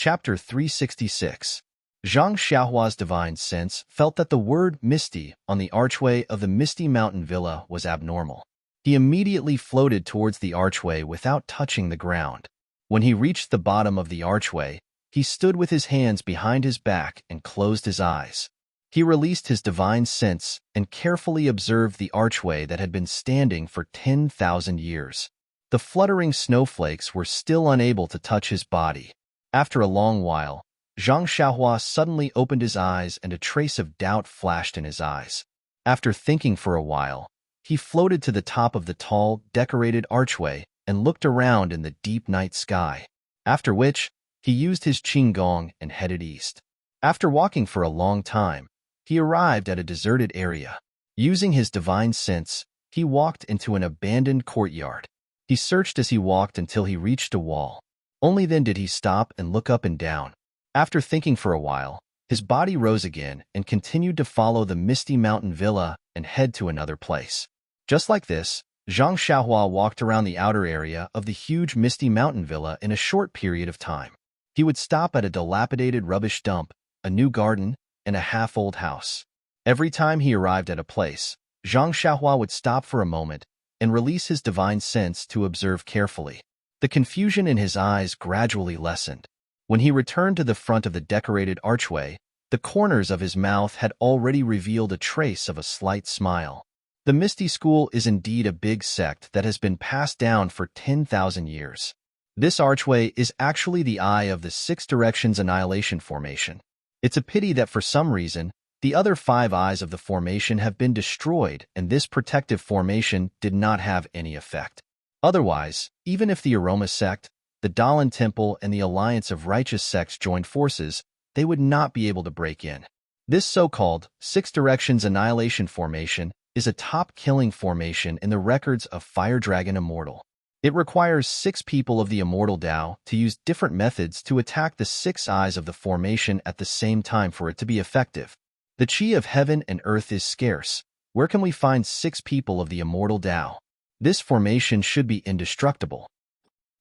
Chapter 366. Zhang Xiaohua's divine sense felt that the word misty on the archway of the Misty Mountain Villa was abnormal. He immediately floated towards the archway without touching the ground. When he reached the bottom of the archway, he stood with his hands behind his back and closed his eyes. He released his divine sense and carefully observed the archway that had been standing for 10,000 years. The fluttering snowflakes were still unable to touch his body. After a long while, Zhang Xiaohua suddenly opened his eyes and a trace of doubt flashed in his eyes. After thinking for a while, he floated to the top of the tall, decorated archway and looked around in the deep night sky. After which, he used his qinggong and headed east. After walking for a long time, he arrived at a deserted area. Using his divine sense, he walked into an abandoned courtyard. He searched as he walked until he reached a wall. Only then did he stop and look up and down. After thinking for a while, his body rose again and continued to follow the Misty Mountain Villa and head to another place. Just like this, Zhang Xiaohua walked around the outer area of the huge Misty Mountain Villa in a short period of time. He would stop at a dilapidated rubbish dump, a new garden, and a half-old house. Every time he arrived at a place, Zhang Xiaohua would stop for a moment and release his divine sense to observe carefully. The confusion in his eyes gradually lessened. When he returned to the front of the decorated archway, the corners of his mouth had already revealed a trace of a slight smile. The Misty School is indeed a big sect that has been passed down for 10,000 years. This archway is actually the eye of the Six Directions Annihilation Formation. It's a pity that for some reason, the other 5 eyes of the formation have been destroyed and this protective formation did not have any effect. Otherwise, even if the Aroma sect, the Dalan Temple, and the Alliance of Righteous Sects joined forces, they would not be able to break in. This so-called Six Directions Annihilation Formation is a top-killing formation in the records of Fire Dragon Immortal. It requires 6 people of the Immortal Tao to use different methods to attack the 6 eyes of the formation at the same time for it to be effective. The Qi of Heaven and Earth is scarce. Where can we find 6 people of the Immortal Tao? This formation should be indestructible.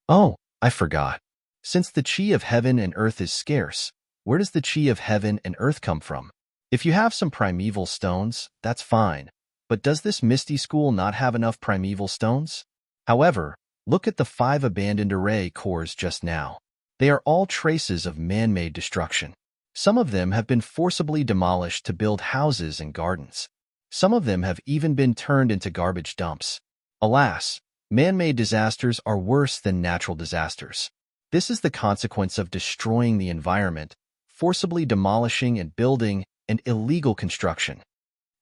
Oh, I forgot. Since the Qi of Heaven and Earth is scarce, where does the Qi of Heaven and Earth come from? If you have some primeval stones, that's fine. But does this Misty School not have enough primeval stones? However, look at the 5 abandoned array cores just now. They are all traces of man-made destruction. Some of them have been forcibly demolished to build houses and gardens. Some of them have even been turned into garbage dumps. Alas, man-made disasters are worse than natural disasters. This is the consequence of destroying the environment, forcibly demolishing and building, and illegal construction.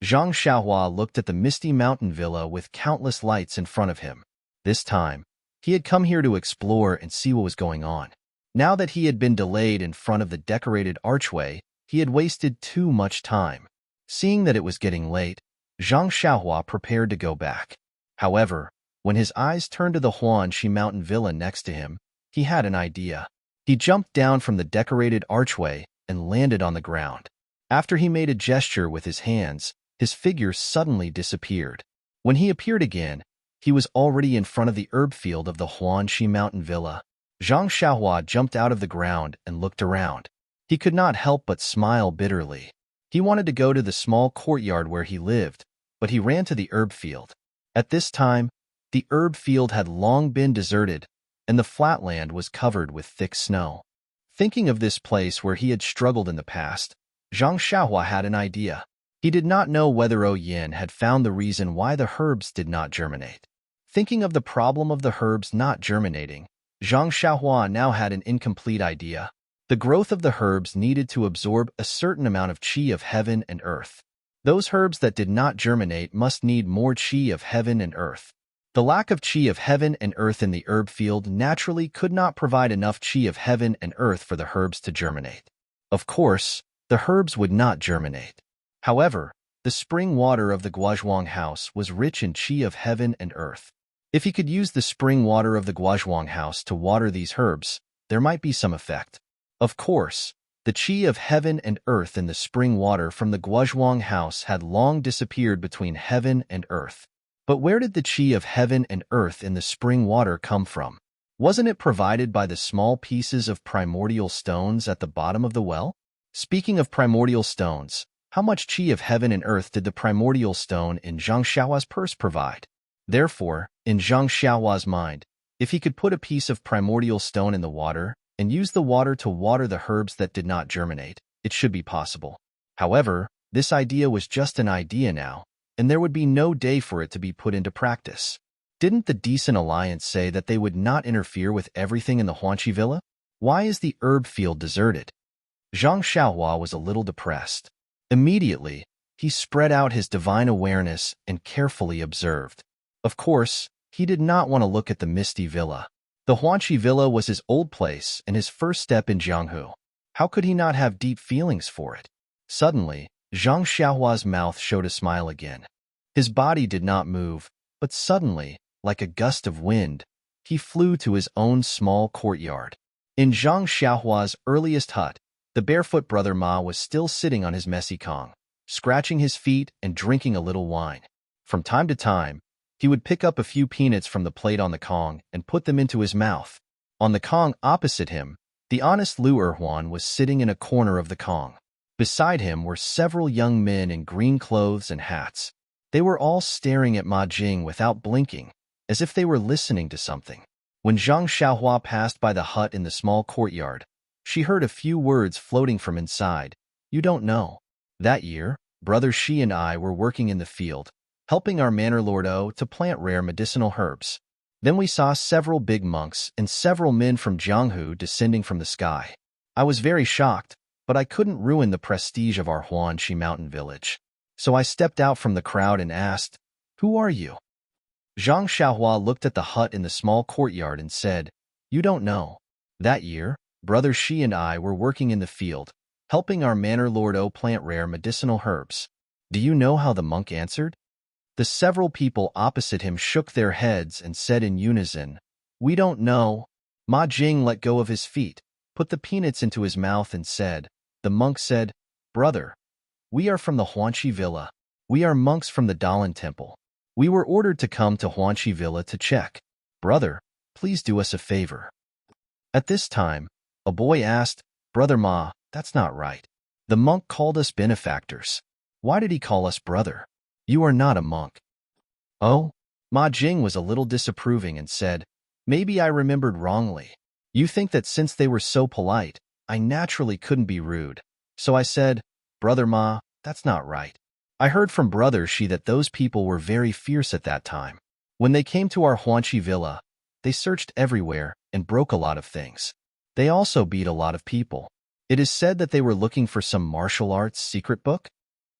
Zhang Xiaohua looked at the Misty Mountain Villa with countless lights in front of him. This time, he had come here to explore and see what was going on. Now that he had been delayed in front of the decorated archway, he had wasted too much time. Seeing that it was getting late, Zhang Xiaohua prepared to go back. However, when his eyes turned to the Huanxi Mountain Villa next to him, he had an idea. He jumped down from the decorated archway and landed on the ground. After he made a gesture with his hands, his figure suddenly disappeared. When he appeared again, he was already in front of the herb field of the Huanxi Mountain Villa. Zhang Xiaohua jumped out of the ground and looked around. He could not help but smile bitterly. He wanted to go to the small courtyard where he lived, but he ran to the herb field. At this time, the herb field had long been deserted, and the flatland was covered with thick snow. Thinking of this place where he had struggled in the past, Zhang Xiaohua had an idea. He did not know whether Yin had found the reason why the herbs did not germinate. Thinking of the problem of the herbs not germinating, Zhang Xiaohua now had an incomplete idea. The growth of the herbs needed to absorb a certain amount of Qi of Heaven and Earth. Those herbs that did not germinate must need more Qi of Heaven and Earth. The lack of Qi of Heaven and Earth in the herb field naturally could not provide enough Qi of Heaven and Earth for the herbs to germinate. Of course, the herbs would not germinate. However, the spring water of the Guozhuang house was rich in Qi of Heaven and Earth. If he could use the spring water of the Guozhuang house to water these herbs, there might be some effect. Of course, the Qi of Heaven and Earth in the spring water from the Guozhuang house had long disappeared between heaven and earth. But where did the Qi of Heaven and Earth in the spring water come from? Wasn't it provided by the small pieces of primordial stones at the bottom of the well? Speaking of primordial stones, how much chi of heaven and earth did the primordial stone in Zhang Xiaohua's purse provide? Therefore, in Zhang Xiaohua's mind, if he could put a piece of primordial stone in the water and use the water to water the herbs that did not germinate, it should be possible. However, this idea was just an idea now, and there would be no day for it to be put into practice. Didn't the Decent Alliance say that they would not interfere with everything in the Huanqi Villa? Why is the herb field deserted? Zhang Xiaohua was a little depressed. Immediately, he spread out his divine awareness and carefully observed. Of course, he did not want to look at the Misty Villa. The Huanqi Villa was his old place and his first step in Jianghu. How could he not have deep feelings for it? Suddenly, Zhang Xiaohua's mouth showed a smile again. His body did not move, but suddenly, like a gust of wind, he flew to his own small courtyard. In Zhang Xiaohua's earliest hut, the barefoot brother Ma was still sitting on his messy kong, scratching his feet and drinking a little wine. From time to time, he would pick up a few peanuts from the plate on the kong and put them into his mouth. On the kong opposite him, the honest Lu Erhuan was sitting in a corner of the kong. Beside him were several young men in green clothes and hats. They were all staring at Ma Jing without blinking, as if they were listening to something. When Zhang Xiaohua passed by the hut in the small courtyard, she heard a few words floating from inside. You don't know. That year, Brother Shi and I were working in the field, helping our Manor Lord O to plant rare medicinal herbs. Then we saw several big monks and several men from Jianghu descending from the sky. I was very shocked, but I couldn't ruin the prestige of our Huanqi mountain village. So I stepped out from the crowd and asked, "Who are you?" Zhang Xiaohua looked at the hut in the small courtyard and said, "You don't know. That year, Brother Shi and I were working in the field, helping our Manor Lord O plant rare medicinal herbs. Do you know how the monk answered?" The several people opposite him shook their heads and said in unison, "We don't know." Ma Jing let go of his feet, put the peanuts into his mouth and said, the monk said, "Brother, we are from the Huanqi Villa. We are monks from the Dalan Temple. We were ordered to come to Huanqi Villa to check. Brother, please do us a favor." At this time, a boy asked, "Brother Ma, that's not right. The monk called us benefactors. Why did he call us brother? You are not a monk." "Oh?" Ma Jing was a little disapproving and said, "Maybe I remembered wrongly. You think that since they were so polite, I naturally couldn't be rude. So I said, 'Brother Ma, that's not right.' I heard from Brother Shi that those people were very fierce at that time. When they came to our Huanqi Villa, they searched everywhere and broke a lot of things. They also beat a lot of people. It is said that they were looking for some martial arts secret book."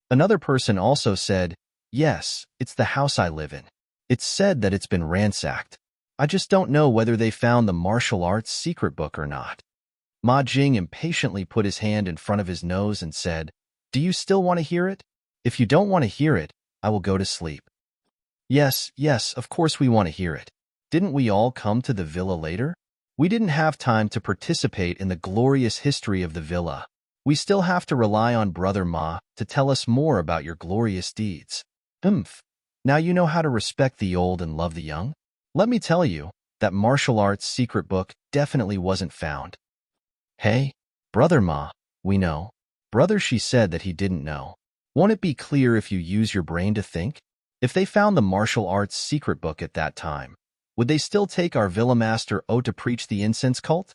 Another person also said, "Yes, it's the house I live in. It's said that it's been ransacked. I just don't know whether they found the martial arts secret book or not." Ma Jing impatiently put his hand in front of his nose and said, "Do you still want to hear it? If you don't want to hear it, I will go to sleep." Yes, of course we want to hear it. Didn't we all come to the villa later? We didn't have time to participate in the glorious history of the villa. We still have to rely on Brother Ma to tell us more about your glorious deeds. Now you know how to respect the old and love the young? Let me tell you, that martial arts secret book definitely wasn't found. Hey, Brother Ma, we know. Brother Shi said that he didn't know. Won't it be clear if you use your brain to think? If they found the martial arts secret book at that time, would they still take our villa master O to preach the incense cult?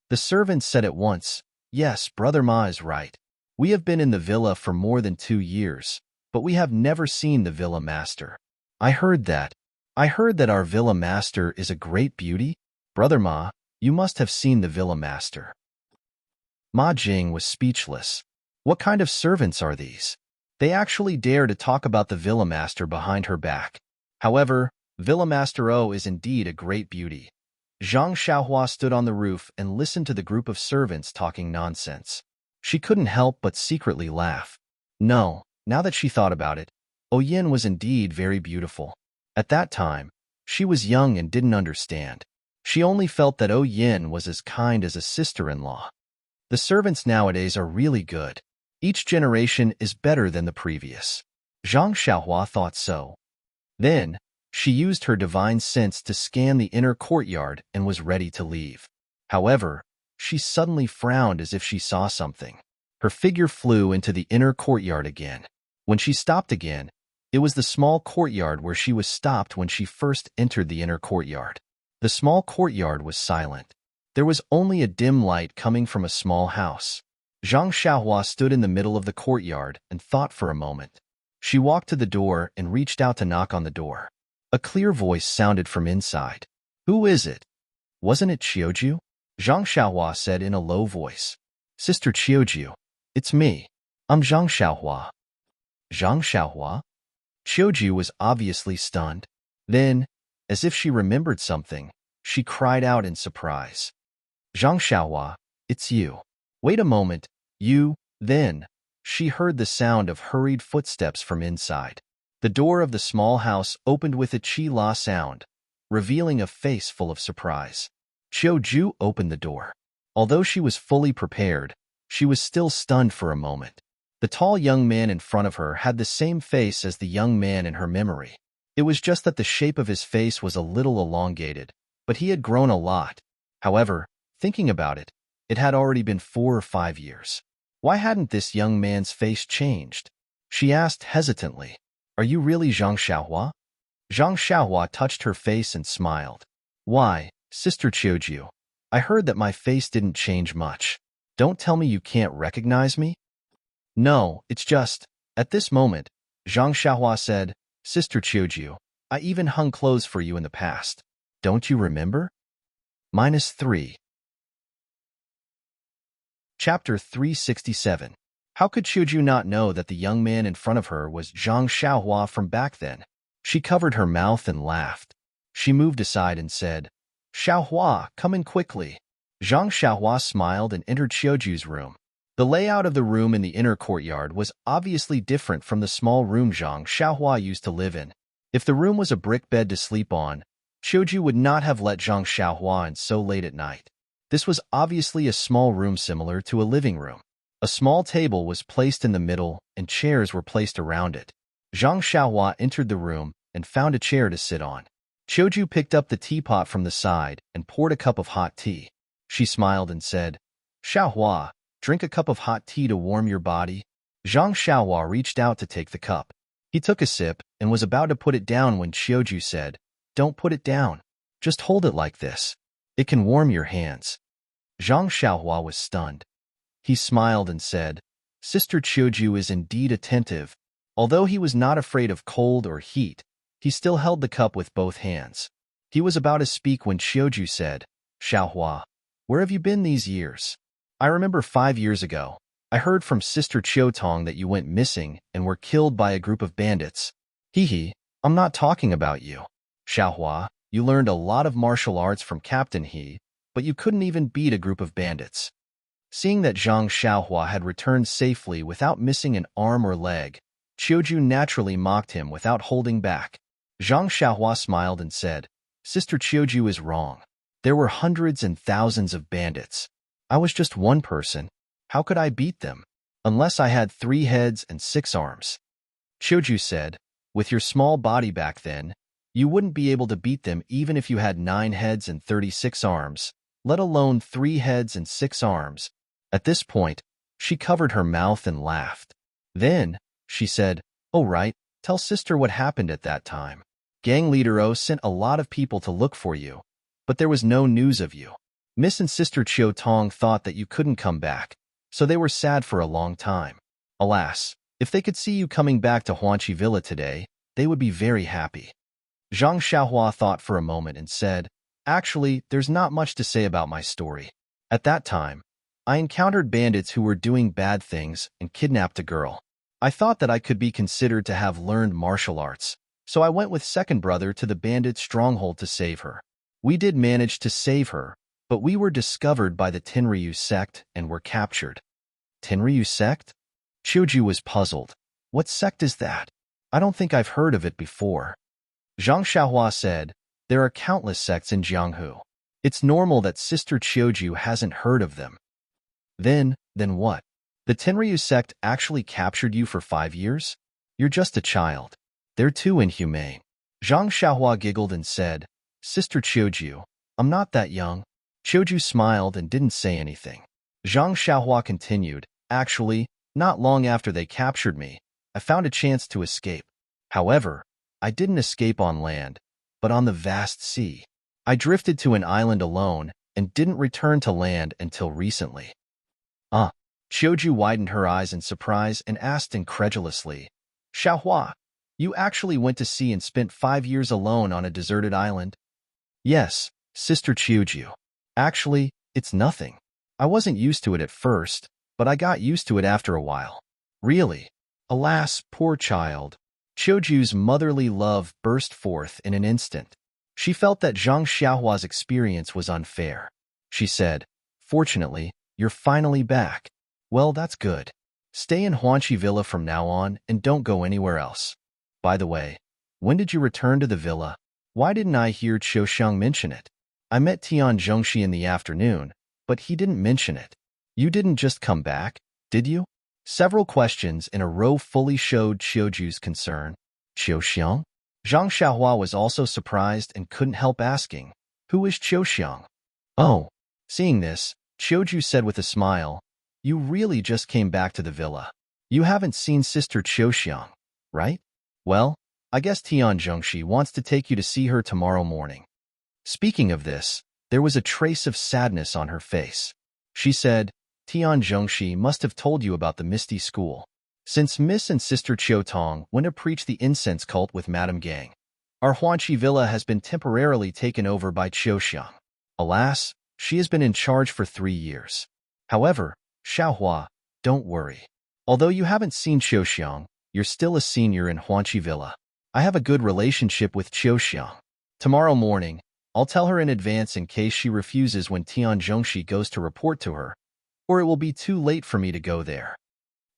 The servants said at once, "Yes, Brother Ma is right. We have been in the villa for more than 2 years, but we have never seen the villa master." I heard that our villa master is a great beauty. Brother Ma, you must have seen the villa master. Ma Jing was speechless. What kind of servants are these? They actually dare to talk about the villa master behind her back. However, Villa Master O is indeed a great beauty. Zhang Xiaohua stood on the roof and listened to the group of servants talking nonsense. She couldn't help but secretly laugh. No, now that she thought about it, O Yin was indeed very beautiful. At that time, she was young and didn't understand. She only felt that O Yin was as kind as a sister-in-law. The servants nowadays are really good. Each generation is better than the previous. Zhang Xiaohua thought so. Then, She used her divine sense to scan the inner courtyard and was ready to leave. However, she suddenly frowned as if she saw something. Her figure flew into the inner courtyard again. When she stopped again, it was the small courtyard where she was stopped when she first entered the inner courtyard. The small courtyard was silent. There was only a dim light coming from a small house. Zhang Xiaohua stood in the middle of the courtyard and thought for a moment. She walked to the door and reached out to knock on the door. A clear voice sounded from inside. "Who is it?" "Wasn't it Qiuju?" Zhang Xiaohua said in a low voice. "Sister Qiuju, it's me. I'm Zhang Xiaohua." Zhang Xiaohua? Qiuju was obviously stunned. Then, as if she remembered something, she cried out in surprise. "Zhang Xiaohua, it's you." "Wait a moment, you." Then, she heard the sound of hurried footsteps from inside. The door of the small house opened with a chi-la sound, revealing a face full of surprise. Qiuju opened the door. Although she was fully prepared, she was still stunned for a moment. The tall young man in front of her had the same face as the young man in her memory. It was just that the shape of his face was a little elongated, but he had grown a lot. However, thinking about it, it had already been 4 or 5 years. Why hadn't this young man's face changed? She asked hesitantly, "Are you really Zhang Xiaohua?" Zhang Xiaohua touched her face and smiled. "Why, Sister Qiuju, I heard that my face didn't change much. Don't tell me you can't recognize me?" "No, it's just..." At this moment, Zhang Xiaohua said, "Sister Qiuju, I even hung clothes for you in the past. Don't you remember?" -3. Chapter 367. How could Qiuju not know that the young man in front of her was Zhang Xiaohua from back then? She covered her mouth and laughed. She moved aside and said, "Xiaohua, come in quickly." Zhang Xiaohua smiled and entered Qiuju's room. The layout of the room in the inner courtyard was obviously different from the small room Zhang Xiaohua used to live in. If the room was a brick bed to sleep on, Qiuju would not have let Zhang Xiaohua in so late at night. This was obviously a small room similar to a living room. A small table was placed in the middle and chairs were placed around it. Zhang Xiaohua entered the room and found a chair to sit on. Qiuju picked up the teapot from the side and poured a cup of hot tea. She smiled and said, "Xiaohua, drink a cup of hot tea to warm your body." Zhang Xiaohua reached out to take the cup. He took a sip and was about to put it down when Qiuju said, "Don't put it down. Just hold it like this. It can warm your hands." Zhang Xiaohua was stunned. He smiled and said, "Sister Qiuju is indeed attentive." Although he was not afraid of cold or heat, he still held the cup with both hands. He was about to speak when Qiuju said, "Xiaohua, where have you been these years? I remember 5 years ago, I heard from Sister Qiutong that you went missing and were killed by a group of bandits. Hee, I'm not talking about you. Xiaohua, you learned a lot of martial arts from Captain He, but you couldn't even beat a group of bandits." Seeing that Zhang Xiaohua had returned safely without missing an arm or leg, Qiuju naturally mocked him without holding back. Zhang Xiaohua smiled and said, "Sister Qiuju is wrong. There were hundreds and thousands of bandits. I was just one person. How could I beat them? Unless I had 3 heads and 6 arms." Qiuju said, "With your small body back then, you wouldn't be able to beat them even if you had 9 heads and 36 arms, let alone 3 heads and 6 arms. At this point, she covered her mouth and laughed. Then, she said, "Oh right, tell sister what happened at that time. Gang leader O sent a lot of people to look for you, but there was no news of you. Miss and Sister Chiu Tong thought that you couldn't come back, so they were sad for a long time. Alas, if they could see you coming back to Huanqi Villa today, they would be very happy." Zhang Xiaohua thought for a moment and said, "Actually, there's not much to say about my story. At that time, I encountered bandits who were doing bad things and kidnapped a girl. I thought that I could be considered to have learned martial arts, so I went with second brother to the bandit stronghold to save her. We did manage to save her, but we were discovered by the Tenryu sect and were captured." "Tenryu sect?" Qiuju was puzzled. "What sect is that? I don't think I've heard of it before." Zhang Xiaohua said, "There are countless sects in Jianghu. It's normal that Sister Qiuju hasn't heard of them." Then what? The Tenryu sect actually captured you for 5 years? You're just a child. They're too inhumane." Zhang Xiaohua giggled and said, Sister Qiuju, I'm not that young. Qiuju smiled and didn't say anything. Zhang Xiaohua continued, actually, not long after they captured me, I found a chance to escape. However, I didn't escape on land, but on the vast sea. I drifted to an island alone and didn't return to land until recently. Qiuju widened her eyes in surprise and asked incredulously, Xiaohua, you actually went to sea and spent 5 years alone on a deserted island? Yes, Sister Qiuju. Actually, it's nothing. I wasn't used to it at first, but I got used to it after a while. Really? Alas, poor child. Qiuju's motherly love burst forth in an instant. She felt that Zhang Xiaohua's experience was unfair. She said, Fortunately, you're finally back. Well, that's good. Stay in Huanqi Villa from now on and don't go anywhere else. By the way, when did you return to the villa? Why didn't I hear Qiuxiang mention it? I met Tian Zhongxi in the afternoon, but he didn't mention it. You didn't just come back, did you? Several questions in a row fully showed Qiuju's concern. Qiuxiang? Zhang Xiaohua was also surprised and couldn't help asking, Who is Qiuxiang? Oh. Seeing this, Qiuju said with a smile, You really just came back to the villa. You haven't seen Sister Qiuxiang, right? Well, I guess Tian Zhongxi wants to take you to see her tomorrow morning. Speaking of this, there was a trace of sadness on her face. She said, Tian Zhongxi must have told you about the Misty School. Since Miss and Sister Qiu Tong went to preach the incense cult with Madame Gang, our Huanqi Villa has been temporarily taken over by Qiuxiang. Alas, she has been in charge for 3 years. However, Xiaohua, don't worry. Although you haven't seen Qiuxiang, you're still a senior in Huanqi Villa. I have a good relationship with Qiuxiang. Tomorrow morning, I'll tell her in advance in case she refuses when Tian Zhongxi goes to report to her, or it will be too late for me to go there.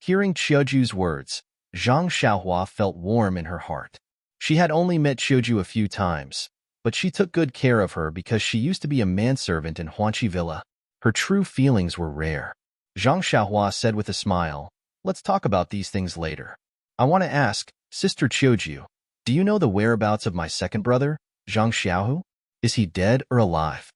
Hearing Qiuju's words, Zhang Xiaohua felt warm in her heart. She had only met Qiuju a few times, but she took good care of her because she used to be a manservant in Huanqi Villa. Her true feelings were rare. Zhang Xiaohua said with a smile, Let's talk about these things later. I want to ask, Sister Qiuju, do you know the whereabouts of my second brother, Zhang Xiaohu? Is he dead or alive?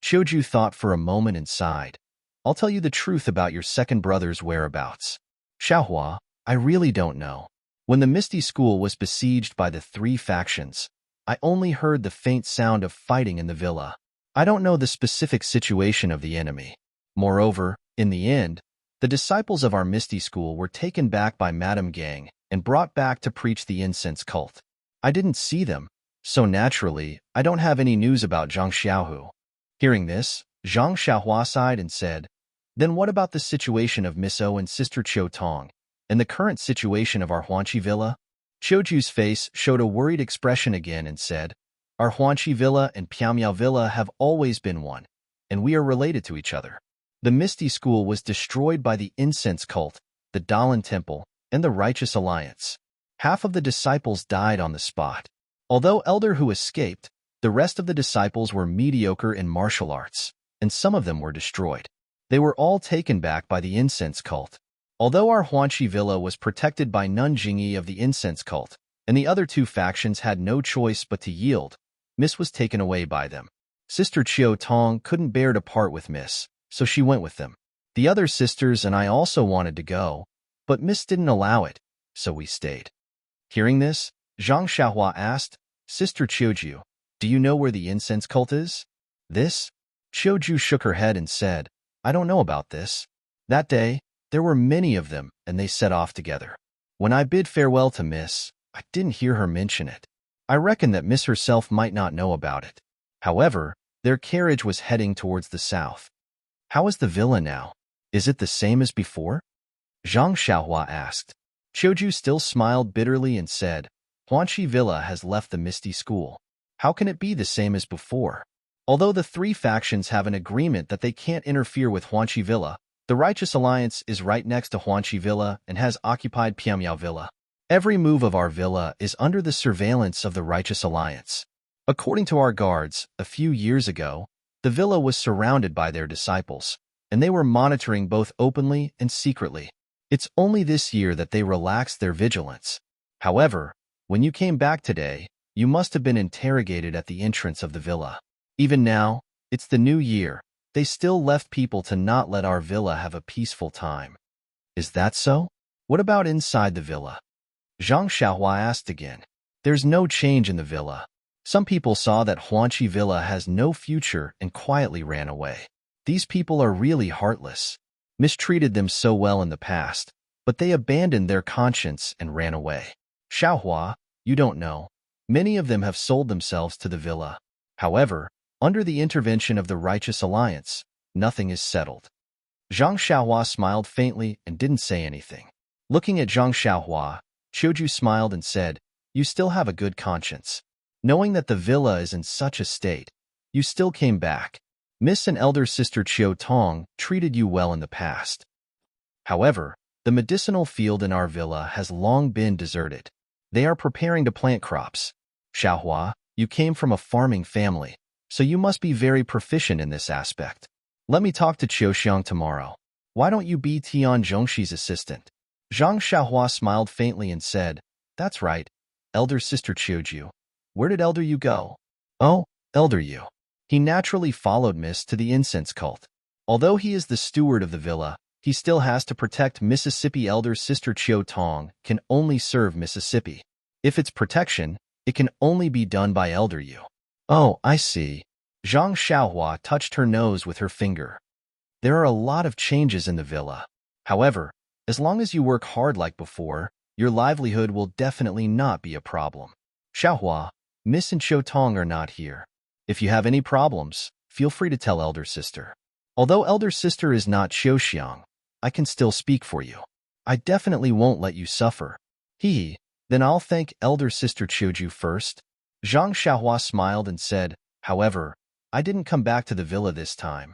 Qiuju thought for a moment and sighed. I'll tell you the truth about your second brother's whereabouts. Xiaohua, I really don't know. When the Misty School was besieged by the 3 factions, I only heard the faint sound of fighting in the villa. I don't know the specific situation of the enemy. Moreover, in the end, the disciples of our Misty School were taken back by Madame Gang and brought back to preach the incense cult. I didn't see them, so naturally, I don't have any news about Zhang Xiaohu. Hearing this, Zhang Xiaohua sighed and said, Then what about the situation of Miss O and Sister Qiu Tong, and the current situation of our Huanqi Villa? Qiuju's face showed a worried expression again and said, Our Huanqi Villa and Piaomiao Villa have always been one, and we are related to each other. The Misty School was destroyed by the incense cult, the Dalan Temple, and the Righteous Alliance. Half of the disciples died on the spot. Although Elder who escaped, the rest of the disciples were mediocre in martial arts, and some of them were destroyed. They were all taken back by the incense cult. Although our Huanqi Villa was protected by Nun Jingyi of the incense cult, and the other 2 factions had no choice but to yield, Miss was taken away by them. Sister Qiu Tong couldn't bear to part with Miss, so she went with them. The other sisters and I also wanted to go, but Miss didn't allow it, so we stayed. Hearing this, Zhang Xiaohua asked, Sister Qiuju, do you know where the incense cult is? This? Qiuju shook her head and said, I don't know about this. That day, there were many of them, and they set off together. When I bid farewell to Miss, I didn't hear her mention it. I reckon that Miss herself might not know about it. However, their carriage was heading towards the south. How is the villa now? Is it the same as before? Zhang Xiaohua asked. Qiuju still smiled bitterly and said, Huanqi Villa has left the Misty School. How can it be the same as before? Although the 3 factions have an agreement that they can't interfere with Huanqi Villa, the Righteous Alliance is right next to Huanqi Villa and has occupied Piaomiao Villa. Every move of our villa is under the surveillance of the Righteous Alliance. According to our guards, a few years ago, the villa was surrounded by their disciples, and they were monitoring both openly and secretly. It's only this year that they relaxed their vigilance. However, when you came back today, You must have been interrogated at the entrance of the villa. Even now, it's the new year. They still left people to not let our villa have a peaceful time. Is that so? What about inside the villa? Zhang Xiaohua asked again. There's no change in the villa. Some people saw that Huanqi Villa has no future and quietly ran away. These people are really heartless. Mistreated them so well in the past, but they abandoned their conscience and ran away. Xiaohua, you don't know. Many of them have sold themselves to the villa. However, under the intervention of the Righteous Alliance, nothing is settled. Zhang Xiaohua smiled faintly and didn't say anything. Looking at Zhang Xiaohua, Qiuju smiled and said, You still have a good conscience. Knowing that the villa is in such a state, you still came back. Miss and elder sister Qiu Tong treated you well in the past. However, the medicinal field in our villa has long been deserted. They are preparing to plant crops. Xiaohua, you came from a farming family, so you must be very proficient in this aspect. Let me talk to Qiu Xiang tomorrow. Why don't you be Tian Zhongxi's assistant? Zhang Xiaohua smiled faintly and said, That's right, elder sister Qiuju. Where did Elder Yu go? Oh, Elder Yu. He naturally followed Miss to the incense cult. Although he is the steward of the villa, he still has to protect Mississippi. Elder sister Qiu Tong can only serve Mississippi. If it's protection, it can only be done by Elder Yu. Oh, I see. Zhang Xiaohua touched her nose with her finger. There are a lot of changes in the villa. However, as long as you work hard like before, your livelihood will definitely not be a problem. Xiaohua, Miss and Qiu Tong are not here. If you have any problems, feel free to tell elder sister. Although elder sister is not Qiu Xiang, I can still speak for you. I definitely won't let you suffer. Then I'll thank elder sister Qiuju first. Zhang Xiaohua smiled and said, However, I didn't come back to the villa this time.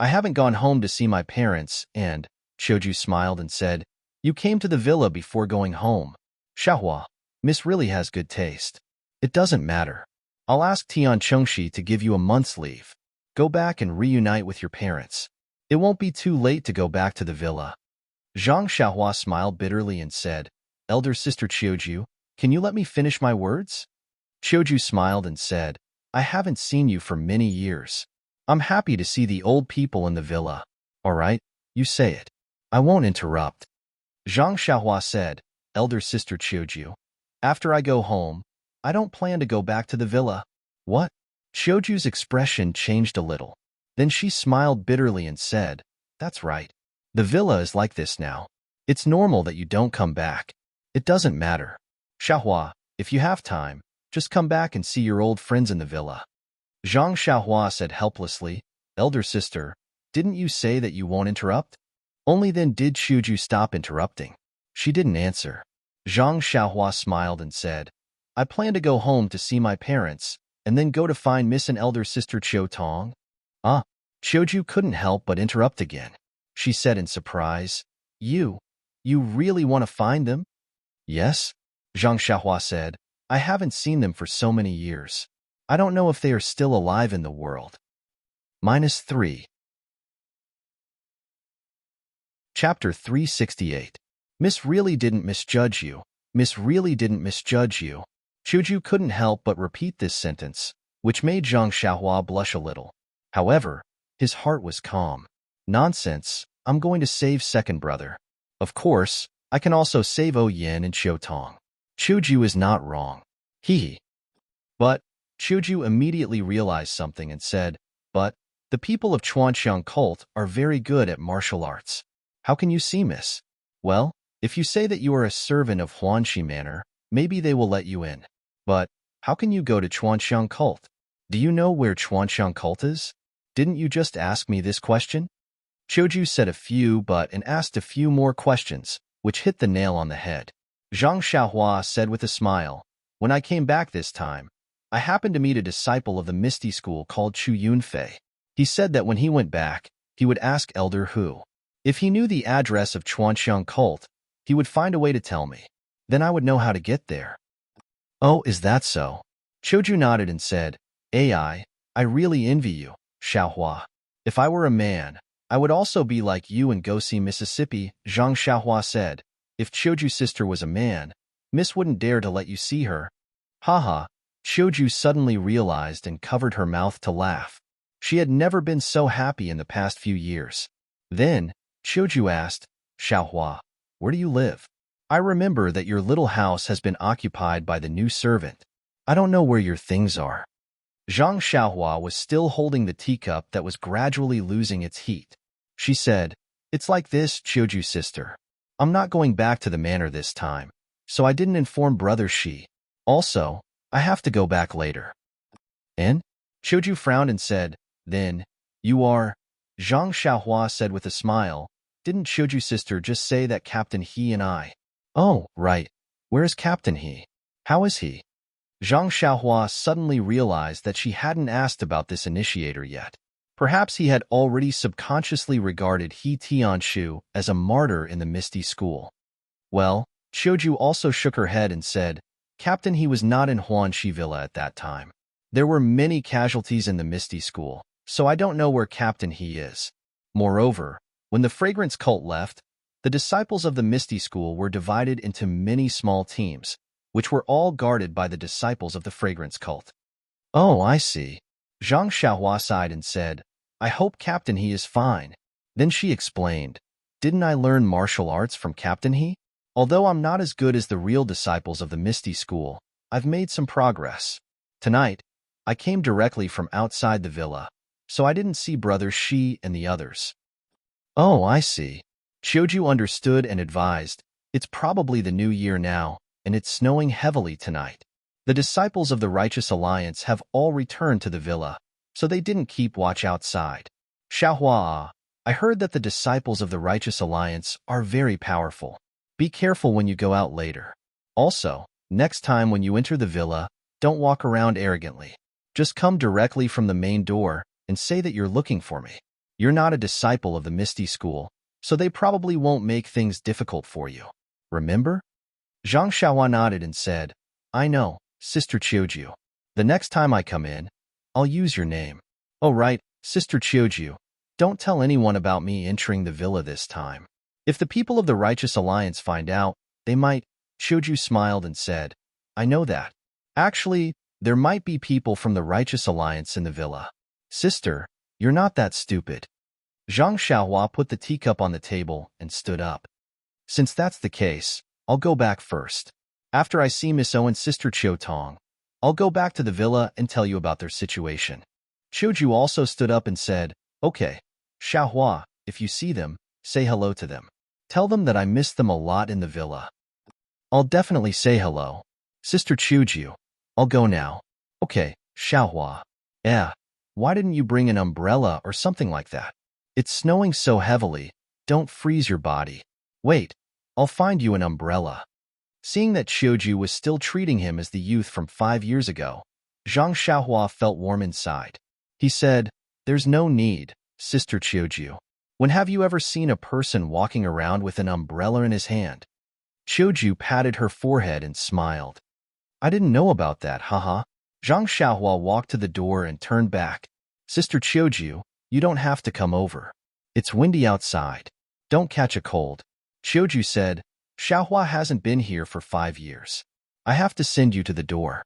I haven't gone home to see my parents, and Qiuju smiled and said, You came to the villa before going home. Xiaohua, Miss really has good taste. It doesn't matter. I'll ask Tian Chengxi to give you a month's leave. Go back and reunite with your parents. It won't be too late to go back to the villa. Zhang Xiaohua smiled bitterly and said, Elder sister Qiuju, can you let me finish my words? Qiuju smiled and said, I haven't seen you for many years. I'm happy to see the old people in the villa. All right, you say it. I won't interrupt. Zhang Xiaohua said, Elder sister Qiuju, after I go home, I don't plan to go back to the villa. What? Qiuju's expression changed a little. Then she smiled bitterly and said, That's right. The villa is like this now. It's normal that you don't come back. It doesn't matter. Xiaohua, if you have time, just come back and see your old friends in the villa. Zhang Xiaohua said helplessly, Elder sister, didn't you say that you won't interrupt? Only then did Qiuju stop interrupting. She didn't answer. Zhang Xiaohua smiled and said, I plan to go home to see my parents, and then go to find Miss and elder sister Qiu Tong. Qiuju couldn't help but interrupt again. She said in surprise, You really want to find them? Yes, Zhang Xiaohua said. I haven't seen them for so many years. I don't know if they are still alive in the world. -3. Chapter 368. Miss really didn't misjudge you. Miss really didn't misjudge you. Qiuju couldn't help but repeat this sentence, which made Zhang Xiaohua blush a little. However, his heart was calm. Nonsense, I'm going to save second brother. Of course, I can also save O Yin and Qiu Tong. Qiuju is not wrong. But Qiuju immediately realized something and said, But the people of Chuanxiang cult are very good at martial arts. How can you see, miss? Well, if you say that you are a servant of Huanxi Manor, maybe they will let you in. But how can you go to Chuanxiang cult? Do you know where Chuanxiang cult is? Didn't you just ask me this question? Qiuju said a few but and asked a few more questions, which hit the nail on the head. Zhang Xiaohua said with a smile, When I came back this time, I happened to meet a disciple of the Misty school called Chu Yunfei. He said that when he went back, he would ask Elder Hu. If he knew the address of Chuanxiang cult, he would find a way to tell me. Then I would know how to get there. Oh, is that so? Qiuju nodded and said, I really envy you, Xiaohua. If I were a man, I would also be like you and go see Mississippi, Zhang Xiaohua said. If Qiuju's sister was a man, Miss wouldn't dare to let you see her. Haha, Qiuju suddenly realized and covered her mouth to laugh. She had never been so happy in the past few years. Then, Qiuju asked, Xiaohua, where do you live? I remember that your little house has been occupied by the new servant. I don't know where your things are. Zhang Xiaohua was still holding the teacup that was gradually losing its heat. She said, It's like this, Qiuju sister. I'm not going back to the manor this time, so I didn't inform Brother Shi. Also, I have to go back later. And? Qiuju frowned and said, Then, you are? Zhang Xiaohua said with a smile, Didn't Qiuju sister just say that Captain He and I? Oh, right. Where is Captain He? How is he? Zhang Xiaohua suddenly realized that she hadn't asked about this initiator yet. Perhaps he had already subconsciously regarded He Tianshu as a martyr in the Misty school. Well, Qiuju also shook her head and said, Captain He was not in Huanxi Villa at that time. There were many casualties in the Misty school, so I don't know where Captain He is. Moreover, when the fragrance cult left, the disciples of the Misty school were divided into many small teams, which were all guarded by the disciples of the fragrance cult. Oh, I see. Zhang Xiaohua sighed and said, I hope Captain He is fine. Then she explained, Didn't I learn martial arts from Captain He? Although I'm not as good as the real disciples of the Misty school, I've made some progress. Tonight, I came directly from outside the villa, so I didn't see Brother Shi and the others. Oh, I see. Qiuju understood and advised, It's probably the new year now, and it's snowing heavily tonight. The disciples of the Righteous Alliance have all returned to the villa, so they didn't keep watch outside. Xiaohua, I heard that the disciples of the Righteous Alliance are very powerful. Be careful when you go out later. Also, next time when you enter the villa, don't walk around arrogantly. Just come directly from the main door and say that you're looking for me. You're not a disciple of the Misty school, so they probably won't make things difficult for you. Remember? Zhang Xiaohua nodded and said, I know, Sister Qiuju. The next time I come in, I'll use your name. Oh right, Sister Qiuju. Don't tell anyone about me entering the villa this time. If the people of the Righteous Alliance find out, they might. Qiuju smiled and said, I know that. Actually, there might be people from the Righteous Alliance in the villa. Sister, you're not that stupid. Zhang Xiaohua put the teacup on the table and stood up. Since that's the case, I'll go back first. After I see Miss Owen's sister Qiu Tong, I'll go back to the villa and tell you about their situation. Qiuju also stood up and said, Okay, Xiaohua, if you see them, say hello to them. Tell them that I miss them a lot in the villa. I'll definitely say hello. Sister Qiuju, I'll go now. Okay, Xiaohua. Yeah, why didn't you bring an umbrella or something like that? It's snowing so heavily, don't freeze your body. Wait, I'll find you an umbrella. Seeing that Qiuju was still treating him as the youth from 5 years ago, Zhang Xiaohua felt warm inside. He said, There's no need, Sister Qiuju. When have you ever seen a person walking around with an umbrella in his hand? Qiuju patted her forehead and smiled. I didn't know about that, haha. Zhang Xiaohua walked to the door and turned back. Sister Qiuju, you don't have to come over. It's windy outside. Don't catch a cold. Qiuju said, Xiaohua hasn't been here for 5 years. I have to send you to the door.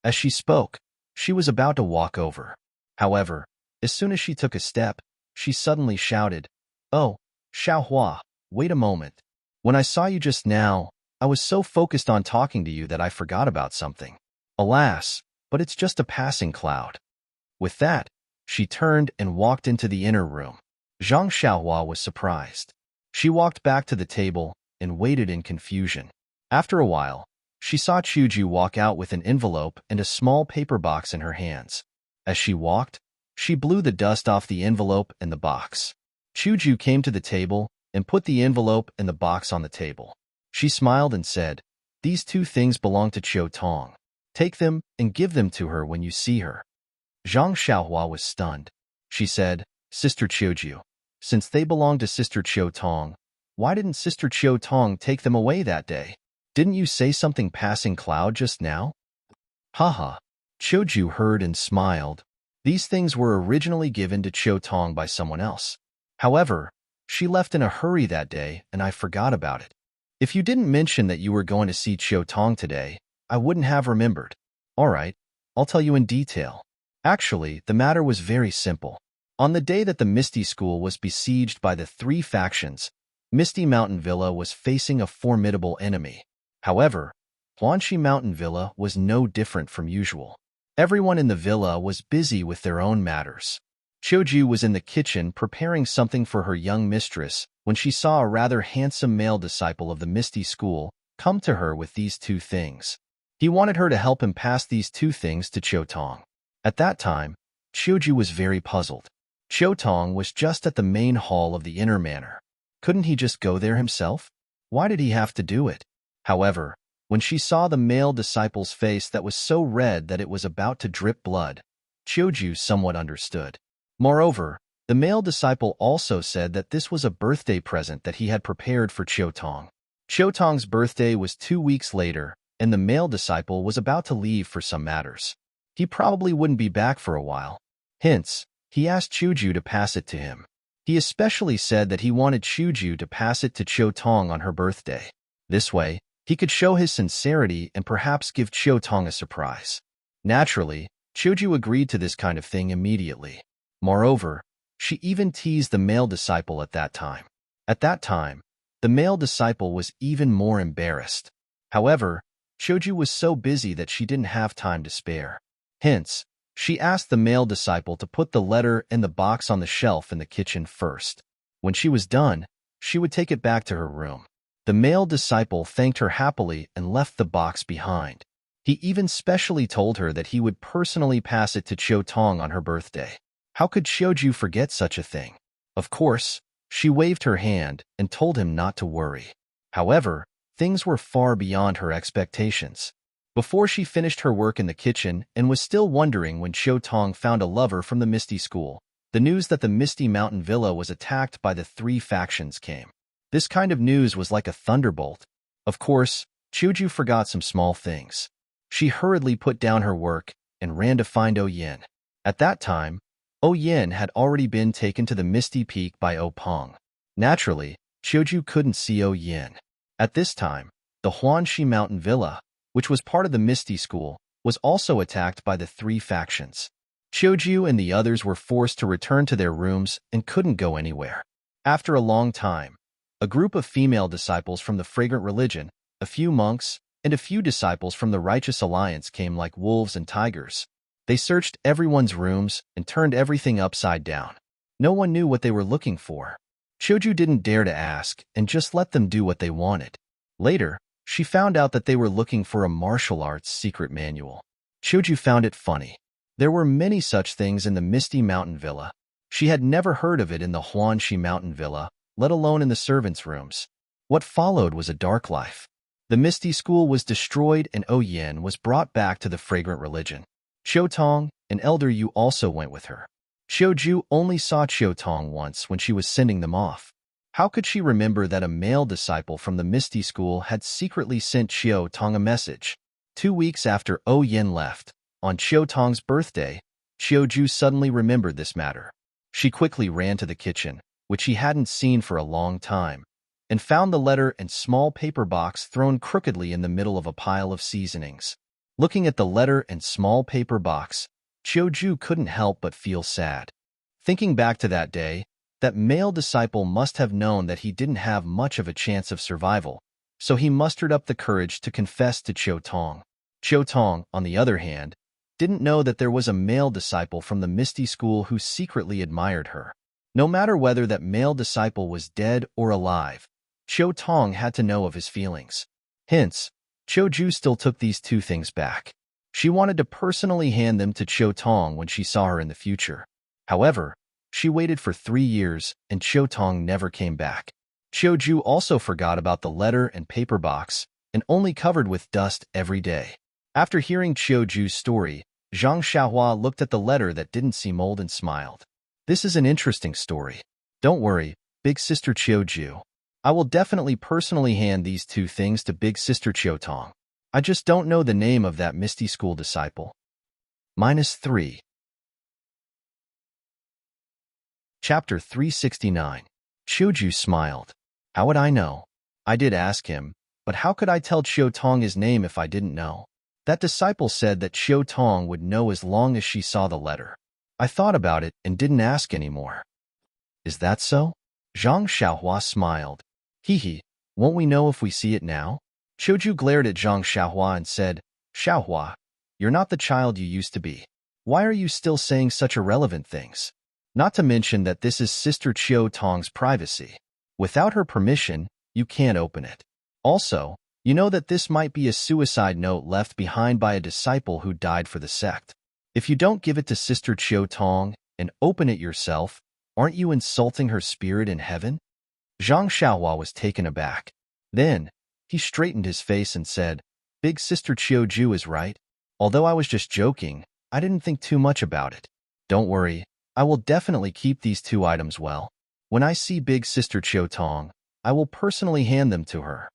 As she spoke, she was about to walk over. However, as soon as she took a step, she suddenly shouted, Oh, Xiaohua, wait a moment. When I saw you just now, I was so focused on talking to you that I forgot about something. Alas, but it's just a passing cloud. With that, she turned and walked into the inner room. Zhang Xiaohua was surprised. She walked back to the table and waited in confusion. After a while, she saw Qiuju walk out with an envelope and a small paper box in her hands. As she walked, she blew the dust off the envelope and the box. Qiuju came to the table and put the envelope and the box on the table. She smiled and said, These 2 things belong to Qiu Tong. Take them and give them to her when you see her. Zhang Xiaohua was stunned. She said, Sister Qiuju, since they belong to Sister Qiu Tong, why didn't Sister Qiu Tong take them away that day? Didn't you say something passing cloud just now? Haha. Qiuju heard and smiled. These things were originally given to Qiu Tong by someone else. However, she left in a hurry that day and I forgot about it. If you didn't mention that you were going to see Qiu Tong today, I wouldn't have remembered. All right, I'll tell you in detail. Actually, the matter was very simple. On the day that the Misty School was besieged by the three factions, Misty Mountain Villa was facing a formidable enemy. However, Huanxi Mountain Villa was no different from usual. Everyone in the villa was busy with their own matters. Qiuju was in the kitchen preparing something for her young mistress when she saw a rather handsome male disciple of the Misty School come to her with these two things. He wanted her to help him pass these two things to Qiutong. At that time, Qiuju was very puzzled. Qiutong was just at the main hall of the inner manor. Couldn't he just go there himself? Why did he have to do it? However, when she saw the male disciple's face that was so red that it was about to drip blood, Qiuju somewhat understood. Moreover, the male disciple also said that this was a birthday present that he had prepared for Qiutong. Qiutong's birthday was 2 weeks later, and the male disciple was about to leave for some matters. He probably wouldn't be back for a while. Hence, he asked Qiuju to pass it to him. He especially said that he wanted Qiuju to pass it to Qiutong on her birthday. This way, he could show his sincerity and perhaps give Qiutong a surprise. Naturally, Qiuju agreed to this kind of thing immediately. Moreover, she even teased the male disciple at that time. At that time, the male disciple was even more embarrassed. However, Qiuju was so busy that she didn't have time to spare. Hence, she asked the male disciple to put the letter and the box on the shelf in the kitchen first. When she was done, she would take it back to her room. The male disciple thanked her happily and left the box behind. He even specially told her that he would personally pass it to Qiutong on her birthday. How could Qiuju forget such a thing? Of course, she waved her hand and told him not to worry. However, things were far beyond her expectations. Before she finished her work in the kitchen and was still wondering when Qiutong found a lover from the Misty School, the news that the Misty Mountain Villa was attacked by the three factions came. This kind of news was like a thunderbolt. Of course, Qiuju forgot some small things. She hurriedly put down her work and ran to find Yin. At that time, Yin had already been taken to the Misty Peak by Peng. Naturally, Qiuju couldn't see Yin. At this time, the Huanxi Mountain Villa, which was part of the Misty School, was also attacked by the three factions. Qiuju and the others were forced to return to their rooms and couldn't go anywhere. After a long time, a group of female disciples from the Fragrant Religion, a few monks, and a few disciples from the Righteous Alliance came like wolves and tigers. They searched everyone's rooms and turned everything upside down. No one knew what they were looking for. Qiuju didn't dare to ask and just let them do what they wanted. Later, she found out that they were looking for a martial arts secret manual. Qiuju found it funny. There were many such things in the Misty Mountain Villa. She had never heard of it in the Huanxi Mountain Villa, let alone in the servants' rooms. What followed was a dark life. The Misty School was destroyed and Yin was brought back to the Fragrant Religion. Qiutong, an elder Yu, also went with her. Qiuju only saw Qiutong once when she was sending them off. How could she remember that a male disciple from the Misty School had secretly sent Qiutong a message? 2 weeks after Yin left, on Qiutong's birthday, Qiuju suddenly remembered this matter. She quickly ran to the kitchen, which he hadn't seen for a long time, and found the letter and small paper box thrown crookedly in the middle of a pile of seasonings. Looking at the letter and small paper box, Qiuju couldn't help but feel sad. Thinking back to that day, that male disciple must have known that he didn't have much of a chance of survival, so he mustered up the courage to confess to Qiutong. Qiutong, on the other hand, didn't know that there was a male disciple from the Misty School who secretly admired her. No matter whether that male disciple was dead or alive, Qiutong had to know of his feelings. Hence, Qiuju still took these two things back. She wanted to personally hand them to Qiutong when she saw her in the future. However, she waited for 3 years and Qiutong never came back. Qiuju also forgot about the letter and paper box and only covered with dust every day. After hearing Qiuju's story, Zhang Xiaohua looked at the letter that didn't seem old and smiled. This is an interesting story. Don't worry, Big Sister Qiuju. I will definitely personally hand these two things to Big Sister Qiutong. I just don't know the name of that Misty School disciple. -3. Chapter 369. Qiuju smiled. How would I know? I did ask him, but how could I tell Qiutong his name if I didn't know? That disciple said that Qiu Tong would know as long as she saw the letter. I thought about it and didn't ask anymore. Is that so? Zhang Xiaohua smiled. Hee, won't we know if we see it now? Qiuju glared at Zhang Xiaohua and said, Xiaohua, you're not the child you used to be. Why are you still saying such irrelevant things? Not to mention that this is Sister Qiu Tong's privacy. Without her permission, you can't open it. Also, you know that this might be a suicide note left behind by a disciple who died for the sect. If you don't give it to Sister Qiu Tong and open it yourself, aren't you insulting her spirit in heaven? Zhang Xiaohua was taken aback. Then, he straightened his face and said, Big Sister Qiu is right. Although I was just joking, I didn't think too much about it. Don't worry, I will definitely keep these 2 items well. When I see Big Sister Qiu Tong, I will personally hand them to her.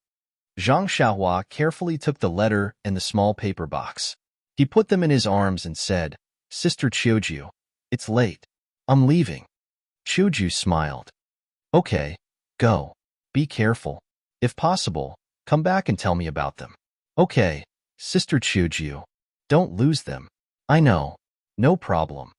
Zhang Xiaohua carefully took the letter and the small paper box. He put them in his arms and said, Sister Qiuju, it's late. I'm leaving. Qiuju smiled. Okay, go. Be careful. If possible, come back and tell me about them. Okay, Sister Qiuju. Don't lose them. I know. No problem.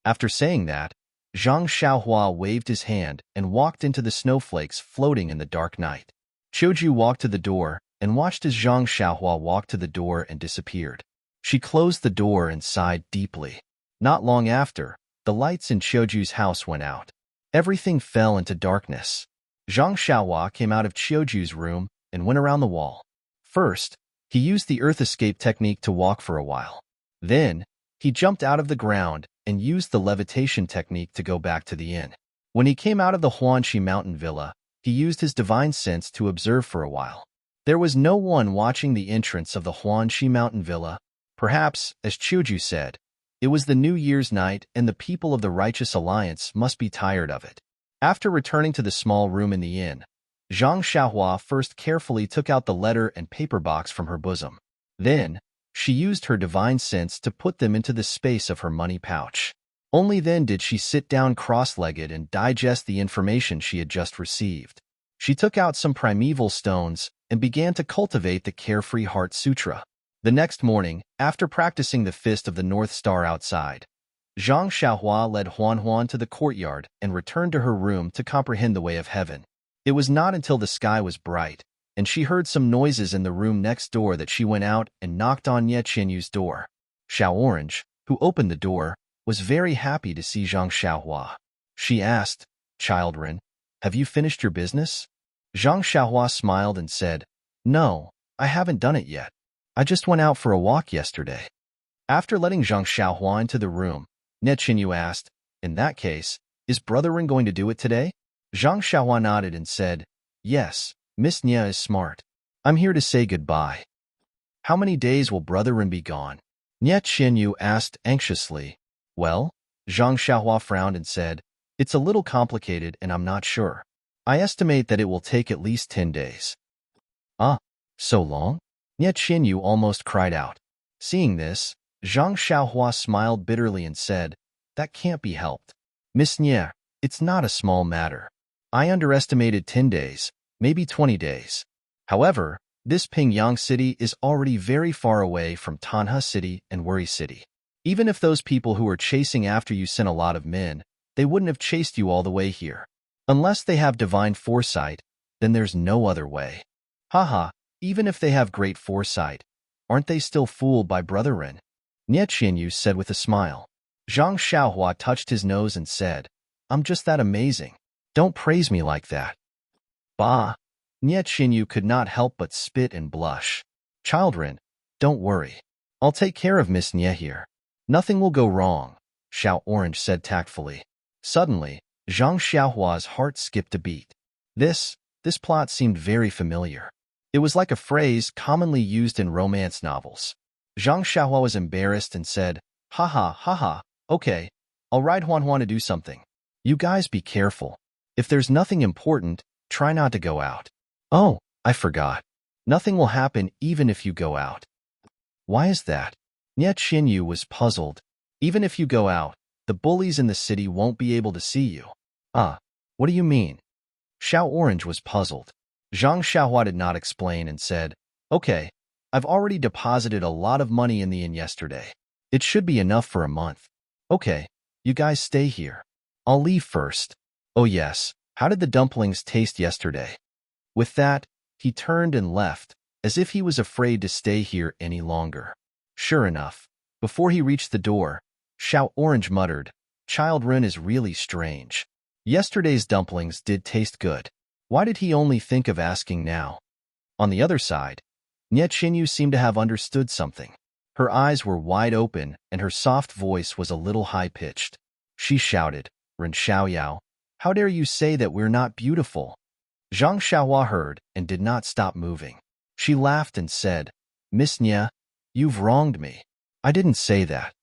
After saying that, Zhang Xiaohua waved his hand and walked into the snowflakes floating in the dark night. Qiuju walked to the door and watched as Zhang Xiaohua walked to the door and disappeared. She closed the door and sighed deeply. Not long after, the lights in Qiuju's house went out. Everything fell into darkness. Zhang Xiaohua came out of Qiuju's room and went around the wall. First, he used the earth escape technique to walk for a while. Then, he jumped out of the ground and used the levitation technique to go back to the inn. When he came out of the Huanxi mountain villa, he used his divine sense to observe for a while. There was no one watching the entrance of the Huanxi mountain villa. Perhaps, as Qiuju said, it was the New Year's night and the people of the Righteous Alliance must be tired of it. After returning to the small room in the inn, Zhang Xiaohua first carefully took out the letter and paper box from her bosom. Then, she used her divine sense to put them into the space of her money pouch. Only then did she sit down cross-legged and digest the information she had just received. She took out some primeval stones and began to cultivate the Carefree Heart Sutra. The next morning, after practicing the Fist of the North Star outside, Zhang Xiaohua led Huan to the courtyard and returned to her room to comprehend the way of heaven. It was not until the sky was bright, and she heard some noises in the room next door that she went out and knocked on Ye Qianyu's door. Xiao Orange, who opened the door, was very happy to see Zhang Xiaohua. She asked, Children, have you finished your business? Zhang Xiaohua smiled and said, No, I haven't done it yet. I just went out for a walk yesterday. After letting Zhang Xiaohua into the room, Ye Qianyu asked, In that case, is Brother Ren going to do it today? Zhang Xiaohua nodded and said, Yes, Miss Nia is smart. I'm here to say goodbye. How many days will Brother Ren be gone? Ye Qianyu asked anxiously. Well, Zhang Xiaohua frowned and said, It's a little complicated and I'm not sure. I estimate that it will take at least 10 days. Ah, so long? Ye Qianyu almost cried out. Seeing this, Zhang Xiaohua smiled bitterly and said, That can't be helped. Miss Nye, it's not a small matter. I underestimated 10 days, maybe 20 days. However, this Pingyang city is already very far away from Tanha City and Wuri City. Even if those people who are chasing after you sent a lot of men, they wouldn't have chased you all the way here. Unless they have divine foresight, then there's no other way. Haha, even if they have great foresight, aren't they still fooled by Brother Ren? Ye Qianyu said with a smile. Zhang Xiaohua touched his nose and said, I'm just that amazing. Don't praise me like that. Bah! Ye Qianyu could not help but spit and blush. Children, don't worry. I'll take care of Miss Nye here. Nothing will go wrong, Xiao Orange said tactfully. Suddenly, Zhang Xiaohua's heart skipped a beat. This plot seemed very familiar. It was like a phrase commonly used in romance novels. Zhang Xiaohua was embarrassed and said, haha, okay, I'll ride Huan to do something. You guys be careful. If there's nothing important, try not to go out. Oh, I forgot. Nothing will happen even if you go out. Why is that? Ye Qianyu was puzzled. Even if you go out, the bullies in the city won't be able to see you. What do you mean? Xiao Orange was puzzled. Zhang Xiaohua did not explain and said, Okay, I've already deposited a lot of money in the inn yesterday. It should be enough for a month. Okay, you guys stay here. I'll leave first. Oh yes, how did the dumplings taste yesterday? With that, he turned and left, as if he was afraid to stay here any longer. Sure enough, before he reached the door, Xiao Orange muttered, Children is really strange. Yesterday's dumplings did taste good. Why did he only think of asking now? On the other side, Nie Qinyu seemed to have understood something. Her eyes were wide open and her soft voice was a little high-pitched. She shouted, Ren Xiaoyao, how dare you say that we're not beautiful? Zhang Xiaohua heard and did not stop moving. She laughed and said, Miss Nie, you've wronged me. I didn't say that.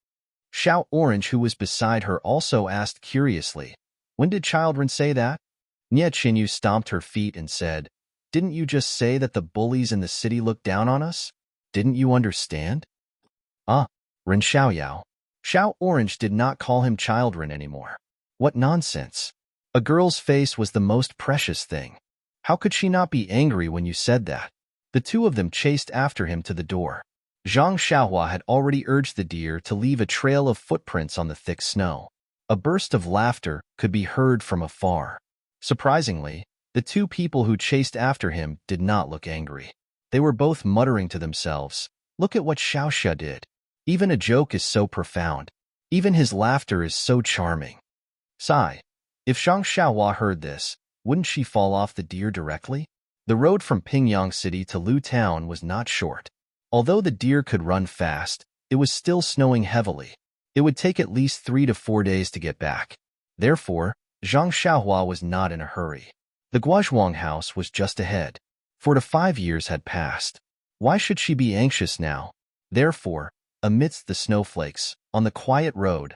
Xiao Orange, who was beside her, also asked curiously, When did Children say that? Nie Qinyu stomped her feet and said, Didn't you just say that the bullies in the city look down on us? Didn't you understand? Ren Xiaoyao. Xiao Orange did not call him Children anymore. What nonsense. A girl's face was the most precious thing. How could she not be angry when you said that? The two of them chased after him to the door. Zhang Xiaohua had already urged the deer to leave a trail of footprints on the thick snow. A burst of laughter could be heard from afar. Surprisingly, the two people who chased after him did not look angry. They were both muttering to themselves, Look at what Xiaoxia did. Even a joke is so profound. Even his laughter is so charming. Sigh. If Zhang Xiaohua heard this, wouldn't she fall off the deer directly? The road from Pingyang City to Lu Town was not short. Although the deer could run fast, it was still snowing heavily. It would take at least 3 to 4 days to get back. Therefore, Zhang Xiaohua was not in a hurry. The Guozhuang house was just ahead. 4 to 5 years had passed. Why should she be anxious now? Therefore, amidst the snowflakes, on the quiet road,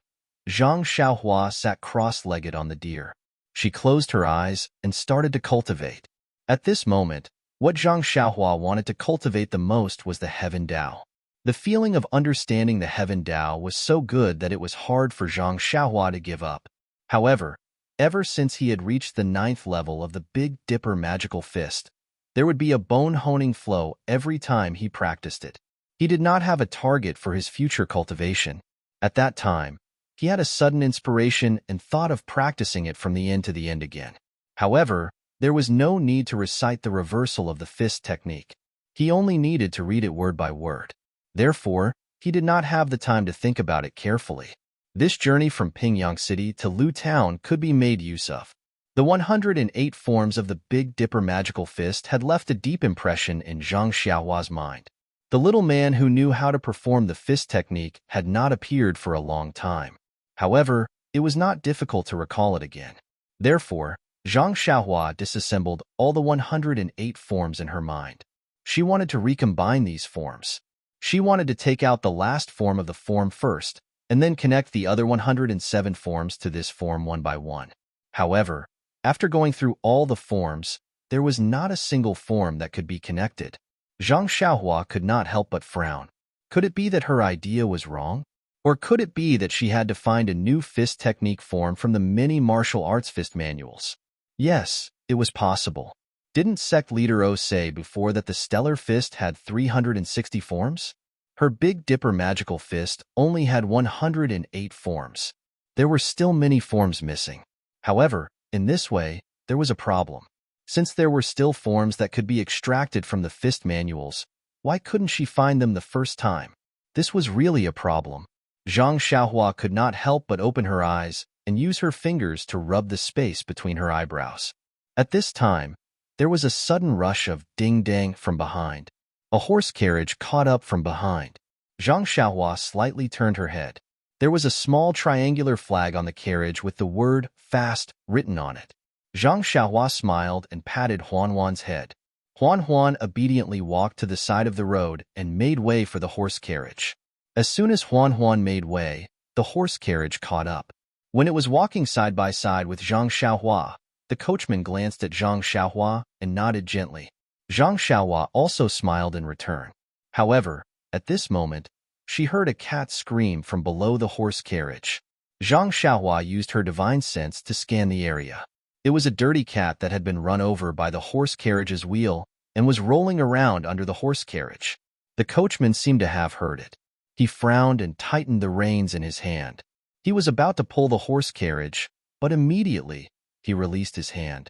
Zhang Xiaohua sat cross-legged on the deer. She closed her eyes and started to cultivate. At this moment, what Zhang Xiaohua wanted to cultivate the most was the Heaven Dao. The feeling of understanding the Heaven Dao was so good that it was hard for Zhang Xiaohua to give up. However, ever since he had reached the 9th level of the Big Dipper magical fist, there would be a bone-honing flow every time he practiced it. He did not have a target for his future cultivation. At that time, he had a sudden inspiration and thought of practicing it from the end to the end again. However, there was no need to recite the reversal of the fist technique. He only needed to read it word by word. Therefore, he did not have the time to think about it carefully. This journey from Pingyang City to Lu Town could be made use of. The 108 forms of the Big Dipper magical fist had left a deep impression in Zhang Xiaohua's mind. The little man who knew how to perform the fist technique had not appeared for a long time. However, it was not difficult to recall it again. Therefore, Zhang Xiaohua disassembled all the 108 forms in her mind. She wanted to recombine these forms. She wanted to take out the last form of the form first, and then connect the other 107 forms to this form one by one. However, after going through all the forms, there was not a single form that could be connected. Zhang Xiaohua could not help but frown. Could it be that her idea was wrong? Or could it be that she had to find a new fist technique form from the many martial arts fist manuals? Yes, it was possible. Didn't sect leader O say before that the stellar fist had 360 forms? Her Big Dipper magical fist only had 108 forms. There were still many forms missing. However, in this way, there was a problem. Since there were still forms that could be extracted from the fist manuals, why couldn't she find them the first time? This was really a problem. Zhang Xiaohua could not help but open her eyes and use her fingers to rub the space between her eyebrows. At this time, there was a sudden rush of ding-dang from behind. A horse carriage caught up from behind. Zhang Xiaohua slightly turned her head. There was a small triangular flag on the carriage with the word "fast" written on it. Zhang Xiaohua smiled and patted Huan's head. Huan obediently walked to the side of the road and made way for the horse carriage. As soon as Huan made way, the horse carriage caught up. When it was walking side by side with Zhang Xiaohua, the coachman glanced at Zhang Xiaohua and nodded gently. Zhang Xiaohua also smiled in return. However, at this moment, she heard a cat scream from below the horse carriage. Zhang Xiaohua used her divine sense to scan the area. It was a dirty cat that had been run over by the horse carriage's wheel and was rolling around under the horse carriage. The coachman seemed to have heard it. He frowned and tightened the reins in his hand. He was about to pull the horse carriage, but immediately he released his hand.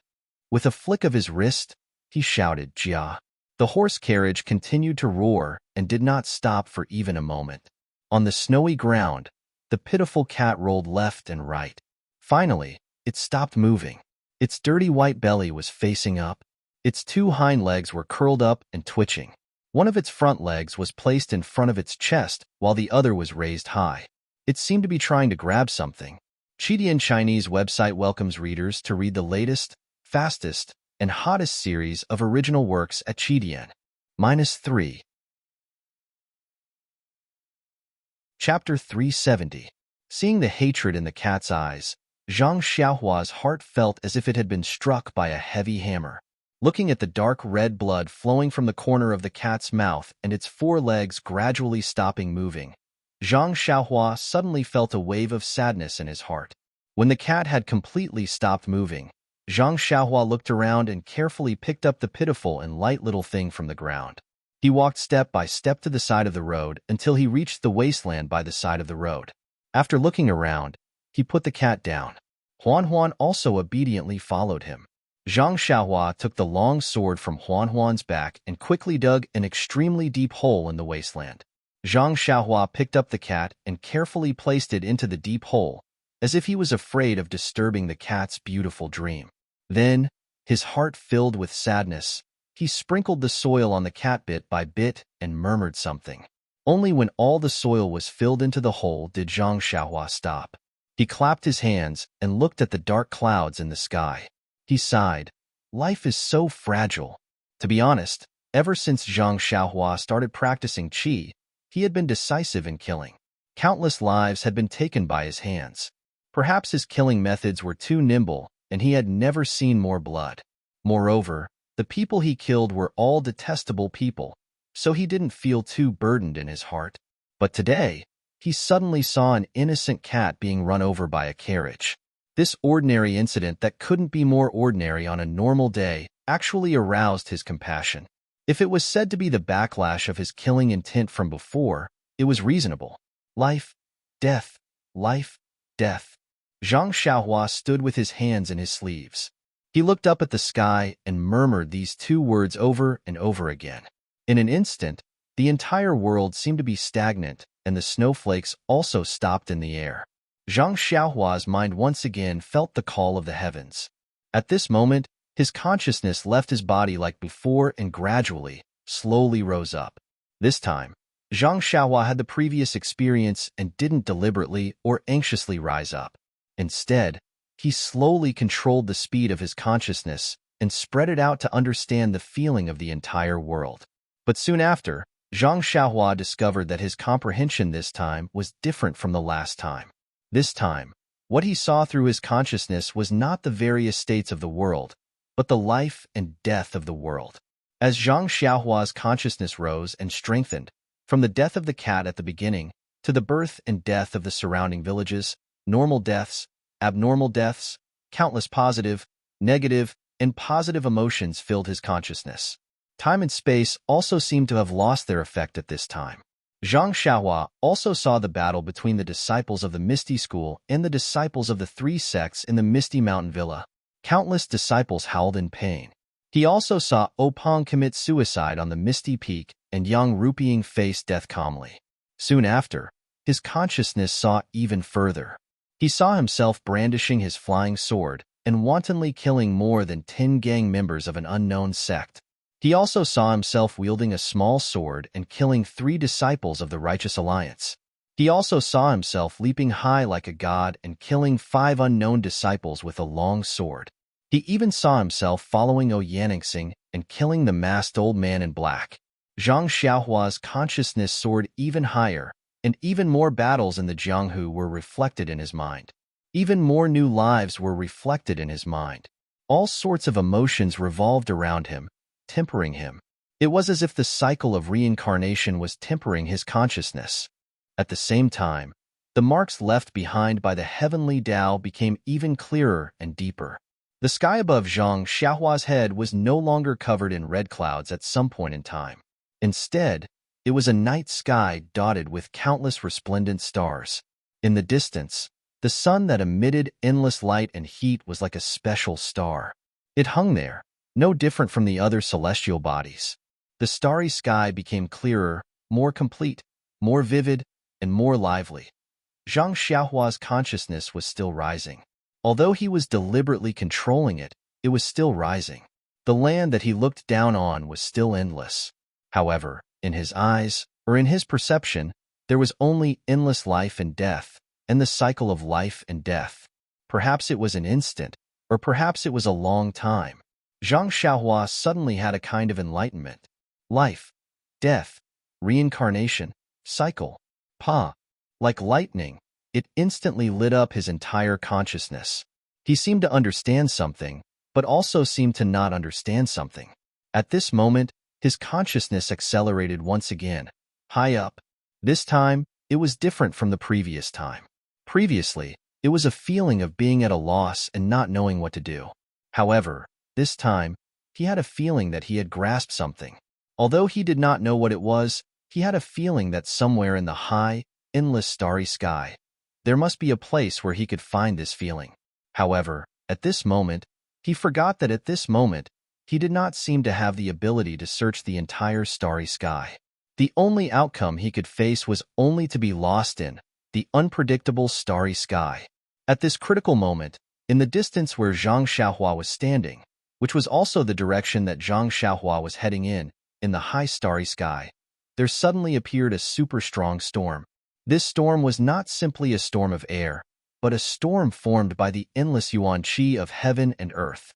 With a flick of his wrist, he shouted, "Jia." The horse carriage continued to roar and did not stop for even a moment. On the snowy ground, the pitiful cat rolled left and right. Finally, it stopped moving. Its dirty white belly was facing up. Its two hind legs were curled up and twitching. One of its front legs was placed in front of its chest while the other was raised high. It seemed to be trying to grab something. Chidian Chinese website welcomes readers to read the latest, fastest, and hottest series of original works at Chidian. -3. Chapter 370. Seeing the hatred in the cat's eyes, Zhang Xiaohua's heart felt as if it had been struck by a heavy hammer. Looking at the dark red blood flowing from the corner of the cat's mouth and its four legs gradually stopping moving, Zhang Xiaohua suddenly felt a wave of sadness in his heart. When the cat had completely stopped moving, Zhang Xiaohua looked around and carefully picked up the pitiful and light little thing from the ground. He walked step by step to the side of the road until he reached the wasteland by the side of the road. After looking around, he put the cat down. Huan also obediently followed him. Zhang Xiaohua took the long sword from Huan's back and quickly dug an extremely deep hole in the wasteland. Zhang Xiaohua picked up the cat and carefully placed it into the deep hole, as if he was afraid of disturbing the cat's beautiful dream. Then, his heart filled with sadness, he sprinkled the soil on the cat bit by bit and murmured something. Only when all the soil was filled into the hole did Zhang Xiaohua stop. He clapped his hands and looked at the dark clouds in the sky. He sighed. Life is so fragile. To be honest, ever since Zhang Xiaohua started practicing qi, he had been decisive in killing. Countless lives had been taken by his hands. Perhaps his killing methods were too nimble, and he had never seen more blood. Moreover, the people he killed were all detestable people, so he didn't feel too burdened in his heart. But today, he suddenly saw an innocent cat being run over by a carriage. This ordinary incident that couldn't be more ordinary on a normal day actually aroused his compassion. If it was said to be the backlash of his killing intent from before, it was reasonable. Life, death, life, death. Zhang Xiaohua stood with his hands in his sleeves. He looked up at the sky and murmured these two words over and over again. In an instant, the entire world seemed to be stagnant, and the snowflakes also stopped in the air. Zhang Xiaohua's mind once again felt the call of the heavens. At this moment, his consciousness left his body like before and gradually, slowly rose up. This time, Zhang Xiaohua had the previous experience and didn't deliberately or anxiously rise up. Instead, he slowly controlled the speed of his consciousness and spread it out to understand the feeling of the entire world. But soon after, Zhang Xiaohua discovered that his comprehension this time was different from the last time. This time, what he saw through his consciousness was not the various states of the world, but the life and death of the world. As Zhang Xiaohua's consciousness rose and strengthened, from the death of the cat at the beginning to the birth and death of the surrounding villages, normal deaths, abnormal deaths, countless positive, negative, and positive emotions filled his consciousness. Time and space also seemed to have lost their effect at this time. Zhang Xiaohua also saw the battle between the disciples of the Misty School and the disciples of the three sects in the Misty Mountain Villa. Countless disciples howled in pain. He also saw Opong commit suicide on the Misty Peak and Yang Rupiying face death calmly. Soon after, his consciousness saw even further. He saw himself brandishing his flying sword and wantonly killing more than 10 gang members of an unknown sect. He also saw himself wielding a small sword and killing 3 disciples of the Righteous Alliance. He also saw himself leaping high like a god and killing 5 unknown disciples with a long sword. He even saw himself following Oyaningsing and killing the masked old man in black. Zhang Xiaohua's consciousness soared even higher, and even more battles in the Jianghu were reflected in his mind. Even more new lives were reflected in his mind. All sorts of emotions revolved around him, tempering him. It was as if the cycle of reincarnation was tempering his consciousness. At the same time, the marks left behind by the heavenly Tao became even clearer and deeper. The sky above Zhang Xiaohua's head was no longer covered in red clouds at some point in time. Instead, It was a night sky dotted with countless resplendent stars. In the distance, the sun that emitted endless light and heat was like a special star. It hung there, no different from the other celestial bodies. The starry sky became clearer, more complete, more vivid, and more lively. Zhang Xiaohua's consciousness was still rising. Although he was deliberately controlling it, it was still rising. The land that he looked down on was still endless. However, in his eyes, or in his perception, there was only endless life and death, and the cycle of life and death. Perhaps it was an instant, or perhaps it was a long time. Zhang Xiaohua suddenly had a kind of enlightenment. Life, death, reincarnation, cycle, pa. Like lightning, it instantly lit up his entire consciousness. He seemed to understand something, but also seemed to not understand something. At this moment, his consciousness accelerated once again, high up. This time, it was different from the previous time. Previously, it was a feeling of being at a loss and not knowing what to do. However, this time, he had a feeling that he had grasped something. Although he did not know what it was, he had a feeling that somewhere in the high, endless starry sky, there must be a place where he could find this feeling. However, at this moment, he forgot that at this moment, he did not seem to have the ability to search the entire starry sky. The only outcome he could face was only to be lost in the unpredictable starry sky. At this critical moment, in the distance where Zhang Xiaohua was standing, which was also the direction that Zhang Xiaohua was heading in the high starry sky, there suddenly appeared a super strong storm. This storm was not simply a storm of air, but a storm formed by the endless yuan qi of heaven and earth.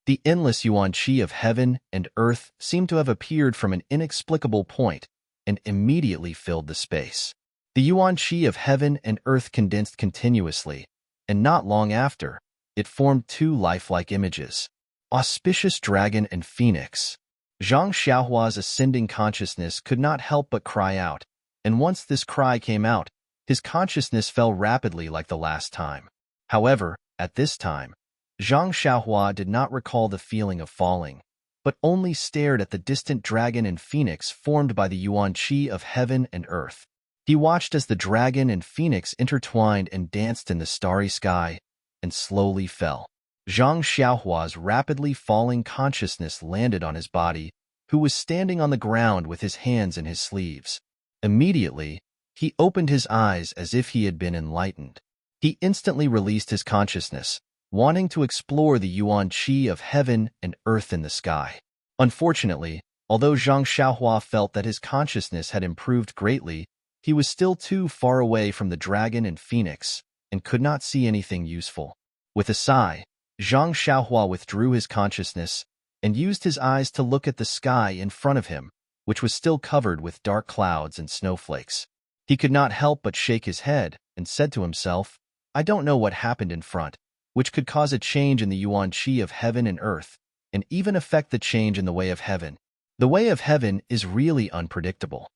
The endless yuan qi of heaven and earth seemed to have appeared from an inexplicable point and immediately filled the space. The yuan qi of heaven and earth condensed continuously, and not long after, it formed two lifelike images. Auspicious dragon and phoenix. Zhang Xiaohua's ascending consciousness could not help but cry out, and once this cry came out, his consciousness fell rapidly like the last time. However, at this time, Zhang Xiaohua did not recall the feeling of falling, but only stared at the distant dragon and phoenix formed by the yuan qi of heaven and earth. He watched as the dragon and phoenix intertwined and danced in the starry sky, and slowly fell. Zhang Xiaohua's rapidly falling consciousness landed on his body, who was standing on the ground with his hands in his sleeves. Immediately, he opened his eyes as if he had been enlightened. He instantly released his consciousness, wanting to explore the yuan qi of heaven and earth in the sky. Unfortunately, although Zhang Xiaohua felt that his consciousness had improved greatly, he was still too far away from the dragon and phoenix and could not see anything useful. With a sigh, Zhang Xiaohua withdrew his consciousness and used his eyes to look at the sky in front of him, which was still covered with dark clouds and snowflakes. He could not help but shake his head and said to himself, "I don't know what happened in front, which could cause a change in the yuan qi of heaven and earth, and even affect the change in the way of heaven. The way of heaven is really unpredictable."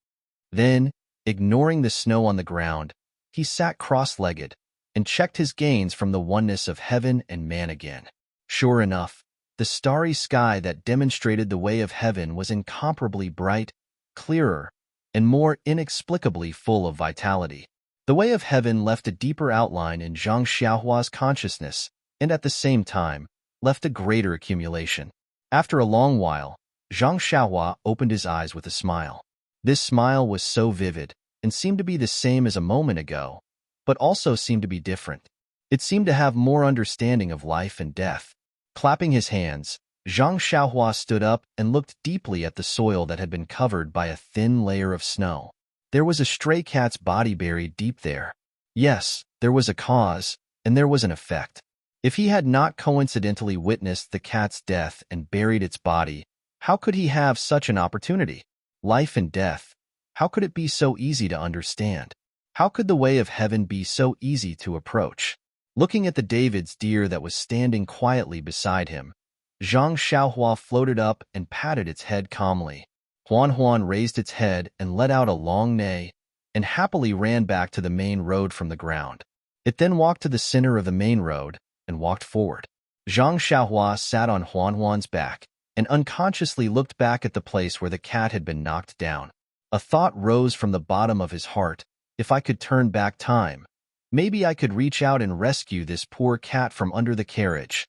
Then, ignoring the snow on the ground, he sat cross-legged and checked his gains from the oneness of heaven and man again. Sure enough, the starry sky that demonstrated the way of heaven was incomparably bright, clearer, and more inexplicably full of vitality. The way of heaven left a deeper outline in Zhang Xiaohua's consciousness, and at the same time, left a greater accumulation. After a long while, Zhang Xiaohua opened his eyes with a smile. This smile was so vivid, and seemed to be the same as a moment ago, but also seemed to be different. It seemed to have more understanding of life and death. Clapping his hands, Zhang Xiaohua stood up and looked deeply at the soil that had been covered by a thin layer of snow. There was a stray cat's body buried deep there. Yes, there was a cause, and there was an effect. If he had not coincidentally witnessed the cat's death and buried its body, how could he have such an opportunity? Life and death, how could it be so easy to understand? How could the way of heaven be so easy to approach? Looking at the David's deer that was standing quietly beside him, Zhang Xiaohua floated up and patted its head calmly. Huan raised its head and let out a long neigh, and happily ran back to the main road from the ground. It then walked to the center of the main road and walked forward. Zhang Xiaohua sat on Huan's back and unconsciously looked back at the place where the cat had been knocked down. A thought rose from the bottom of his heart. If I could turn back time, maybe I could reach out and rescue this poor cat from under the carriage.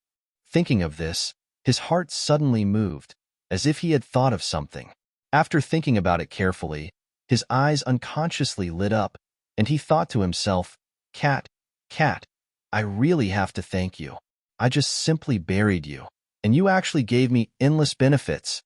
Thinking of this, his heart suddenly moved, as if he had thought of something. After thinking about it carefully, his eyes unconsciously lit up, and he thought to himself, "Cat, cat, I really have to thank you. I just simply buried you, and you actually gave me endless benefits."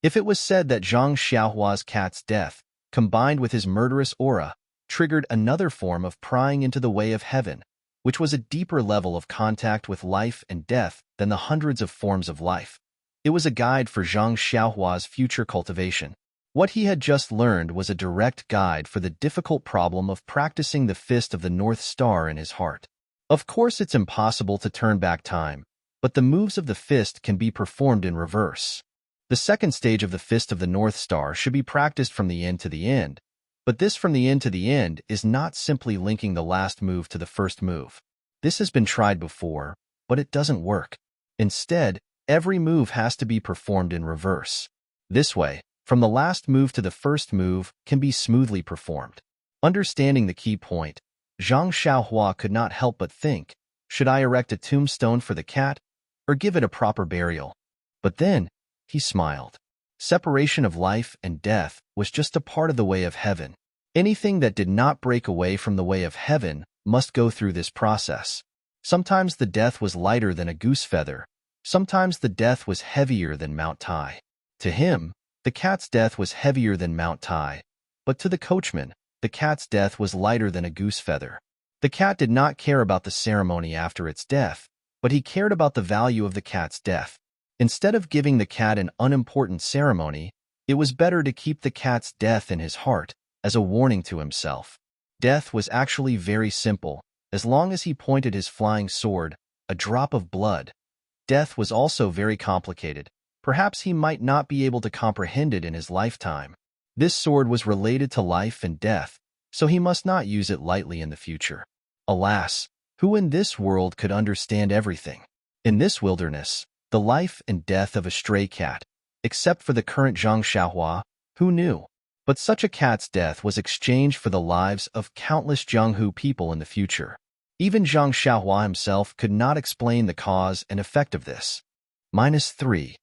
If it was said that Zhang Xiaohua's cat's death, combined with his murderous aura, triggered another form of prying into the way of heaven, which was a deeper level of contact with life and death than the hundreds of forms of life. It was a guide for Zhang Xiaohua's future cultivation. What he had just learned was a direct guide for the difficult problem of practicing the Fist of the North Star in his heart. Of course, it's impossible to turn back time, but the moves of the fist can be performed in reverse. The second stage of the Fist of the North Star should be practiced from the end to the end, but this from the end to the end is not simply linking the last move to the first move. This has been tried before, but it doesn't work. Instead, every move has to be performed in reverse. This way, from the last move to the first move can be smoothly performed. Understanding the key point, Zhang Xiaohua could not help but think, should I erect a tombstone for the cat, or give it a proper burial? But then, he smiled. Separation of life and death was just a part of the way of heaven. Anything that did not break away from the way of heaven must go through this process. Sometimes the death was lighter than a goose feather. Sometimes the death was heavier than Mount Tai. To him, the cat's death was heavier than Mount Tai, but to the coachman, the cat's death was lighter than a goose feather. The cat did not care about the ceremony after its death, but he cared about the value of the cat's death. Instead of giving the cat an unimportant ceremony, it was better to keep the cat's death in his heart as a warning to himself. Death was actually very simple, as long as he pointed his flying sword, a drop of blood. Death was also very complicated. Perhaps he might not be able to comprehend it in his lifetime. This sword was related to life and death, so he must not use it lightly in the future. Alas, who in this world could understand everything? In this wilderness, the life and death of a stray cat, except for the current Zhang Xiaohua, who knew? But such a cat's death was exchanged for the lives of countless Jianghu people in the future. Even Zhang Xiaohua himself could not explain the cause and effect of this. -3.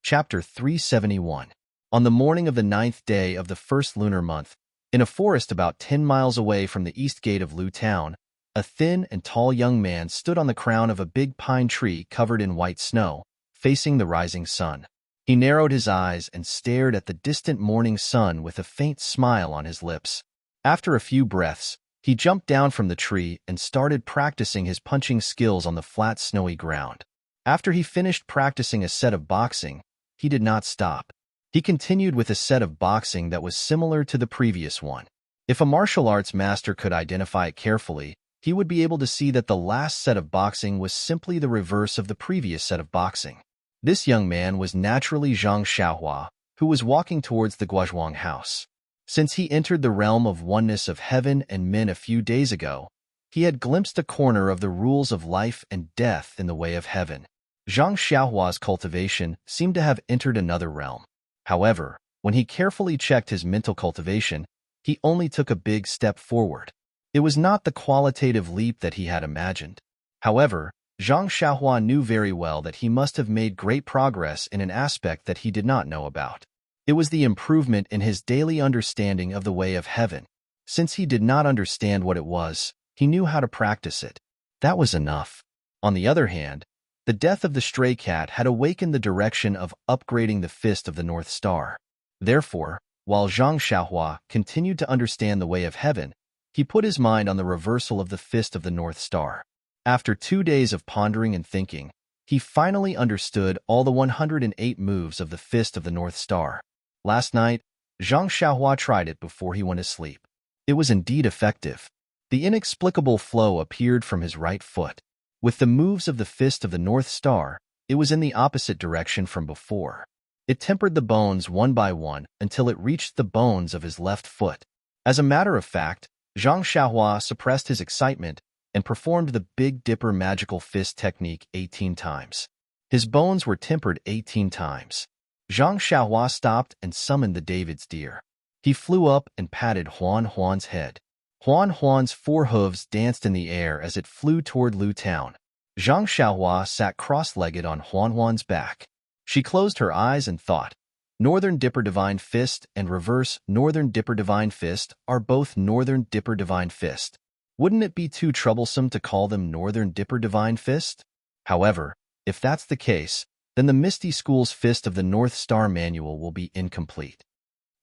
Chapter 371. On the morning of the 9th day of the first lunar month, in a forest about 10 miles away from the east gate of Lu Town, a thin and tall young man stood on the crown of a big pine tree covered in white snow, facing the rising sun. He narrowed his eyes and stared at the distant morning sun with a faint smile on his lips. After a few breaths, he jumped down from the tree and started practicing his punching skills on the flat, snowy ground. After he finished practicing a set of boxing, he did not stop. He continued with a set of boxing that was similar to the previous one. If a martial arts master could identify it carefully, he would be able to see that the last set of boxing was simply the reverse of the previous set of boxing. This young man was naturally Zhang Xiaohua, who was walking towards the Guozhuang house. Since he entered the realm of oneness of heaven and men a few days ago, he had glimpsed a corner of the rules of life and death in the way of heaven. Zhang Xiaohua's cultivation seemed to have entered another realm. However, when he carefully checked his mental cultivation, he only took a big step forward. It was not the qualitative leap that he had imagined. However, Zhang Xiaohua knew very well that he must have made great progress in an aspect that he did not know about. It was the improvement in his daily understanding of the way of heaven. Since he did not understand what it was, he knew how to practice it. That was enough. On the other hand, the death of the stray cat had awakened the direction of upgrading the Fist of the North Star. Therefore, while Zhang Xiaohua continued to understand the way of heaven, he put his mind on the reversal of the Fist of the North Star. After 2 days of pondering and thinking, he finally understood all the 108 moves of the Fist of the North Star. Last night, Zhang Xiaohua tried it before he went to sleep. It was indeed effective. The inexplicable flow appeared from his right foot. With the moves of the Fist of the North Star, it was in the opposite direction from before. It tempered the bones one by one until it reached the bones of his left foot. As a matter of fact, Zhang Xiaohua suppressed his excitement and performed the Big Dipper magical fist technique 18 times. His bones were tempered 18 times. Zhang Xiaohua stopped and summoned the David's deer. He flew up and patted Huan Huan's head. Huan Huan's four hooves danced in the air as it flew toward Lu Town. Zhang Xiaohua sat cross-legged on Huan Huan's back. She closed her eyes and thought. Northern Dipper Divine Fist and Reverse Northern Dipper Divine Fist are both Northern Dipper Divine Fist. Wouldn't it be too troublesome to call them Northern Dipper Divine Fist? However, if that's the case, then the Misty School's Fist of the North Star Manual will be incomplete.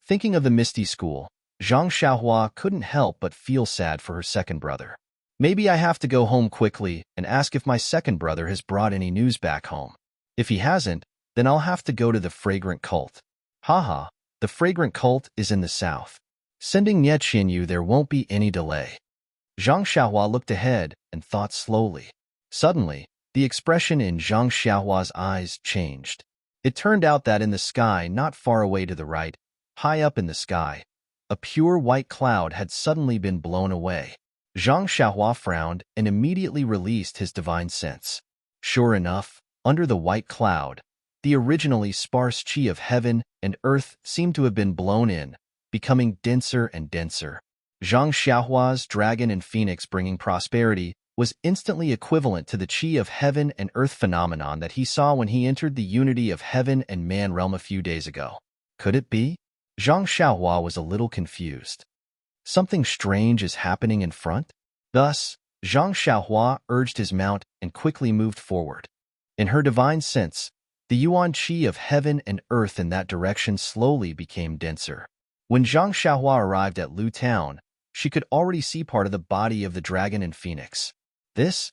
Thinking of the Misty School, Zhang Xiaohua couldn't help but feel sad for her second brother. Maybe I have to go home quickly and ask if my second brother has brought any news back home. If he hasn't, then I'll have to go to the Fragrant Cult. Haha, the Fragrant Cult is in the south. Sending Nye Qianyu there won't be any delay. Zhang Xiaohua looked ahead and thought slowly. Suddenly, the expression in Zhang Xiaohua's eyes changed. It turned out that in the sky not far away to the right, high up in the sky, a pure white cloud had suddenly been blown away. Zhang Xiaohua frowned and immediately released his divine sense. Sure enough, under the white cloud, the originally sparse qi of heaven and earth seemed to have been blown in, becoming denser and denser. Zhang Xiaohua's dragon and phoenix bringing prosperity was instantly equivalent to the qi of heaven and earth phenomenon that he saw when he entered the unity of heaven and man realm a few days ago. Could it be? Zhang Xiaohua was a little confused. Something strange is happening in front? Thus, Zhang Xiaohua urged his mount and quickly moved forward. In her divine sense, the yuan qi of heaven and earth in that direction slowly became denser. When Zhang Xiaohua arrived at Lu Town, she could already see part of the body of the dragon and phoenix. This,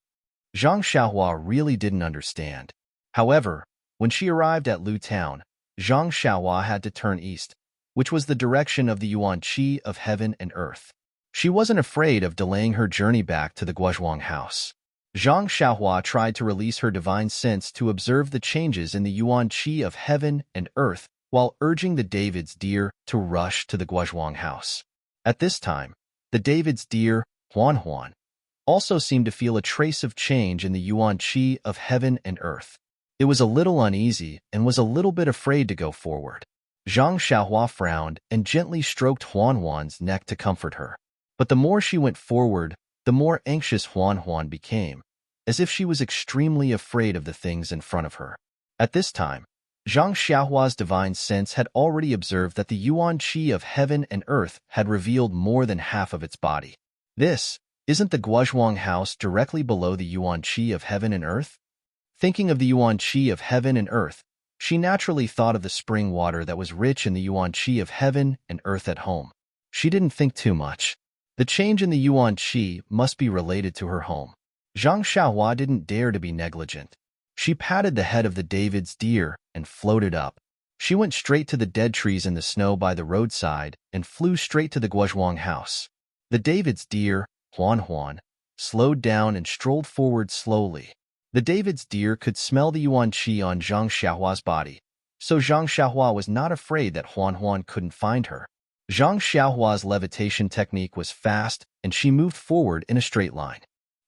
Zhang Xiaohua really didn't understand. However, when she arrived at Lu Town, Zhang Xiaohua had to turn east, which was the direction of the yuan qi of heaven and earth. She wasn't afraid of delaying her journey back to the Guozhuang house. Zhang Xiaohua tried to release her divine sense to observe the changes in the yuan qi of heaven and earth while urging the David's deer to rush to the Guozhuang house. At this time, the David's deer, Huan Huan, also seemed to feel a trace of change in the yuan qi of heaven and earth. It was a little uneasy and was a little bit afraid to go forward. Zhang Xiaohua frowned and gently stroked Huan Huan's neck to comfort her. But the more she went forward, the more anxious Huan Huan became, as if she was extremely afraid of the things in front of her. At this time, Zhang Xiaohua's divine sense had already observed that the yuan qi of heaven and earth had revealed more than half of its body. This, isn't the Guozhuang house directly below the yuan qi of heaven and earth? Thinking of the yuan qi of heaven and earth, she naturally thought of the spring water that was rich in the yuan qi of heaven and earth at home. She didn't think too much. The change in the yuan qi must be related to her home. Zhang Xiaohua didn't dare to be negligent. She patted the head of the David's deer and floated up. She went straight to the dead trees in the snow by the roadside and flew straight to the Guozhuang house. The David's deer, Huan Huan, slowed down and strolled forward slowly. The David's deer could smell the yuan qi on Zhang Xiaohua's body, so Zhang Xiaohua was not afraid that Huan Huan couldn't find her. Zhang Xiaohua's levitation technique was fast, and she moved forward in a straight line.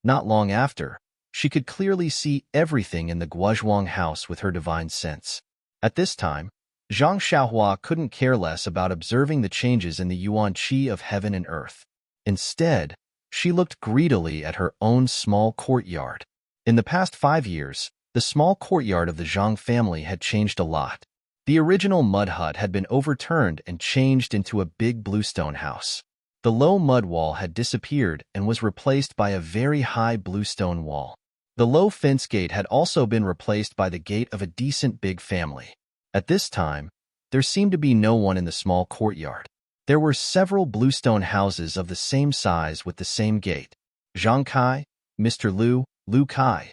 Not long after, she could clearly see everything in the Guozhuang house with her divine sense. At this time, Zhang Xiaohua couldn't care less about observing the changes in the yuan qi of heaven and earth. Instead, she looked greedily at her own small courtyard. In the past 5 years, the small courtyard of the Zhang family had changed a lot. The original mud hut had been overturned and changed into a big bluestone house. The low mud wall had disappeared and was replaced by a very high bluestone wall. The low fence gate had also been replaced by the gate of a decent big family. At this time, there seemed to be no one in the small courtyard. There were several bluestone houses of the same size with the same gate. Zhang Kai, Mr. Lu Kai,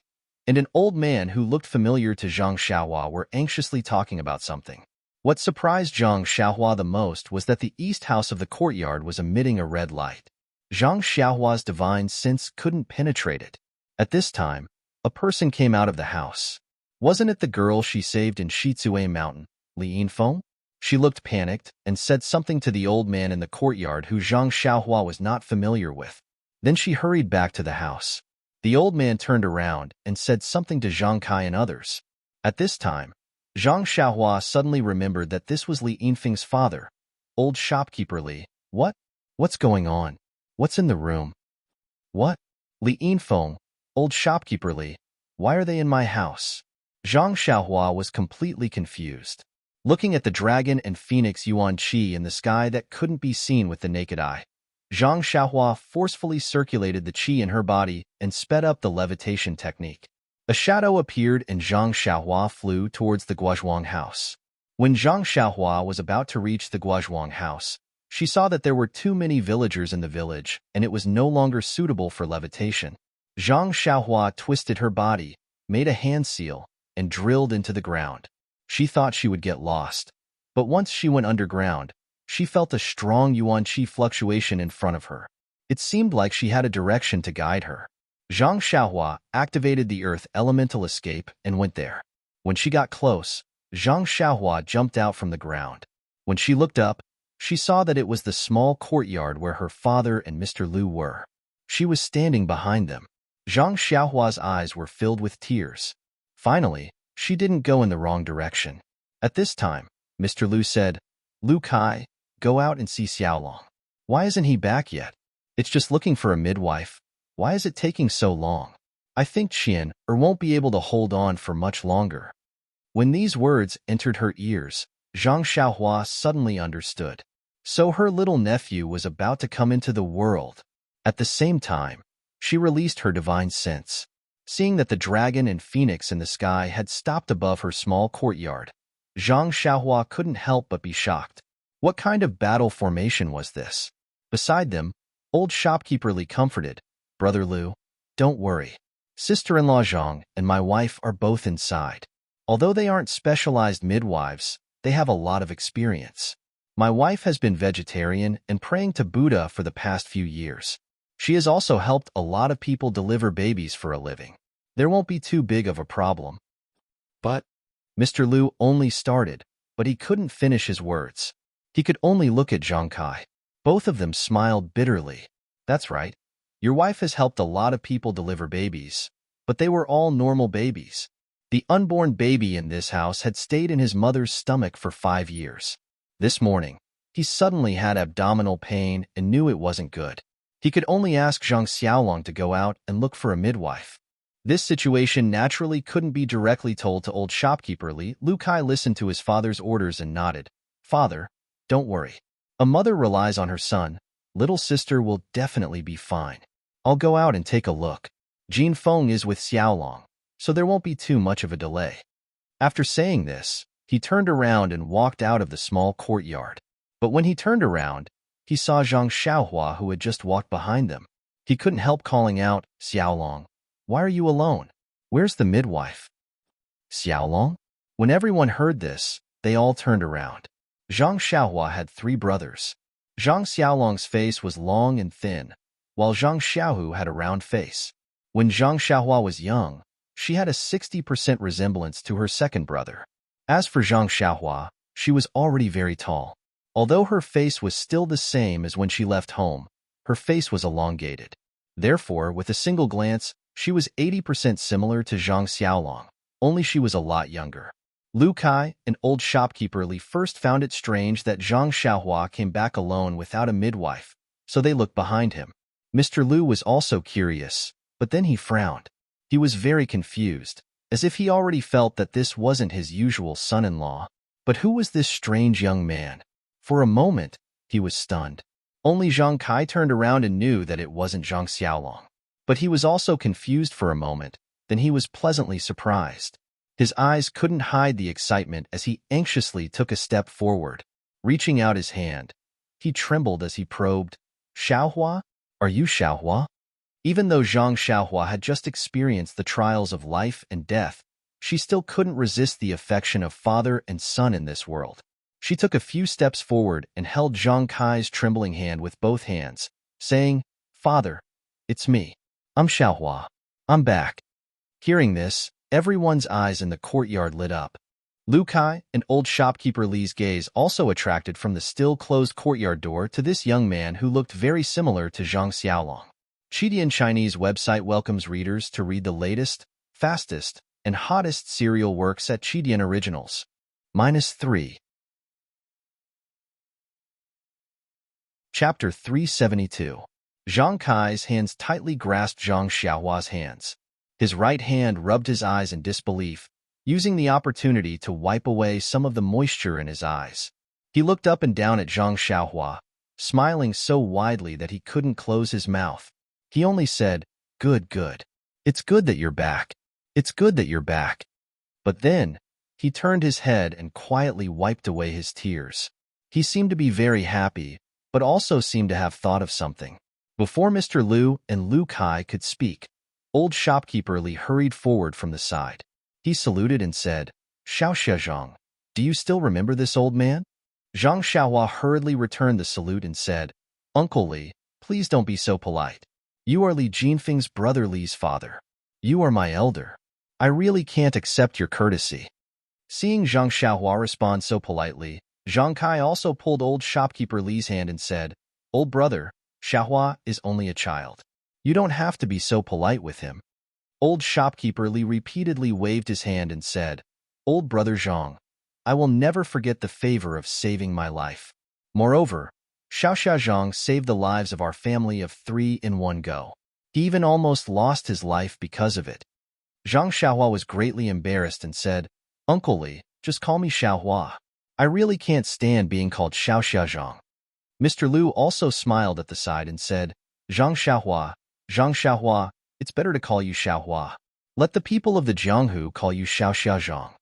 and an old man who looked familiar to Zhang Xiaohua were anxiously talking about something. What surprised Zhang Xiaohua the most was that the east house of the courtyard was emitting a red light. Zhang Xiaohua's divine sense couldn't penetrate it. At this time, a person came out of the house. Wasn't it the girl she saved in Shizue Mountain, Li Yinfeng? She looked panicked and said something to the old man in the courtyard who Zhang Xiaohua was not familiar with. Then she hurried back to the house. The old man turned around and said something to Zhang Kai and others. At this time, Zhang Xiaohua suddenly remembered that this was Li Yinfeng's father, old shopkeeper Li. What? What's going on? What's in the room? What? Li Yinfeng, old shopkeeper Li. Why are they in my house? Zhang Xiaohua was completely confused. Looking at the dragon and phoenix Yuan Qi in the sky that couldn't be seen with the naked eye, Zhang Xiaohua forcefully circulated the qi in her body and sped up the levitation technique. A shadow appeared and Zhang Xiaohua flew towards the Guozhuang house. When Zhang Xiaohua was about to reach the Guozhuang house, she saw that there were too many villagers in the village and it was no longer suitable for levitation. Zhang Xiaohua twisted her body, made a hand seal, and drilled into the ground. She thought she would get lost, but once she went underground, she felt a strong Yuan Qi fluctuation in front of her. It seemed like she had a direction to guide her. Zhang Xiaohua activated the earth elemental escape and went there. When she got close, Zhang Xiaohua jumped out from the ground. When she looked up, she saw that it was the small courtyard where her father and Mr. Liu were. She was standing behind them. Zhang Xiaohua's eyes were filled with tears. Finally, she didn't go in the wrong direction. At this time, Mr. Liu said, "Lu Kai, go out and see Xiaolong. Why isn't he back yet? It's just looking for a midwife. Why is it taking so long? I think Qian won't be able to hold on for much longer." When these words entered her ears, Zhang Xiaohua suddenly understood. So her little nephew was about to come into the world. At the same time, she released her divine sense. Seeing that the dragon and phoenix in the sky had stopped above her small courtyard, Zhang Xiaohua couldn't help but be shocked. What kind of battle formation was this? Beside them, old shopkeeper Li comforted, "Brother Liu, don't worry. Sister-in-law Zhang and my wife are both inside. Although they aren't specialized midwives, they have a lot of experience. My wife has been vegetarian and praying to Buddha for the past few years. She has also helped a lot of people deliver babies for a living. There won't be too big of a problem." But Mr. Liu only started, but he couldn't finish his words. He could only look at Zhang Kai. Both of them smiled bitterly. "That's right. Your wife has helped a lot of people deliver babies, but they were all normal babies. The unborn baby in this house had stayed in his mother's stomach for 5 years. This morning, he suddenly had abdominal pain and knew it wasn't good. He could only ask Zhang Xiaolong to go out and look for a midwife." This situation naturally couldn't be directly told to old shopkeeper Li. Lu Kai listened to his father's orders and nodded. "Father, don't worry. A mother relies on her son. Little sister will definitely be fine. I'll go out and take a look. Jin Feng is with Xiaolong, so there won't be too much of a delay." After saying this, he turned around and walked out of the small courtyard. But when he turned around, he saw Zhang Xiaohua who had just walked behind them. He couldn't help calling out, "Xiaolong, why are you alone? Where's the midwife?" "Xiaolong?" When everyone heard this, they all turned around. Zhang Xiaohua had 3 brothers. Zhang Xiaolong's face was long and thin, while Zhang Xiaohu had a round face. When Zhang Xiaohua was young, she had a 60% resemblance to her second brother. As for Zhang Xiaohua, she was already very tall. Although her face was still the same as when she left home, her face was elongated. Therefore, with a single glance, she was 80% similar to Zhang Xiaolong, only she was a lot younger. Lu Kai, an old shopkeeper Li, first found it strange that Zhang Xiaohua came back alone without a midwife, so they looked behind him. Mr. Liu was also curious, but then he frowned. He was very confused, as if he already felt that this wasn't his usual son-in-law. But who was this strange young man? For a moment, he was stunned. Only Zhang Kai turned around and knew that it wasn't Zhang Xiaolong. But he was also confused for a moment, then he was pleasantly surprised. His eyes couldn't hide the excitement as he anxiously took a step forward. Reaching out his hand, he trembled as he probed, "Xiaohua? Are you Xiaohua?" Even though Zhang Xiaohua had just experienced the trials of life and death, she still couldn't resist the affection of father and son in this world. She took a few steps forward and held Zhang Kai's trembling hand with both hands, saying, "Father, it's me. I'm Xiaohua. I'm back." Hearing this, everyone's eyes in the courtyard lit up. Lu Kai, an old shopkeeper Li's gaze also attracted from the still-closed courtyard door to this young man who looked very similar to Zhang Xiaolong. Chidian Chinese website welcomes readers to read the latest, fastest, and hottest serial works at Chidian Originals. -3. Chapter 372. Zhang Kai's hands tightly grasped Zhang Xiaohua's hands. His right hand rubbed his eyes in disbelief, using the opportunity to wipe away some of the moisture in his eyes. He looked up and down at Zhang Xiaohua, smiling so widely that he couldn't close his mouth. He only said, "Good, good. It's good that you're back. It's good that you're back." But then, he turned his head and quietly wiped away his tears. He seemed to be very happy, but also seemed to have thought of something. Before Mr. Liu and Lu Kai could speak, old shopkeeper Li hurried forward from the side. He saluted and said, "Xiao Zhang, do you still remember this old man?" Zhang Xiaohua hurriedly returned the salute and said, "Uncle Li, please don't be so polite. You are Li Jinfeng's brother Li's father. You are my elder. I really can't accept your courtesy." Seeing Zhang Xiaohua respond so politely, Zhang Kai also pulled old shopkeeper Li's hand and said, "Old brother, Xiaohua is only a child. You don't have to be so polite with him." Old shopkeeper Li repeatedly waved his hand and said, "Old brother Zhang, I will never forget the favor of saving my life. Moreover, Xiao Zhang saved the lives of our family of 3 in one go. He even almost lost his life because of it." Zhang Xiaohua was greatly embarrassed and said, "Uncle Li, just call me Xiaohua. I really can't stand being called Xiao Zhang." Mr. Liu also smiled at the side and said, Zhang Xiaohua, it's better to call you Xiaohua. Let the people of the Jianghu call you Xiao Zhang."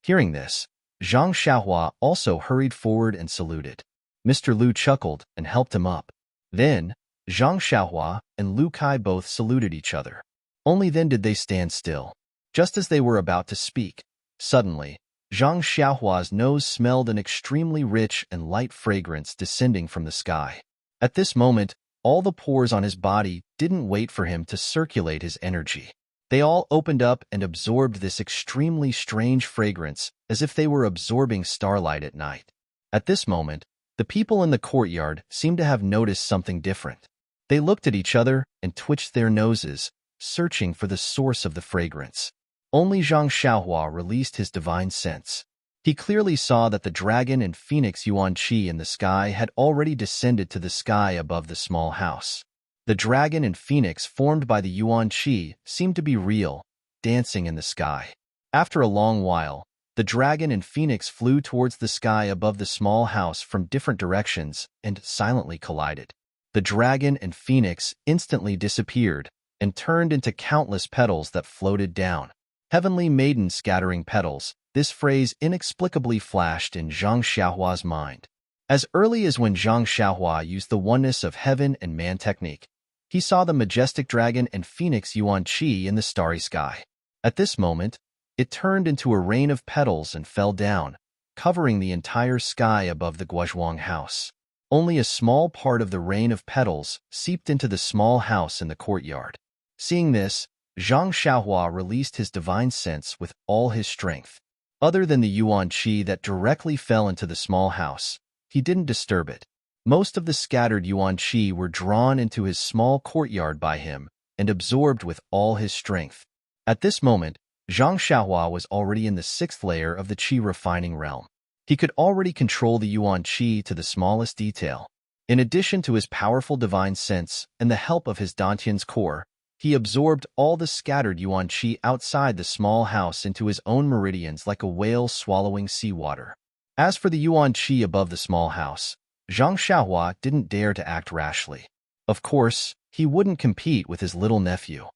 Hearing this, Zhang Xiaohua also hurried forward and saluted. Mr. Liu chuckled and helped him up. Then, Zhang Xiaohua and Lu Kai both saluted each other. Only then did they stand still. Just as they were about to speak, suddenly, Zhang Xiaohua's nose smelled an extremely rich and light fragrance descending from the sky. At this moment, all the pores on his body didn't wait for him to circulate his energy. They all opened up and absorbed this extremely strange fragrance as if they were absorbing starlight at night. At this moment, the people in the courtyard seemed to have noticed something different. They looked at each other and twitched their noses, searching for the source of the fragrance. Only Zhang Xiaohua released his divine sense. He clearly saw that the dragon and phoenix Yuan Qi in the sky had already descended to the sky above the small house. The dragon and phoenix formed by the Yuan Qi seemed to be real, dancing in the sky. After a long while, the dragon and phoenix flew towards the sky above the small house from different directions and silently collided. The dragon and phoenix instantly disappeared and turned into countless petals that floated down. "Heavenly maiden scattering petals," this phrase inexplicably flashed in Zhang Xiaohua's mind. As early as when Zhang Xiaohua used the oneness of heaven and man technique, he saw the majestic dragon and phoenix Yuan Qi in the starry sky. At this moment, it turned into a rain of petals and fell down, covering the entire sky above the Guozhuang house. Only a small part of the rain of petals seeped into the small house in the courtyard. Seeing this, Zhang Xiaohua released his divine sense with all his strength. Other than the Yuan Qi that directly fell into the small house, he didn't disturb it. Most of the scattered Yuan Qi were drawn into his small courtyard by him and absorbed with all his strength. At this moment, Zhang Xiaohua was already in the 6th layer of the Qi refining realm. He could already control the Yuan Qi to the smallest detail. In addition to his powerful divine sense and the help of his Dantian's core, he absorbed all the scattered Yuan Qi outside the small house into his own meridians like a whale swallowing seawater. As for the Yuan Qi above the small house, Zhang Xiaohua didn't dare to act rashly. Of course, he wouldn't compete with his little nephew.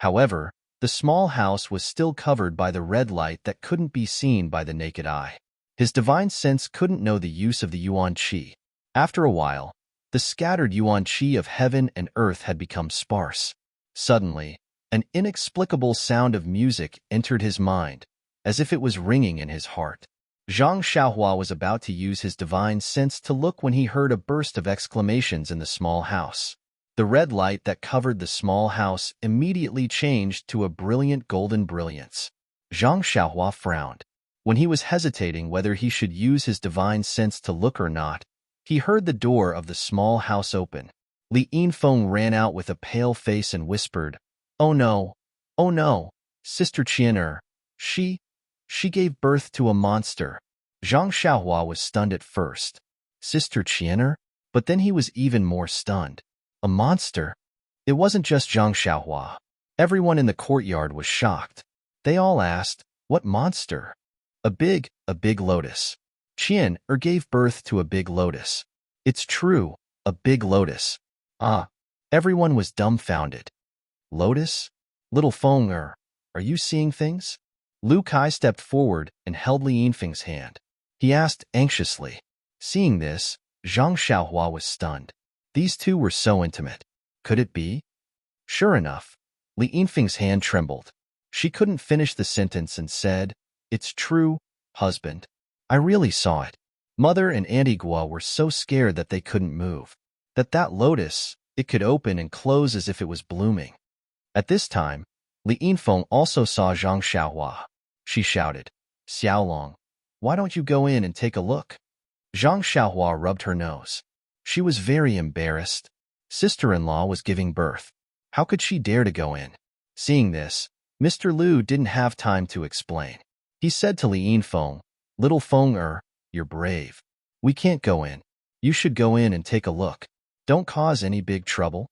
However, the small house was still covered by the red light that couldn't be seen by the naked eye. His divine sense couldn't know the use of the Yuan Qi. After a while, the scattered Yuan Qi of heaven and earth had become sparse. Suddenly, an inexplicable sound of music entered his mind, as if it was ringing in his heart. Zhang Xiaohua was about to use his divine sense to look when he heard a burst of exclamations in the small house. The red light that covered the small house immediately changed to a brilliant golden brilliance. Zhang Xiaohua frowned. When he was hesitating whether he should use his divine sense to look or not, he heard the door of the small house open. Li Yinfeng ran out with a pale face and whispered, oh no, Sister Qian'er, she gave birth to a monster." Zhang Xiaohua was stunned at first. Sister Qianer? But then he was even more stunned. A monster? It wasn't just Zhang Xiaohua. Everyone in the courtyard was shocked. They all asked, what monster? A big lotus. Qian gave birth to a big lotus. It's true, a big lotus. Ah, everyone was dumbfounded. Lotus? Little Feng are you seeing things? Lu Kai stepped forward and held Li Yinfeng's hand. He asked anxiously. Seeing this, Zhang Xiaohua was stunned. These two were so intimate. Could it be? Sure enough, Li Yinfeng's hand trembled. She couldn't finish the sentence and said, It's true, husband. I really saw it. Mother and Auntie Gua were so scared that they couldn't move. That lotus, it could open and close as if it was blooming. At this time, Li Yinfeng also saw Zhang Xiaohua. She shouted, Xiaolong, why don't you go in and take a look? Zhang Xiaohua rubbed her nose. She was very embarrassed. Sister-in-law was giving birth. How could she dare to go in? Seeing this, Mr. Liu didn't have time to explain. He said to Li Yinfeng, Little Feng you're brave. We can't go in. You should go in and take a look. Don't cause any big trouble.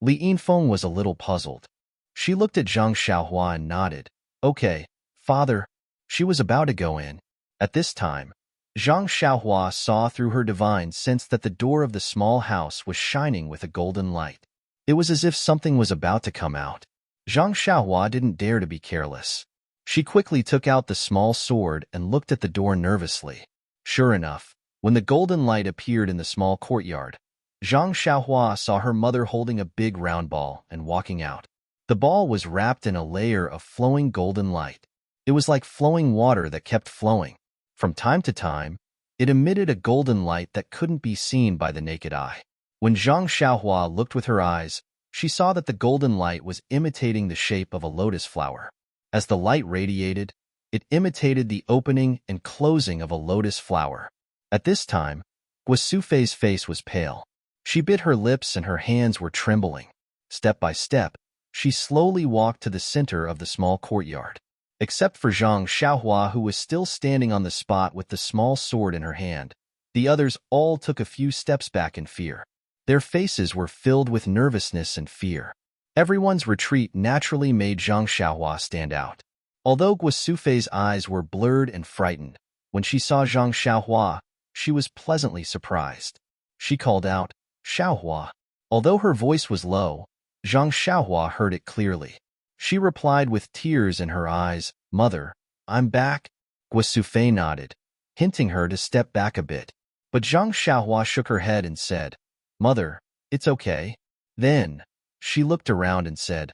Li Yinfeng was a little puzzled. She looked at Zhang Xiaohua and nodded. Okay, father. She was about to go in. At this time, Zhang Xiaohua saw through her divine sense that the door of the small house was shining with a golden light. It was as if something was about to come out. Zhang Xiaohua didn't dare to be careless. She quickly took out the small sword and looked at the door nervously. Sure enough, when the golden light appeared in the small courtyard, Zhang Xiaohua saw her mother holding a big round ball and walking out. The ball was wrapped in a layer of flowing golden light. It was like flowing water that kept flowing. From time to time, it emitted a golden light that couldn't be seen by the naked eye. When Zhang Xiaohua looked with her eyes, she saw that the golden light was imitating the shape of a lotus flower. As the light radiated, it imitated the opening and closing of a lotus flower. At this time, Guosufei's face was pale. She bit her lips and her hands were trembling. Step by step, she slowly walked to the center of the small courtyard. Except for Zhang Xiaohua, who was still standing on the spot with the small sword in her hand, the others all took a few steps back in fear. Their faces were filled with nervousness and fear. Everyone's retreat naturally made Zhang Xiaohua stand out. Although Guosufei's eyes were blurred and frightened, when she saw Zhang Xiaohua, she was pleasantly surprised. She called out, Xiaohua. Although her voice was low, Zhang Xiaohua heard it clearly. She replied with tears in her eyes, Mother, I'm back. Guosufei nodded, hinting her to step back a bit. But Zhang Xiaohua shook her head and said, Mother, it's okay. Then, she looked around and said,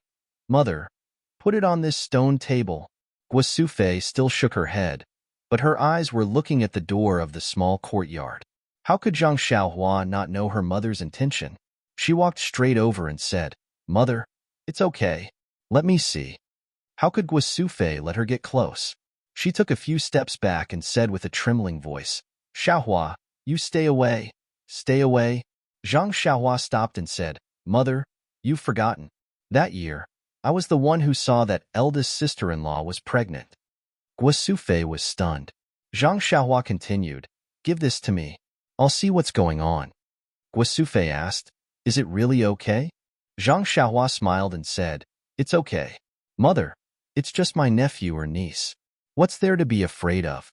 Mother, put it on this stone table. Guosufei still shook her head, but her eyes were looking at the door of the small courtyard. How could Zhang Xiaohua not know her mother's intention? She walked straight over and said, Mother, it's okay. Let me see. How could Guosufei let her get close? She took a few steps back and said with a trembling voice, Xiaohua, you stay away. Stay away. Zhang Xiaohua stopped and said, Mother, you've forgotten. That year, I was the one who saw that eldest sister-in-law was pregnant. Guosufei was stunned. Zhang Xiaohua continued, Give this to me. I'll see what's going on. Guosufei asked, Is it really okay? Zhang Xiaohua smiled and said, It's okay. Mother, it's just my nephew or niece. What's there to be afraid of?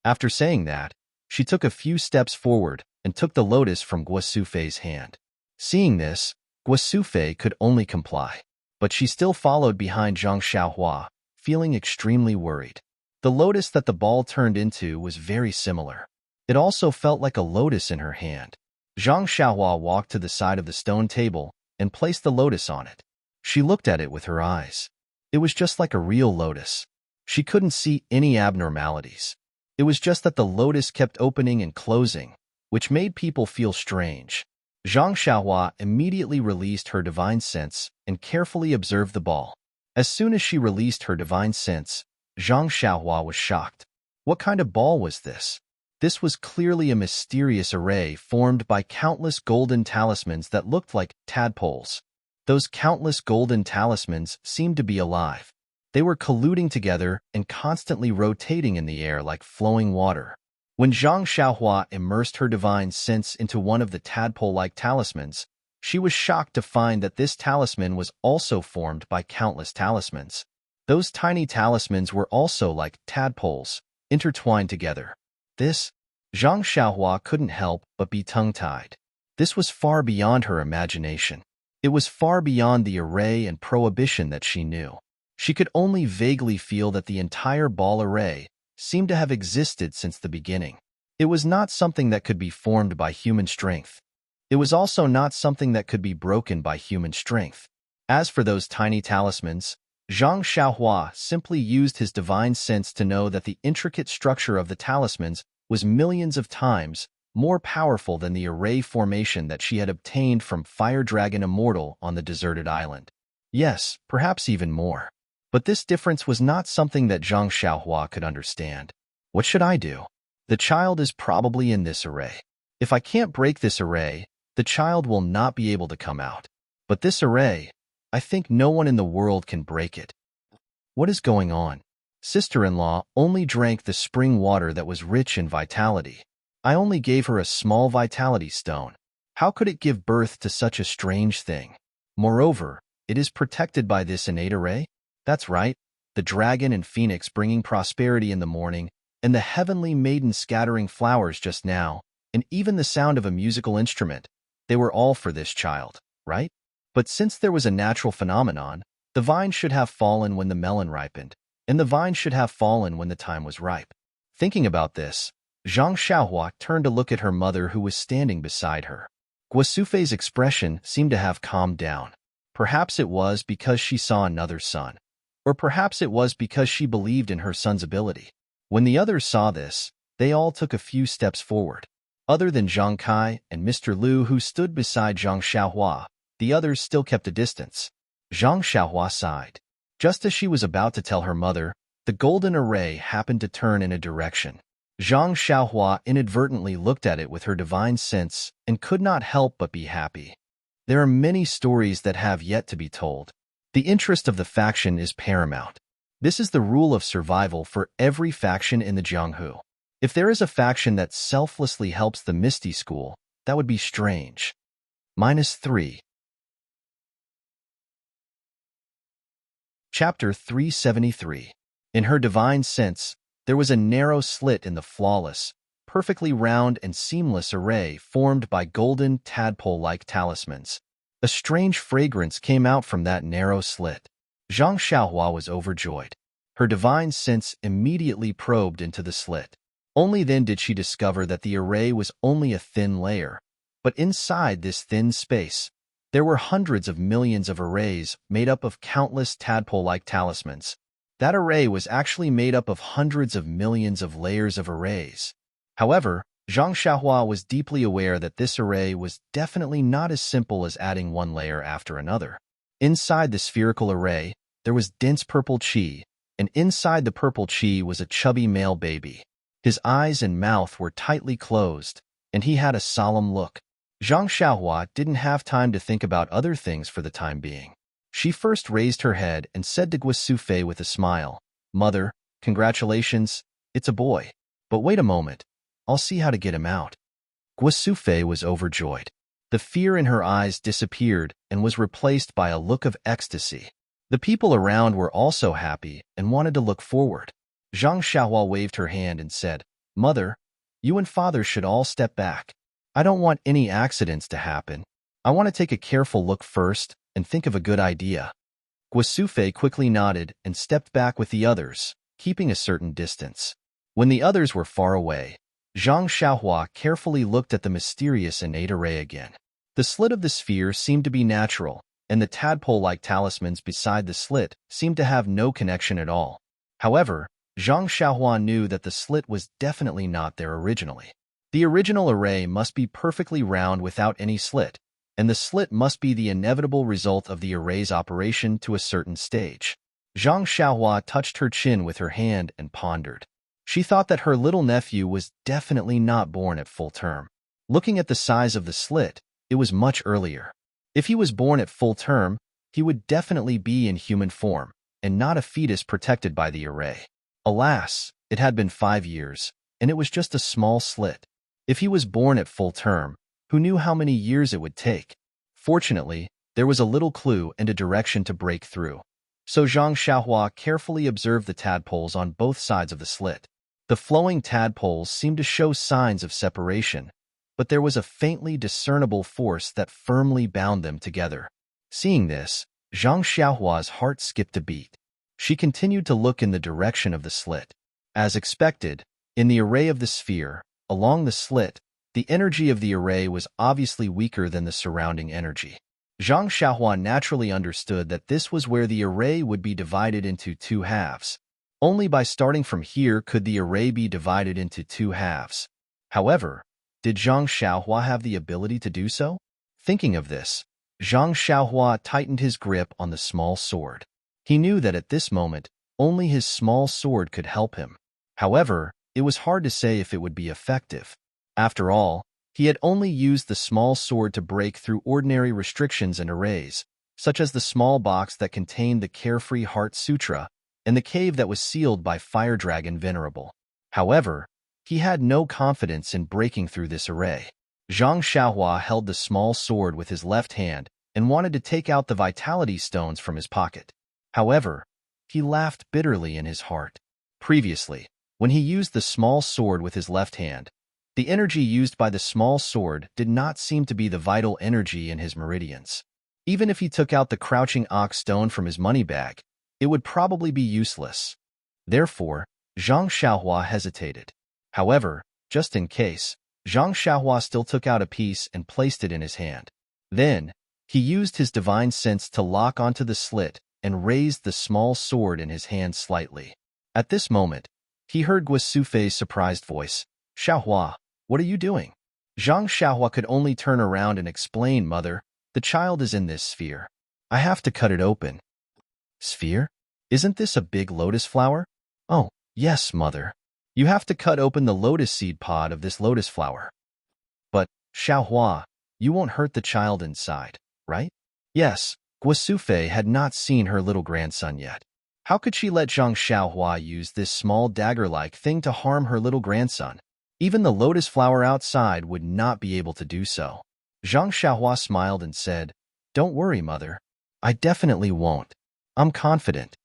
After saying that, she took a few steps forward and took the lotus from Guosufei's hand. Seeing this, Guosufei could only comply. But she still followed behind Zhang Xiaohua, feeling extremely worried. The lotus that the ball turned into was very similar. It also felt like a lotus in her hand. Zhang Xiaohua walked to the side of the stone table and placed the lotus on it. She looked at it with her eyes. It was just like a real lotus. She couldn't see any abnormalities. It was just that the lotus kept opening and closing, which made people feel strange. Zhang Xiaohua immediately released her divine sense and carefully observed the ball. As soon as she released her divine sense, Zhang Xiaohua was shocked. What kind of ball was this? This was clearly a mysterious array formed by countless golden talismans that looked like tadpoles. Those countless golden talismans seemed to be alive. They were colluding together and constantly rotating in the air like flowing water. When Zhang Xiaohua immersed her divine sense into one of the tadpole-like talismans, she was shocked to find that this talisman was also formed by countless talismans. Those tiny talismans were also like tadpoles, intertwined together. Zhang Xiaohua couldn't help but be tongue-tied. This was far beyond her imagination. It was far beyond the array and prohibition that she knew. She could only vaguely feel that the entire ball array seemed to have existed since the beginning. It was not something that could be formed by human strength. It was also not something that could be broken by human strength. As for those tiny talismans, Zhang Xiaohua simply used his divine sense to know that the intricate structure of the talismans was millions of times more powerful than the array formation that she had obtained from Fire Dragon Immortal on the deserted island. Yes, perhaps even more. But this difference was not something that Zhang Xiaohua could understand. What should I do? The child is probably in this array. If I can't break this array, the child will not be able to come out. But this array, I think no one in the world can break it. What is going on? Sister-in-law only drank the spring water that was rich in vitality. I only gave her a small vitality stone. How could it give birth to such a strange thing? Moreover, it is protected by this innate array? That's right, the dragon and phoenix bringing prosperity in the morning, and the heavenly maiden scattering flowers just now, and even the sound of a musical instrument. They were all for this child, right? But since there was a natural phenomenon, the vine should have fallen when the melon ripened, and the vine should have fallen when the time was ripe. Thinking about this, Zhang Xiaohua turned to look at her mother who was standing beside her. Guosufei's expression seemed to have calmed down. Perhaps it was because she saw another son. Or perhaps it was because she believed in her son's ability. When the others saw this, they all took a few steps forward. Other than Zhang Kai and Mr. Liu who stood beside Zhang Xiaohua, the others still kept a distance. Zhang Xiaohua sighed. Just as she was about to tell her mother, the golden array happened to turn in a direction. Zhang Xiaohua inadvertently looked at it with her divine sense and could not help but be happy. There are many stories that have yet to be told. The interest of the faction is paramount. This is the rule of survival for every faction in the Jianghu. If there is a faction that selflessly helps the Misty School, that would be strange. -3. Chapter 373. In her divine sense, there was a narrow slit in the flawless, perfectly round and seamless array formed by golden tadpole-like talismans. A strange fragrance came out from that narrow slit. Zhang Xiaohua was overjoyed. Her divine sense immediately probed into the slit. Only then did she discover that the array was only a thin layer. But inside this thin space, there were hundreds of millions of arrays made up of countless tadpole-like talismans. That array was actually made up of hundreds of millions of layers of arrays. However, Zhang Xiaohua was deeply aware that this array was definitely not as simple as adding one layer after another. Inside the spherical array, there was dense purple qi, and inside the purple qi was a chubby male baby. His eyes and mouth were tightly closed, and he had a solemn look. Zhang Xiaohua didn't have time to think about other things for the time being. She first raised her head and said to Guosufei with a smile, "Mother, congratulations, it's a boy. But wait a moment, I'll see how to get him out." Guosufei was overjoyed. The fear in her eyes disappeared and was replaced by a look of ecstasy. The people around were also happy and wanted to look forward. Zhang Xiaohua waved her hand and said, "Mother, you and Father should all step back. I don't want any accidents to happen. I want to take a careful look first and think of a good idea." Guosufei quickly nodded and stepped back with the others, keeping a certain distance. When the others were far away, Zhang Xiaohua carefully looked at the mysterious innate array again. The slit of the sphere seemed to be natural, and the tadpole-like talismans beside the slit seemed to have no connection at all. However, Zhang Xiaohua knew that the slit was definitely not there originally. The original array must be perfectly round without any slit, and the slit must be the inevitable result of the array's operation to a certain stage. Zhang Xiaohua touched her chin with her hand and pondered. She thought that her little nephew was definitely not born at full term. Looking at the size of the slit, it was much earlier. If he was born at full term, he would definitely be in human form, and not a fetus protected by the array. Alas, it had been 5 years, and it was just a small slit. If he was born at full term, who knew how many years it would take? Fortunately, there was a little clue and a direction to break through. So Zhang Xiaohua carefully observed the tadpoles on both sides of the slit. The flowing tadpoles seemed to show signs of separation, but there was a faintly discernible force that firmly bound them together. Seeing this, Zhang Xiaohua's heart skipped a beat. She continued to look in the direction of the slit. As expected, in the array of the sphere, along the slit, the energy of the array was obviously weaker than the surrounding energy. Zhang Xiaohua naturally understood that this was where the array would be divided into two halves. Only by starting from here could the array be divided into two halves. However, did Zhang Xiaohua have the ability to do so? Thinking of this, Zhang Xiaohua tightened his grip on the small sword. He knew that at this moment, only his small sword could help him. However, it was hard to say if it would be effective. After all, he had only used the small sword to break through ordinary restrictions and arrays, such as the small box that contained the Carefree Heart Sutra and the cave that was sealed by Fire Dragon Venerable. However, he had no confidence in breaking through this array. Zhang Xiaohua held the small sword with his left hand and wanted to take out the vitality stones from his pocket. However, he laughed bitterly in his heart. Previously, when he used the small sword with his left hand, the energy used by the small sword did not seem to be the vital energy in his meridians. Even if he took out the crouching ox stone from his money bag, it would probably be useless. Therefore, Zhang Xiaohua hesitated. However, just in case, Zhang Xiaohua still took out a piece and placed it in his hand. Then, he used his divine sense to lock onto the slit and raised the small sword in his hand slightly. At this moment, he heard Guosufei's surprised voice, "Xiaohua, what are you doing?" Zhang Xiaohua could only turn around and explain, "Mother, the child is in this sphere. I have to cut it open." "Sphere? Isn't this a big lotus flower?" "Oh, yes, Mother. You have to cut open the lotus seed pod of this lotus flower." "But, Xiaohua, you won't hurt the child inside, right?" Yes, Guosufei had not seen her little grandson yet. How could she let Zhang Xiaohua use this small dagger-like thing to harm her little grandson? Even the lotus flower outside would not be able to do so. Zhang Xiaohua smiled and said, "Don't worry, Mother. I definitely won't. I'm confident."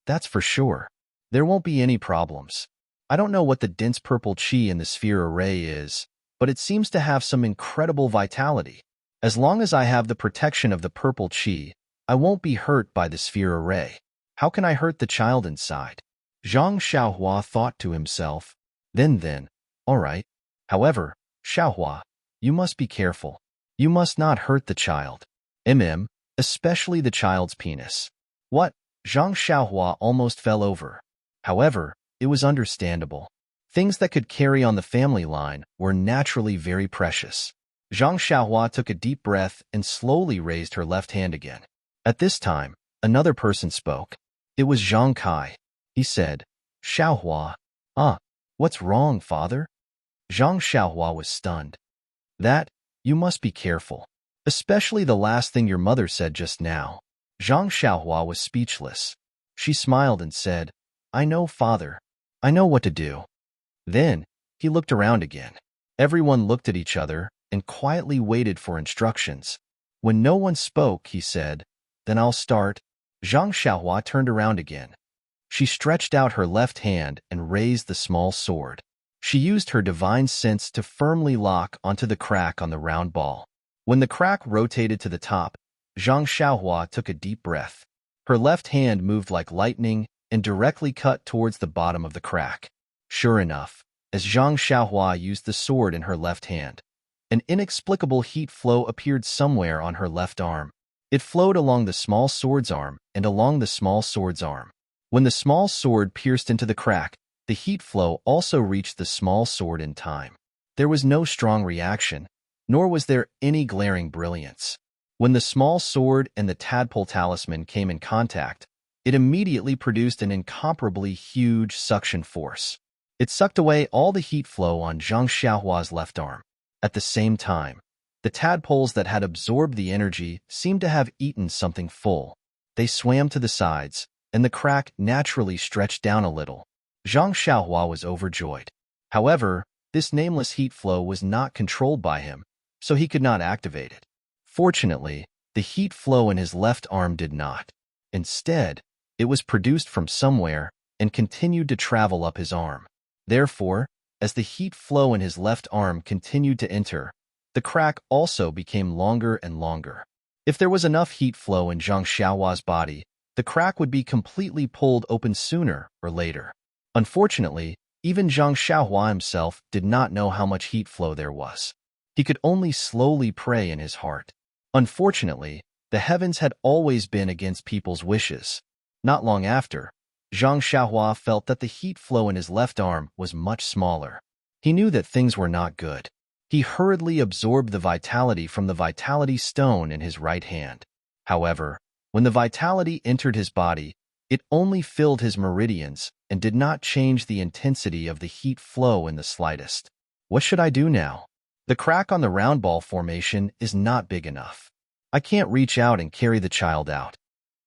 "That's for sure. There won't be any problems. I don't know what the dense purple chi in the sphere array is, but it seems to have some incredible vitality. As long as I have the protection of the purple chi, I won't be hurt by the sphere array. How can I hurt the child inside?" Zhang Xiaohua thought to himself. Then, all right. However, Xiaohua, you must be careful. You must not hurt the child. Especially the child's penis. What? Zhang Xiaohua almost fell over. However, it was understandable. Things that could carry on the family line were naturally very precious. Zhang Xiaohua took a deep breath and slowly raised her left hand again. At this time, another person spoke. It was Zhang Kai. He said, "Xiaohua, what's wrong, father?" Zhang Xiaohua was stunned. "That, you must be careful. Especially the last thing your mother said just now." Zhang Xiaohua was speechless. She smiled and said, "I know, father. I know what to do." Then, he looked around again. Everyone looked at each other and quietly waited for instructions. When no one spoke, he said, "Then I'll start." Zhang Xiaohua turned around again. She stretched out her left hand and raised the small sword. She used her divine sense to firmly lock onto the crack on the round ball. When the crack rotated to the top, Zhang Xiaohua took a deep breath. Her left hand moved like lightning and directly cut towards the bottom of the crack. Sure enough, as Zhang Xiaohua used the sword in her left hand, an inexplicable heat flow appeared somewhere on her left arm. It flowed along the small sword's arm and along the small sword's arm. When the small sword pierced into the crack, the heat flow also reached the small sword in time. There was no strong reaction, nor was there any glaring brilliance. When the small sword and the tadpole talisman came in contact, it immediately produced an incomparably huge suction force. It sucked away all the heat flow on Zhang Xiaohua's left arm. At the same time, the tadpoles that had absorbed the energy seemed to have eaten something full. They swam to the sides, and the crack naturally stretched down a little. Zhang Xiaohua was overjoyed. However, this nameless heat flow was not controlled by him, so he could not activate it. Fortunately, the heat flow in his left arm did not. Instead, it was produced from somewhere and continued to travel up his arm. Therefore, as the heat flow in his left arm continued to enter, the crack also became longer and longer. If there was enough heat flow in Zhang Xiaohua's body, the crack would be completely pulled open sooner or later. Unfortunately, even Zhang Xiaohua himself did not know how much heat flow there was. He could only slowly pray in his heart. Unfortunately, the heavens had always been against people's wishes. Not long after, Zhang Xiaohua felt that the heat flow in his left arm was much smaller. He knew that things were not good. He hurriedly absorbed the vitality from the vitality stone in his right hand. However, when the vitality entered his body, it only filled his meridians and did not change the intensity of the heat flow in the slightest. What should I do now? The crack on the round ball formation is not big enough. I can't reach out and carry the child out.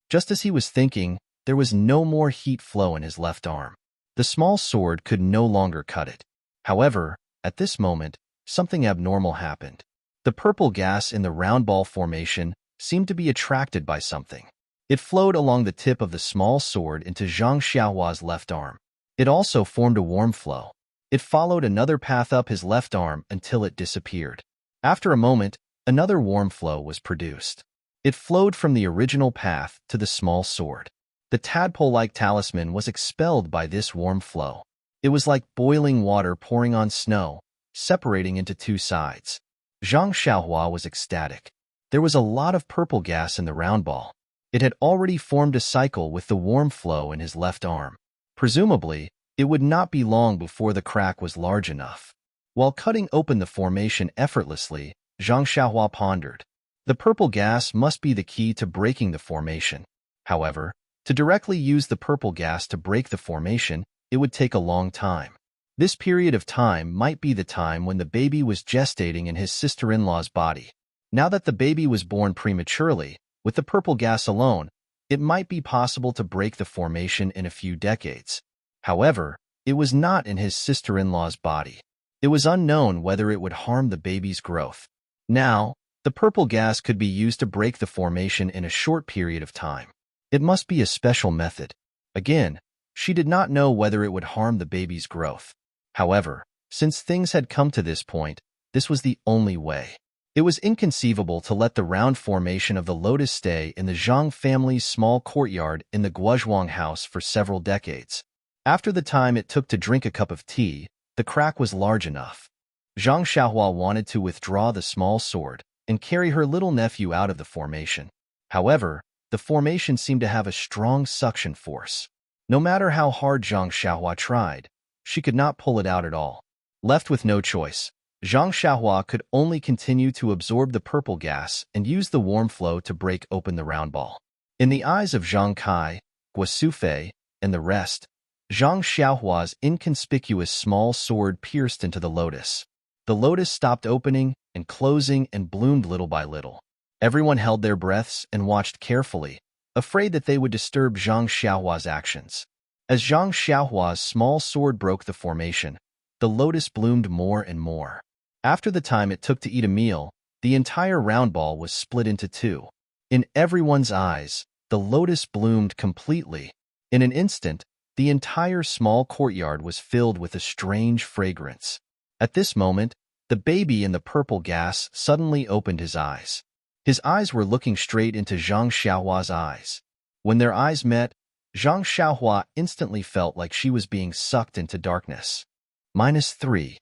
Just as he was thinking, there was no more heat flow in his left arm. The small sword could no longer cut it. However, at this moment, something abnormal happened. The purple gas in the round ball formation seemed to be attracted by something. It flowed along the tip of the small sword into Zhang Xiaohua's left arm. It also formed a warm flow. It followed another path up his left arm until it disappeared. After a moment, another warm flow was produced. It flowed from the original path to the small sword. The tadpole-like talisman was expelled by this warm flow. It was like boiling water pouring on snow, separating into two sides. Zhang Xiaohua was ecstatic. There was a lot of purple gas in the round ball. It had already formed a cycle with the warm flow in his left arm. Presumably, it would not be long before the crack was large enough. While cutting open the formation effortlessly, Zhang Xiaohua pondered. The purple gas must be the key to breaking the formation. However, to directly use the purple gas to break the formation, it would take a long time. This period of time might be the time when the baby was gestating in his sister-in-law's body. Now that the baby was born prematurely, with the purple gas alone, it might be possible to break the formation in a few decades. However, it was not in his sister-in-law's body. It was unknown whether it would harm the baby's growth. Now, the purple gas could be used to break the formation in a short period of time. It must be a special method. Again, she did not know whether it would harm the baby's growth. However, since things had come to this point, this was the only way. It was inconceivable to let the round formation of the lotus stay in the Zhang family's small courtyard in the Guozhuang house for several decades. After the time it took to drink a cup of tea, the crack was large enough. Zhang Xiaohua wanted to withdraw the small sword and carry her little nephew out of the formation. However, the formation seemed to have a strong suction force. No matter how hard Zhang Xiaohua tried, she could not pull it out at all. Left with no choice, Zhang Xiaohua could only continue to absorb the purple gas and use the warm flow to break open the round ball. In the eyes of Zhang Kai, Guo Sufei, and the rest, Zhang Xiaohua's inconspicuous small sword pierced into the lotus. The lotus stopped opening and closing and bloomed little by little. Everyone held their breaths and watched carefully, afraid that they would disturb Zhang Xiaohua's actions. As Zhang Xiaohua's small sword broke the formation, the lotus bloomed more and more. After the time it took to eat a meal, the entire round ball was split into two. In everyone's eyes, the lotus bloomed completely. In an instant, the entire small courtyard was filled with a strange fragrance. At this moment, the baby in the purple gas suddenly opened his eyes. His eyes were looking straight into Zhang Xiaohua's eyes. When their eyes met, Zhang Xiaohua instantly felt like she was being sucked into darkness. -3.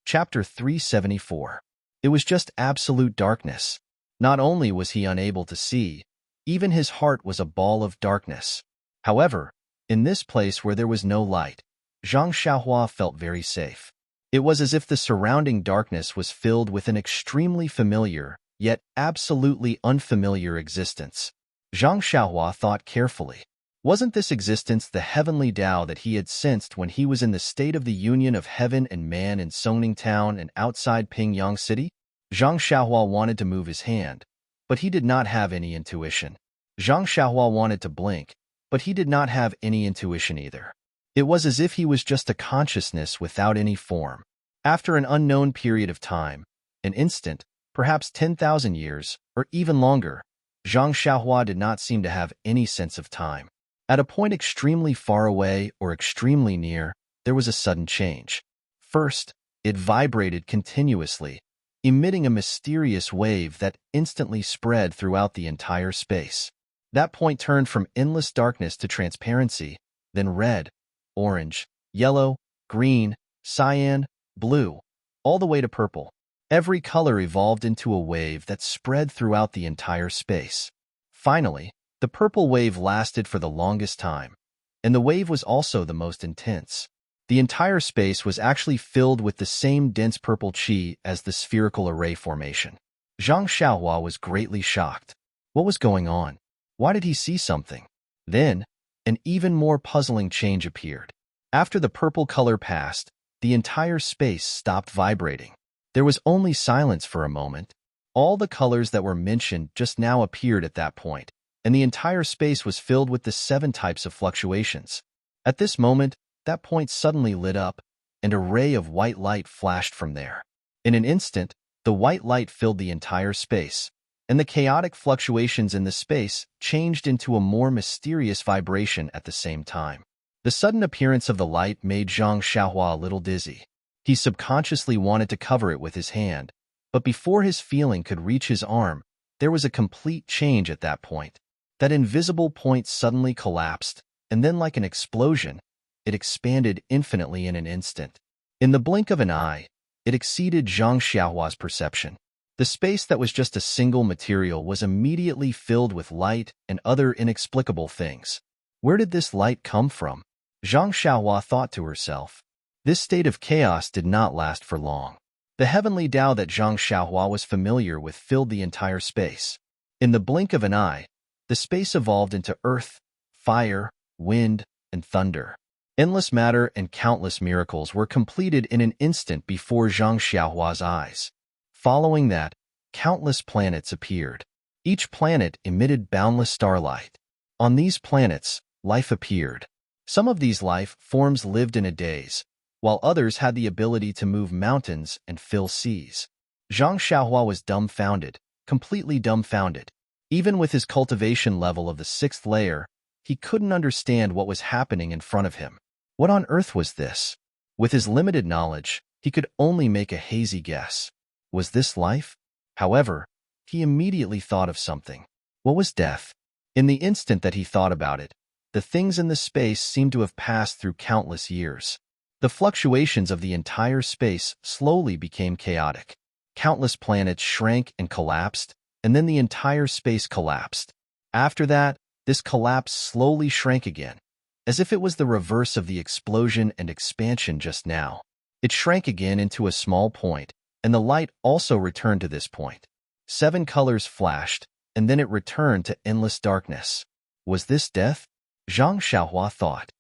Chapter 374. It was just absolute darkness. Not only was he unable to see, even his heart was a ball of darkness. However, in this place where there was no light, Zhang Xiaohua felt very safe. It was as if the surrounding darkness was filled with an extremely familiar, yet absolutely unfamiliar existence. Zhang Xiaohua thought carefully. Wasn't this existence the heavenly Tao that he had sensed when he was in the state of the union of heaven and man in Songning Town and outside Pingyang City? Zhang Xiaohua wanted to move his hand, but he did not have any intuition. Zhang Xiaohua wanted to blink, but he did not have any intuition either. It was as if he was just a consciousness without any form. After an unknown period of time, an instant, perhaps 10,000 years, or even longer, Zhang Xiaohua did not seem to have any sense of time. At a point extremely far away or extremely near, there was a sudden change. First, it vibrated continuously, emitting a mysterious wave that instantly spread throughout the entire space. That point turned from endless darkness to transparency, then red, orange, yellow, green, cyan, blue, all the way to purple. Every color evolved into a wave that spread throughout the entire space. Finally, the purple wave lasted for the longest time, and the wave was also the most intense. The entire space was actually filled with the same dense purple qi as the spherical array formation. Zhang Xiaohua was greatly shocked. What was going on? Why did he see something? Then, an even more puzzling change appeared. After the purple color passed, the entire space stopped vibrating. There was only silence for a moment. All the colors that were mentioned just now appeared at that point, and the entire space was filled with the 7 types of fluctuations. At this moment, that point suddenly lit up, and a ray of white light flashed from there. In an instant, the white light filled the entire space, and the chaotic fluctuations in the space changed into a more mysterious vibration at the same time. The sudden appearance of the light made Zhang Xiaohua a little dizzy. He subconsciously wanted to cover it with his hand, but before his feeling could reach his arm, there was a complete change at that point. That invisible point suddenly collapsed, and then like an explosion, it expanded infinitely in an instant. In the blink of an eye, it exceeded Zhang Xiaohua's perception. The space that was just a single material was immediately filled with light and other inexplicable things. Where did this light come from? Zhang Xiaohua thought to herself. This state of chaos did not last for long. The heavenly Tao that Zhang Xiaohua was familiar with filled the entire space. In the blink of an eye, the space evolved into earth, fire, wind, and thunder. Endless matter and countless miracles were completed in an instant before Zhang Xiaohua's eyes. Following that, countless planets appeared. Each planet emitted boundless starlight. On these planets, life appeared. Some of these life forms lived in a daze, while others had the ability to move mountains and fill seas. Zhang Xiaohua was dumbfounded, completely dumbfounded. Even with his cultivation level of the 6th layer, he couldn't understand what was happening in front of him. What on earth was this? With his limited knowledge, he could only make a hazy guess. Was this life? However, he immediately thought of something. What was death? In the instant that he thought about it, the things in the space seemed to have passed through countless years. The fluctuations of the entire space slowly became chaotic. Countless planets shrank and collapsed, and then the entire space collapsed. After that, this collapse slowly shrank again, as if it was the reverse of the explosion and expansion just now. It shrank again into a small point, and the light also returned to this point. 7 colors flashed, and then it returned to endless darkness. Was this death? Zhang Xiaohua thought.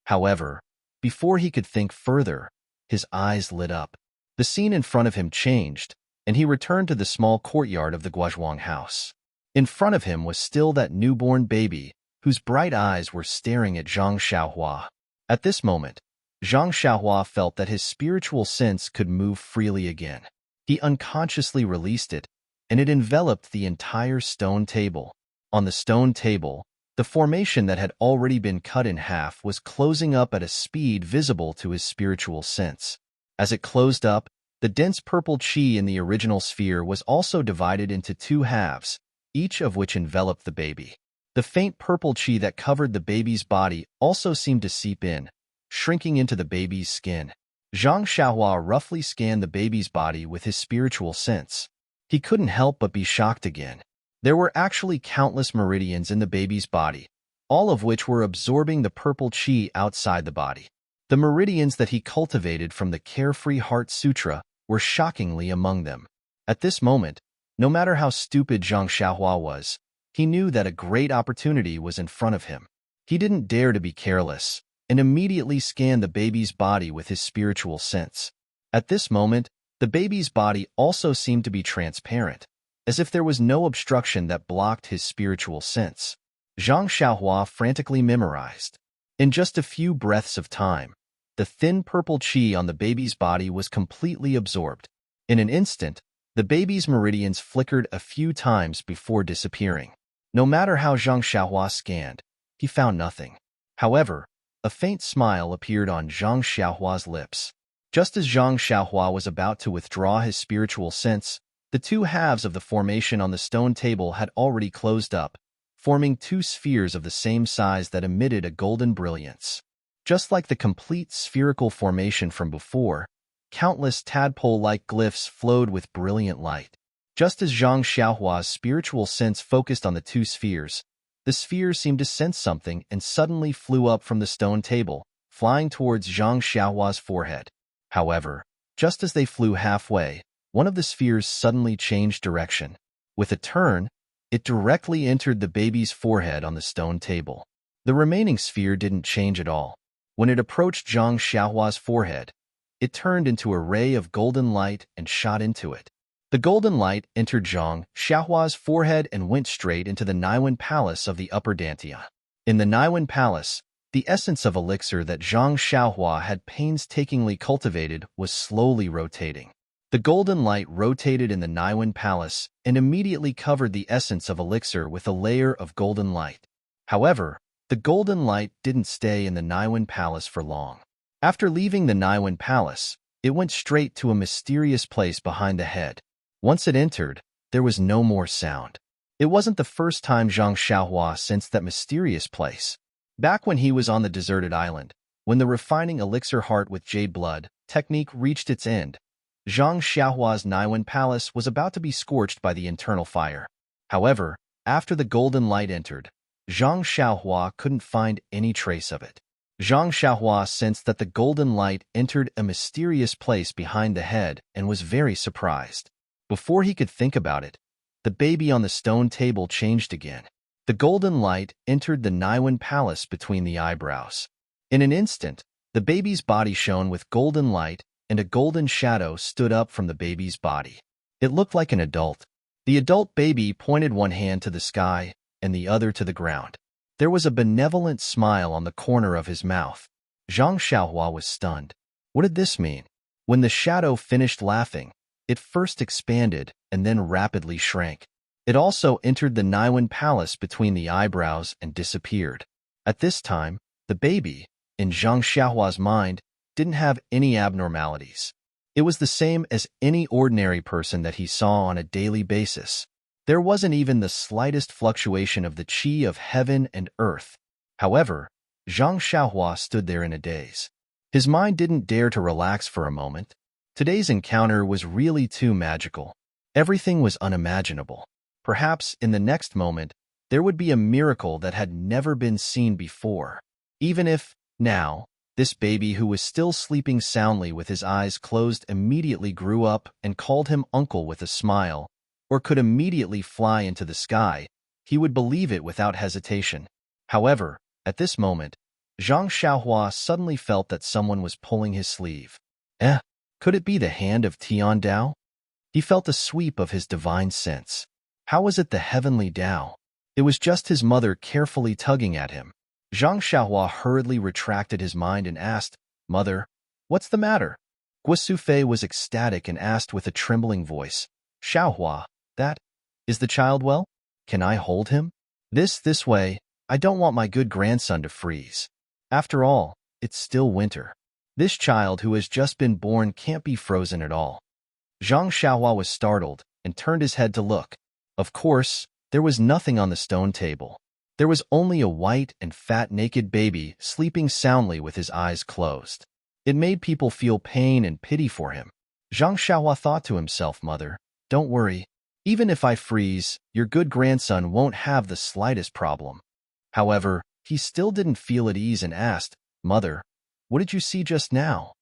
However, before he could think further, his eyes lit up. The scene in front of him changed, and he returned to the small courtyard of the Guozhuang house. In front of him was still that newborn baby, whose bright eyes were staring at Zhang Xiaohua. At this moment, Zhang Xiaohua felt that his spiritual sense could move freely again. He unconsciously released it, and it enveloped the entire stone table. On the stone table, the formation that had already been cut in half was closing up at a speed visible to his spiritual sense. As it closed up, the dense purple qi in the original sphere was also divided into 2 halves, each of which enveloped the baby. The faint purple qi that covered the baby's body also seemed to seep in, shrinking into the baby's skin. Zhang Xiaohua roughly scanned the baby's body with his spiritual sense. He couldn't help but be shocked again. There were actually countless meridians in the baby's body, all of which were absorbing the purple qi outside the body. The meridians that he cultivated from the Carefree Heart Sutra were shockingly among them. At this moment, no matter how stupid Zhang Xiaohua was, he knew that a great opportunity was in front of him. He didn't dare to be careless, and immediately scanned the baby's body with his spiritual sense. At this moment, the baby's body also seemed to be transparent, as if there was no obstruction that blocked his spiritual sense. Zhang Xiaohua frantically memorized. In just a few breaths of time, the thin purple qi on the baby's body was completely absorbed. In an instant, the baby's meridians flickered a few times before disappearing. No matter how Zhang Xiaohua scanned, he found nothing. However, a faint smile appeared on Zhang Xiaohua's lips. Just as Zhang Xiaohua was about to withdraw his spiritual sense, the two halves of the formation on the stone table had already closed up, forming two spheres of the same size that emitted a golden brilliance. Just like the complete spherical formation from before, countless tadpole-like glyphs flowed with brilliant light. Just as Zhang Xiaohua's spiritual sense focused on the two spheres, the spheres seemed to sense something and suddenly flew up from the stone table, flying towards Zhang Xiaohua's forehead. However, just as they flew halfway, one of the spheres suddenly changed direction. With a turn, it directly entered the baby's forehead on the stone table. The remaining sphere didn't change at all. When it approached Zhang Xiaohua's forehead, it turned into a ray of golden light and shot into it. The golden light entered Zhang Xiaohua's forehead and went straight into the Naiwen Palace of the Upper Dantia. In the Naiwen Palace, the essence of elixir that Zhang Xiaohua had painstakingly cultivated was slowly rotating. The golden light rotated in the Naiwen Palace and immediately covered the essence of elixir with a layer of golden light. However, the golden light didn't stay in the Naiwen Palace for long. After leaving the Naiwen Palace, it went straight to a mysterious place behind the head. Once it entered, there was no more sound. It wasn't the first time Zhang Xiaohua sensed that mysterious place. Back when he was on the deserted island, when the refining elixir heart with jade blood technique reached its end, Zhang Xiaohua's Naiwen Palace was about to be scorched by the internal fire. However, after the golden light entered, Zhang Xiaohua couldn't find any trace of it. Zhang Xiaohua sensed that the golden light entered a mysterious place behind the head and was very surprised. Before he could think about it, the baby on the stone table changed again. The golden light entered the Naiwen Palace between the eyebrows. In an instant, the baby's body shone with golden light and a golden shadow stood up from the baby's body. It looked like an adult. The adult baby pointed one hand to the sky and the other to the ground. There was a benevolent smile on the corner of his mouth. Zhang Xiaohua was stunned. What did this mean? When the shadow finished laughing, it first expanded and then rapidly shrank. It also entered the Naiwen Palace between the eyebrows and disappeared. At this time, the baby, in Zhang Xiaohua's mind, didn't have any abnormalities. It was the same as any ordinary person that he saw on a daily basis. There wasn't even the slightest fluctuation of the qi of heaven and earth. However, Zhang Xiaohua stood there in a daze. His mind didn't dare to relax for a moment. Today's encounter was really too magical. Everything was unimaginable. Perhaps in the next moment, there would be a miracle that had never been seen before. Even if, now, this baby who was still sleeping soundly with his eyes closed immediately grew up and called him uncle with a smile, or could immediately fly into the sky, he would believe it without hesitation. However, at this moment, Zhang Xiaohua suddenly felt that someone was pulling his sleeve. Could it be the hand of Tian Dao? He felt a sweep of his divine sense. How was it the heavenly Dao? It was just his mother carefully tugging at him. Zhang Xiaohua hurriedly retracted his mind and asked, "Mother, what's the matter?" Guo Sufei was ecstatic and asked with a trembling voice, "Xiaohua, is the child well? Can I hold him? This way, I don't want my good grandson to freeze. After all, it's still winter. This child who has just been born can't be frozen at all." Zhang Xiaohua was startled and turned his head to look. Of course, there was nothing on the stone table. There was only a white and fat naked baby sleeping soundly with his eyes closed. It made people feel pain and pity for him. Zhang Xiaohua thought to himself, "Mother, don't worry. Even if I freeze, your good grandson won't have the slightest problem." However, he still didn't feel at ease and asked, "Mother, what did you see just now?"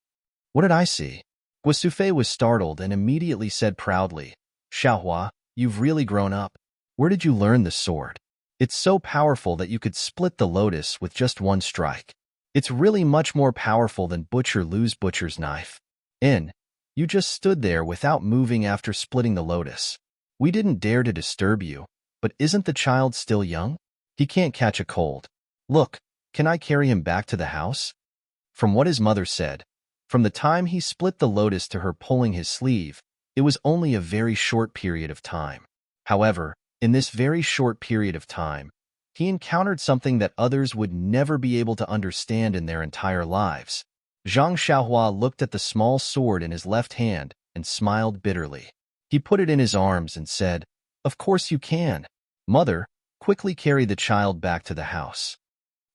"What did I see?" Guo Sufei was startled and immediately said proudly, "Xiaohua, you've really grown up. Where did you learn the sword? It's so powerful that you could split the lotus with just one strike. It's really much more powerful than Butcher Lu's butcher's knife. You just stood there without moving after splitting the lotus. We didn't dare to disturb you, but isn't the child still young?" He can't catch a cold. Look, can I carry him back to the house? From what his mother said, from the time he split the lotus to her pulling his sleeve, it was only a very short period of time. However, in this very short period of time, he encountered something that others would never be able to understand in their entire lives. Zhang Xiaohua looked at the small sword in his left hand and smiled bitterly. He put it in his arms and said, "Of course you can. Mother, quickly carry the child back to the house."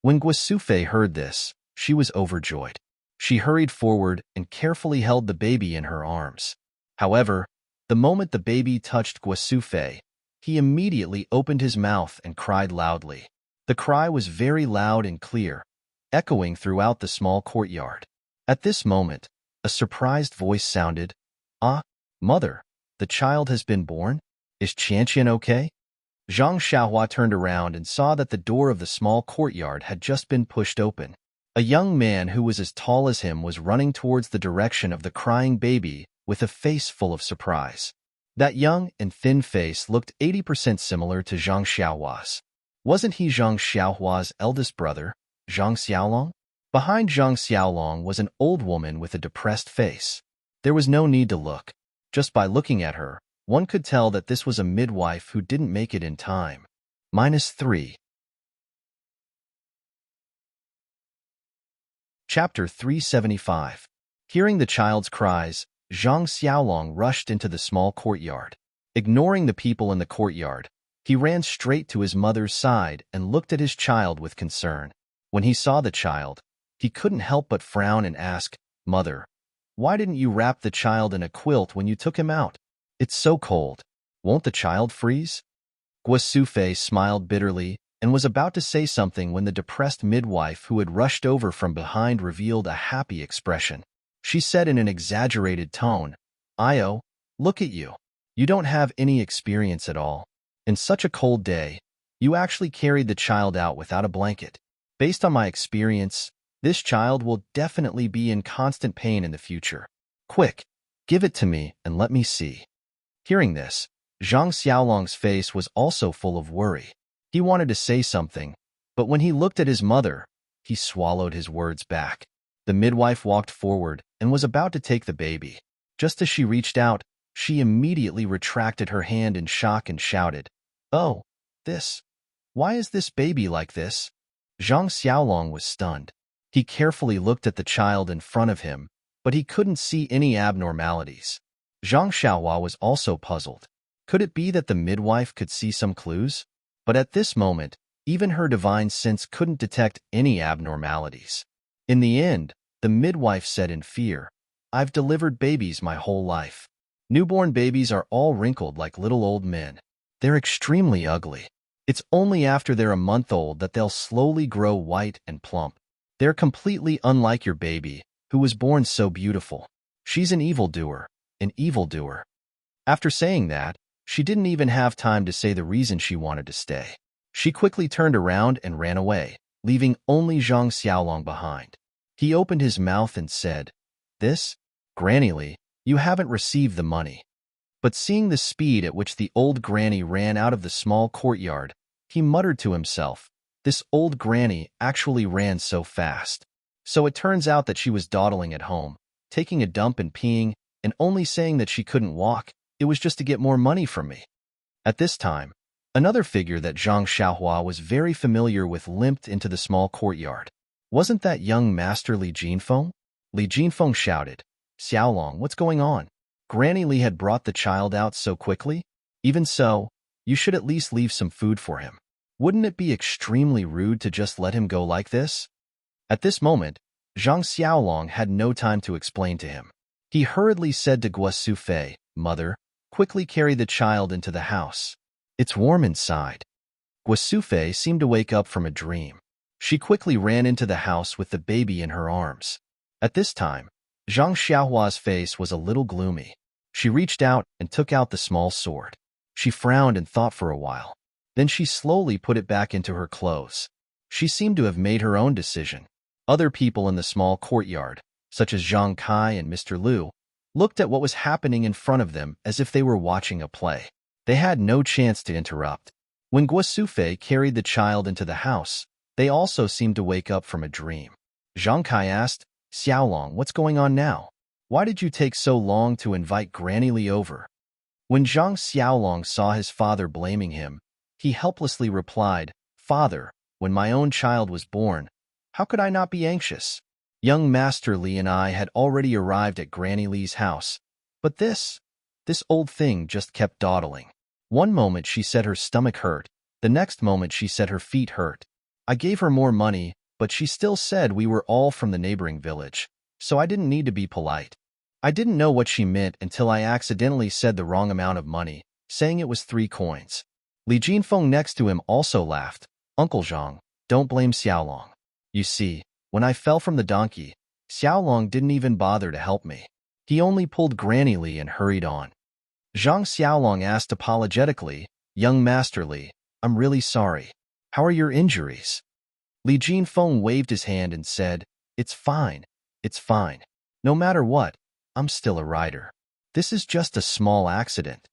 When Guosufei heard this, she was overjoyed. She hurried forward and carefully held the baby in her arms. However, the moment the baby touched Guosufei, he immediately opened his mouth and cried loudly. The cry was very loud and clear, echoing throughout the small courtyard. At this moment, a surprised voice sounded, "Ah, mother, the child has been born? Is Qianqian okay?" Zhang Xiaohua turned around and saw that the door of the small courtyard had just been pushed open. A young man who was as tall as him was running towards the direction of the crying baby with a face full of surprise. That young and thin face looked 80% similar to Zhang Xiaohua's. Wasn't he Zhang Xiaohua's eldest brother, Zhang Xiaolong? Behind Zhang Xiaolong was an old woman with a depressed face. There was no need to look. Just by looking at her, one could tell that this was a midwife who didn't make it in time. -3. Chapter 375. Hearing the child's cries, Zhang Xiaolong rushed into the small courtyard. Ignoring the people in the courtyard, he ran straight to his mother's side and looked at his child with concern. When he saw the child, he couldn't help but frown and ask, "Mother, why didn't you wrap the child in a quilt when you took him out? It's so cold. Won't the child freeze?" Guosufei smiled bitterly and was about to say something when the depressed midwife who had rushed over from behind revealed a happy expression. She said in an exaggerated tone, "Io, look at you. You don't have any experience at all. In such a cold day, you actually carried the child out without a blanket. Based on my experience, this child will definitely be in constant pain in the future. Quick, give it to me and let me see." Hearing this, Zhang Xiaolong's face was also full of worry. He wanted to say something, but when he looked at his mother, he swallowed his words back. The midwife walked forward and was about to take the baby. Just as she reached out, she immediately retracted her hand in shock and shouted, "Oh, this. Why is this baby like this?" Zhang Xiaolong was stunned. He carefully looked at the child in front of him, but he couldn't see any abnormalities. Zhang Xiaohua was also puzzled. Could it be that the midwife could see some clues? But at this moment, even her divine sense couldn't detect any abnormalities. In the end, the midwife said in fear, "I've delivered babies my whole life. Newborn babies are all wrinkled like little old men. They're extremely ugly. It's only after they're a month old that they'll slowly grow white and plump. They're completely unlike your baby, who was born so beautiful. She's an evildoer, an evildoer." After saying that, she didn't even have time to say the reason she wanted to stay. She quickly turned around and ran away, leaving only Zhang Xiaolong behind. He opened his mouth and said, "This? Granny Li, you haven't received the money." But seeing the speed at which the old granny ran out of the small courtyard, he muttered to himself, "This old granny actually ran so fast." So it turns out that she was dawdling at home, taking a dump and peeing, and only saying that she couldn't walk. It was just to get more money from me. At this time, another figure that Zhang Xiaohua was very familiar with limped into the small courtyard. Wasn't that young master Li Jinfeng? Li Jinfeng shouted, "Xiaolong, what's going on? Granny Li had brought the child out so quickly? Even so, you should at least leave some food for him. Wouldn't it be extremely rude to just let him go like this?" At this moment, Zhang Xiaolong had no time to explain to him. He hurriedly said to Guosufei, "Mother, quickly carry the child into the house. It's warm inside." Guosufei seemed to wake up from a dream. She quickly ran into the house with the baby in her arms. At this time, Zhang Xiaohua's face was a little gloomy. She reached out and took out the small sword. She frowned and thought for a while. Then she slowly put it back into her clothes. She seemed to have made her own decision. Other people in the small courtyard, such as Zhang Kai and Mr. Liu, looked at what was happening in front of them as if they were watching a play. They had no chance to interrupt. When Guo Sufei carried the child into the house, they also seemed to wake up from a dream. Zhang Kai asked, Xiaolong, what's going on now? Why did you take so long to invite Granny Li over? When Zhang Xiaolong saw his father blaming him, he helplessly replied, Father, when my own child was born, how could I not be anxious? Young Master Li and I had already arrived at Granny Li's house, but this old thing just kept dawdling. One moment she said her stomach hurt, the next moment she said her feet hurt. I gave her more money, but she still said we were all from the neighboring village, so I didn't need to be polite. I didn't know what she meant until I accidentally said the wrong amount of money, saying it was 3 coins. Li Jinfeng next to him also laughed. Uncle Zhang, don't blame Xiaolong. You see, when I fell from the donkey, Xiaolong didn't even bother to help me. He only pulled Granny Li and hurried on. Zhang Xiaolong asked apologetically, Young Master Li, I'm really sorry. How are your injuries? Li Jinfeng waved his hand and said, It's fine. It's fine. No matter what, I'm still a rider. This is just a small accident.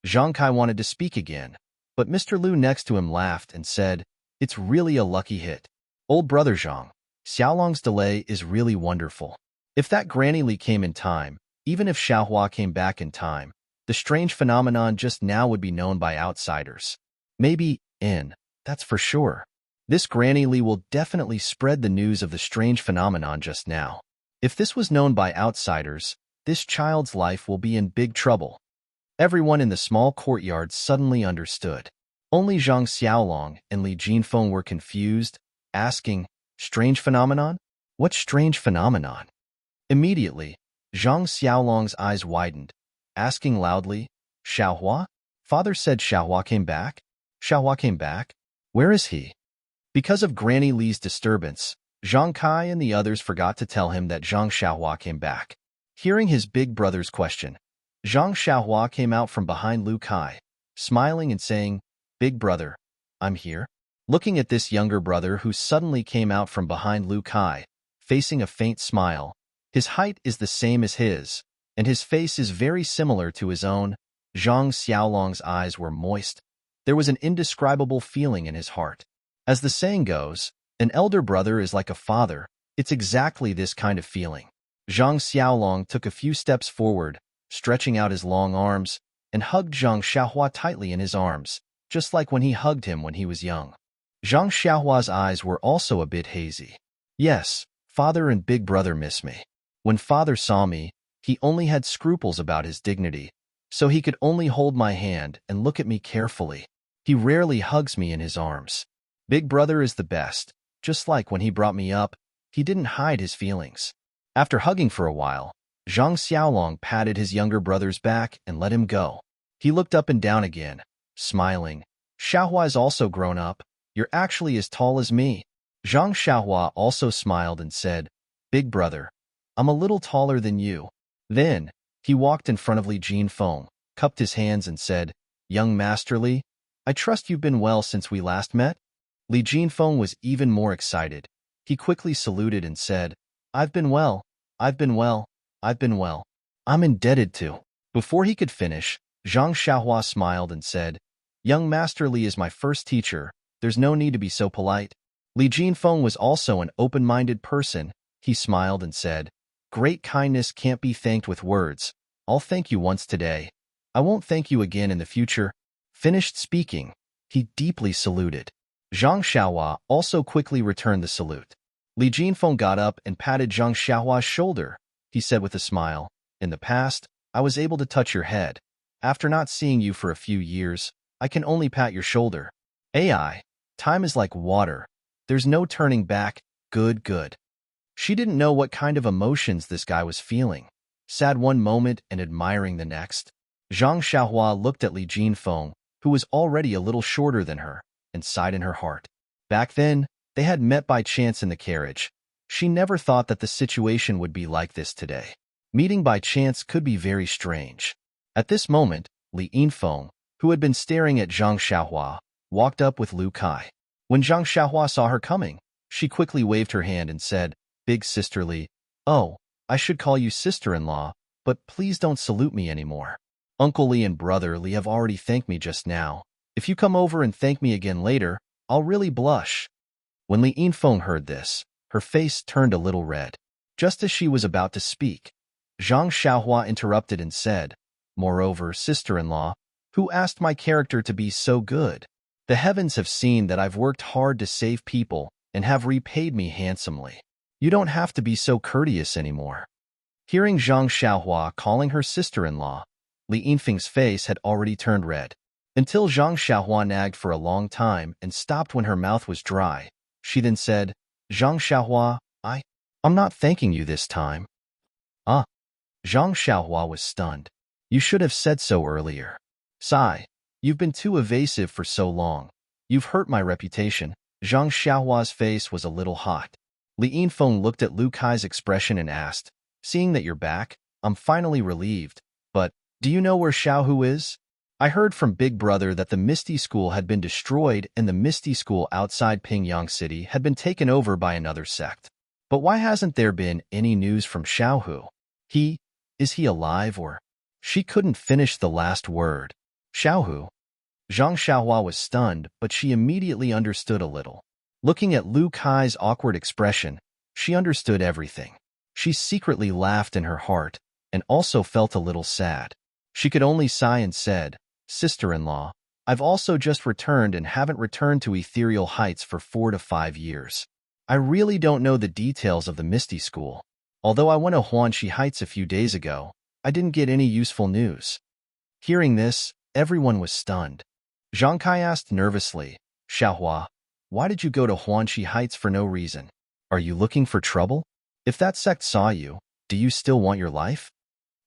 Zhang Kai wanted to speak again, but Mr. Lu next to him laughed and said, It's really a lucky hit. Old brother Zhang, Xiaolong's delay is really wonderful. If that Granny Li came in time, even if Xiaohua came back in time, the strange phenomenon just now would be known by outsiders. Maybe that's for sure. This Granny Li will definitely spread the news of the strange phenomenon just now. If this was known by outsiders, this child's life will be in big trouble. Everyone in the small courtyard suddenly understood. Only Zhang Xiaolong and Li Jinfeng were confused, asking, Strange phenomenon? What strange phenomenon? Immediately, Zhang Xiaolong's eyes widened, asking loudly, Xiaohua? Father said Xiaohua came back? Xiaohua came back? Where is he? Because of Granny Li's disturbance, Zhang Kai and the others forgot to tell him that Zhang Xiaohua came back. Hearing his big brother's question, Zhang Xiaohua came out from behind Lu Kai, smiling and saying, Big brother, I'm here. Looking at this younger brother who suddenly came out from behind Lu Kai, facing a faint smile, his height is the same as his, and his face is very similar to his own, Zhang Xiaolong's eyes were moist. There was an indescribable feeling in his heart. As the saying goes, an elder brother is like a father. It's exactly this kind of feeling. Zhang Xiaolong took a few steps forward, stretching out his long arms, and hugged Zhang Xiaohua tightly in his arms, just like when he hugged him when he was young. Zhang Xiaohua's eyes were also a bit hazy. Yes, father and big brother miss me. When father saw me, he only had scruples about his dignity, so he could only hold my hand and look at me carefully. He rarely hugs me in his arms. Big brother is the best. Just like when he brought me up, he didn't hide his feelings. After hugging for a while, Zhang Xiaolong patted his younger brother's back and let him go. He looked up and down again, smiling. Xiaohua is also grown up. You're actually as tall as me. Zhang Xiaohua also smiled and said, Big brother, I'm a little taller than you. Then, he walked in front of Li Jinfeng, cupped his hands and said, Young Master Li, I trust you've been well since we last met? Li Jinfeng was even more excited. He quickly saluted and said, I've been well, I've been well, I've been well. I'm indebted to. Before he could finish, Zhang Xiaohua smiled and said, Young Master Li is my first teacher. There's no need to be so polite. Li Jinfeng was also an open-minded person. He smiled and said, Great kindness can't be thanked with words. I'll thank you once today. I won't thank you again in the future. Finished speaking, he deeply saluted. Zhang Xiaohua also quickly returned the salute. Li Jinfeng got up and patted Zhang Xiaohua's shoulder. He said with a smile, In the past, I was able to touch your head. After not seeing you for a few years, I can only pat your shoulder. AI, time is like water. There's no turning back. Good. She didn't know what kind of emotions this guy was feeling. Sad one moment and admiring the next. Zhang Xiaohua looked at Li Jinfeng, who was already a little shorter than her, and sighed in her heart. Back then, they had met by chance in the carriage. She never thought that the situation would be like this today. Meeting by chance could be very strange. At this moment, Li Jinfeng, who had been staring at Zhang Xiaohua, walked up with Lu Kai. When Zhang Xiaohua saw her coming, she quickly waved her hand and said, Big sister Li, oh, I should call you sister-in-law, but please don't salute me anymore. Uncle Li and brother Li have already thanked me just now. If you come over and thank me again later, I'll really blush." When Li Yinfeng heard this, her face turned a little red. Just as she was about to speak, Zhang Xiaohua interrupted and said, "Moreover, sister-in-law, who asked my character to be so good? The heavens have seen that I've worked hard to save people and have repaid me handsomely. You don't have to be so courteous anymore." Hearing Zhang Xiaohua calling her sister-in-law, Li Yinfeng's face had already turned red. Until Zhang Xiaohua nagged for a long time and stopped when her mouth was dry. She then said, "Zhang Xiaohua, I'm not thanking you this time." Ah! Zhang Xiaohua was stunned. "You should have said so earlier. Sigh, you've been too evasive for so long. You've hurt my reputation." Zhang Xiaohua's face was a little hot. Li Yinfeng looked at Lu Kai's expression and asked, "Seeing that you're back, I'm finally relieved. But, do you know where Xiaohu is? I heard from Big Brother that the Misty School had been destroyed and the Misty School outside Pingyang City had been taken over by another sect. But why hasn't there been any news from Xiaohu? Is he alive or?" She couldn't finish the last word. Xiaohu? Zhang Xiaohua was stunned, but she immediately understood a little. Looking at Lu Kai's awkward expression, she understood everything. She secretly laughed in her heart and also felt a little sad. She could only sigh and said, "Sister-in-law, I've also just returned and haven't returned to Ethereal Heights for 4 to 5 years. I really don't know the details of the Misty School. Although I went to Huanxi Heights a few days ago, I didn't get any useful news." Hearing this, everyone was stunned. Zhang Kai asked nervously, "Xiaohua, why did you go to Huanxi Heights for no reason? Are you looking for trouble? If that sect saw you, do you still want your life?"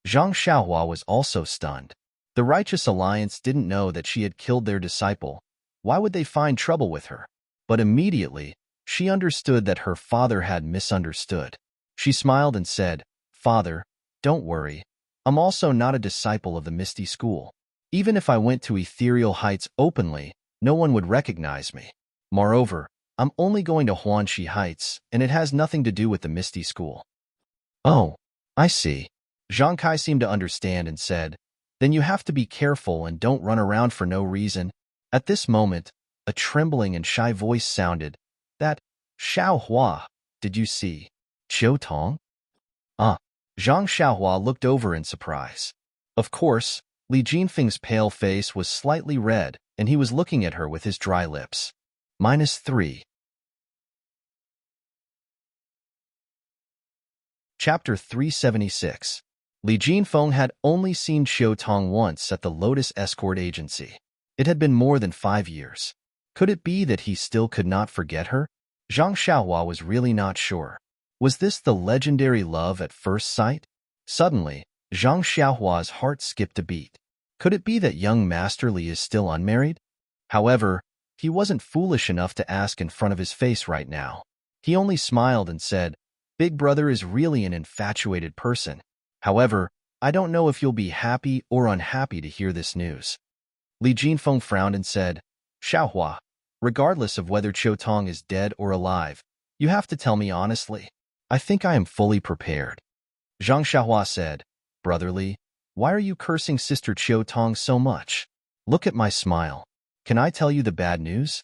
Zhang Xiaohua was also stunned. The Righteous Alliance didn't know that she had killed their disciple. Why would they find trouble with her? But immediately, she understood that her father had misunderstood. She smiled and said, "Father, don't worry. I'm also not a disciple of the Misty School. Even if I went to Ethereal Heights openly, no one would recognize me. Moreover, I'm only going to Huanxi Heights, and it has nothing to do with the Misty School." "Oh, I see." Zhang Kai seemed to understand and said, "Then you have to be careful and don't run around for no reason." At this moment, a trembling and shy voice sounded, "That, Xiaohua, did you see Qiu Tong?" Ah! Zhang Xiaohua looked over in surprise. Of course, Li Jinfeng's pale face was slightly red, and he was looking at her with his dry lips. -3. Chapter 376. Li Jinfeng had only seen Qiu Tong once at the Lotus Escort Agency. It had been more than 5 years. Could it be that he still could not forget her? Zhang Xiaohua was really not sure. Was this the legendary love at first sight? Suddenly, Zhang Xiaohua's heart skipped a beat. Could it be that young Master Li is still unmarried? However, he wasn't foolish enough to ask in front of his face right now. He only smiled and said, "Big Brother is really an infatuated person. However, I don't know if you'll be happy or unhappy to hear this news." Li Jinfeng frowned and said, "Xiaohua, regardless of whether Qiu Tong is dead or alive, you have to tell me honestly. I think I am fully prepared." Zhang Xiaohua said, "Brother Li, why are you cursing Sister Qiu Tong so much? Look at my smile. Can I tell you the bad news?"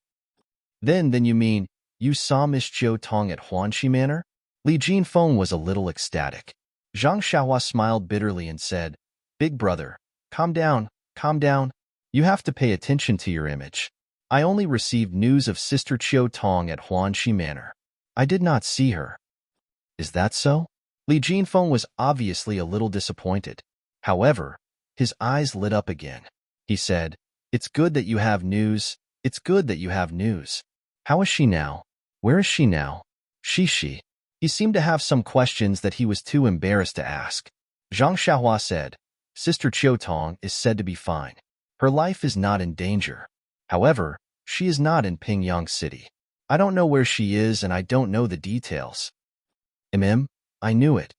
Then you mean, you saw Miss Qiu Tong at Huanxi Manor?" Li Jinfeng was a little ecstatic. Zhang Xiaohua smiled bitterly and said, "Big Brother, calm down, calm down. You have to pay attention to your image. I only received news of Sister Qiu Tong at Huanxi Manor. I did not see her." "Is that so?" Li Jinfeng was obviously a little disappointed. However, his eyes lit up again. He said, "It's good that you have news. It's good that you have news. How is she now? Where is she now?" She. He seemed to have some questions that he was too embarrassed to ask. Zhang Xiaohua said, "Sister Qiu Tong is said to be fine. Her life is not in danger. However, she is not in Pingyang City. I don't know where she is and I don't know the details." I knew it."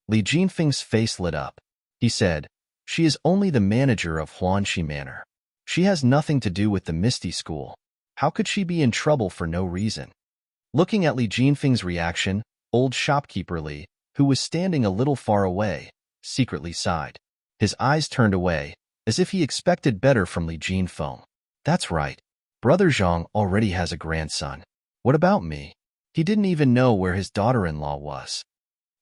Li Jinfeng's face lit up. He said, "She is only the manager of Huanxi Manor. She has nothing to do with the Misty School. How could she be in trouble for no reason?" Looking at Li Jinfeng's reaction, old shopkeeper Li, who was standing a little far away, secretly sighed. His eyes turned away, as if he expected better from Li Jinfeng. That's right. Brother Zhang already has a grandson. What about me? He didn't even know where his daughter-in-law was.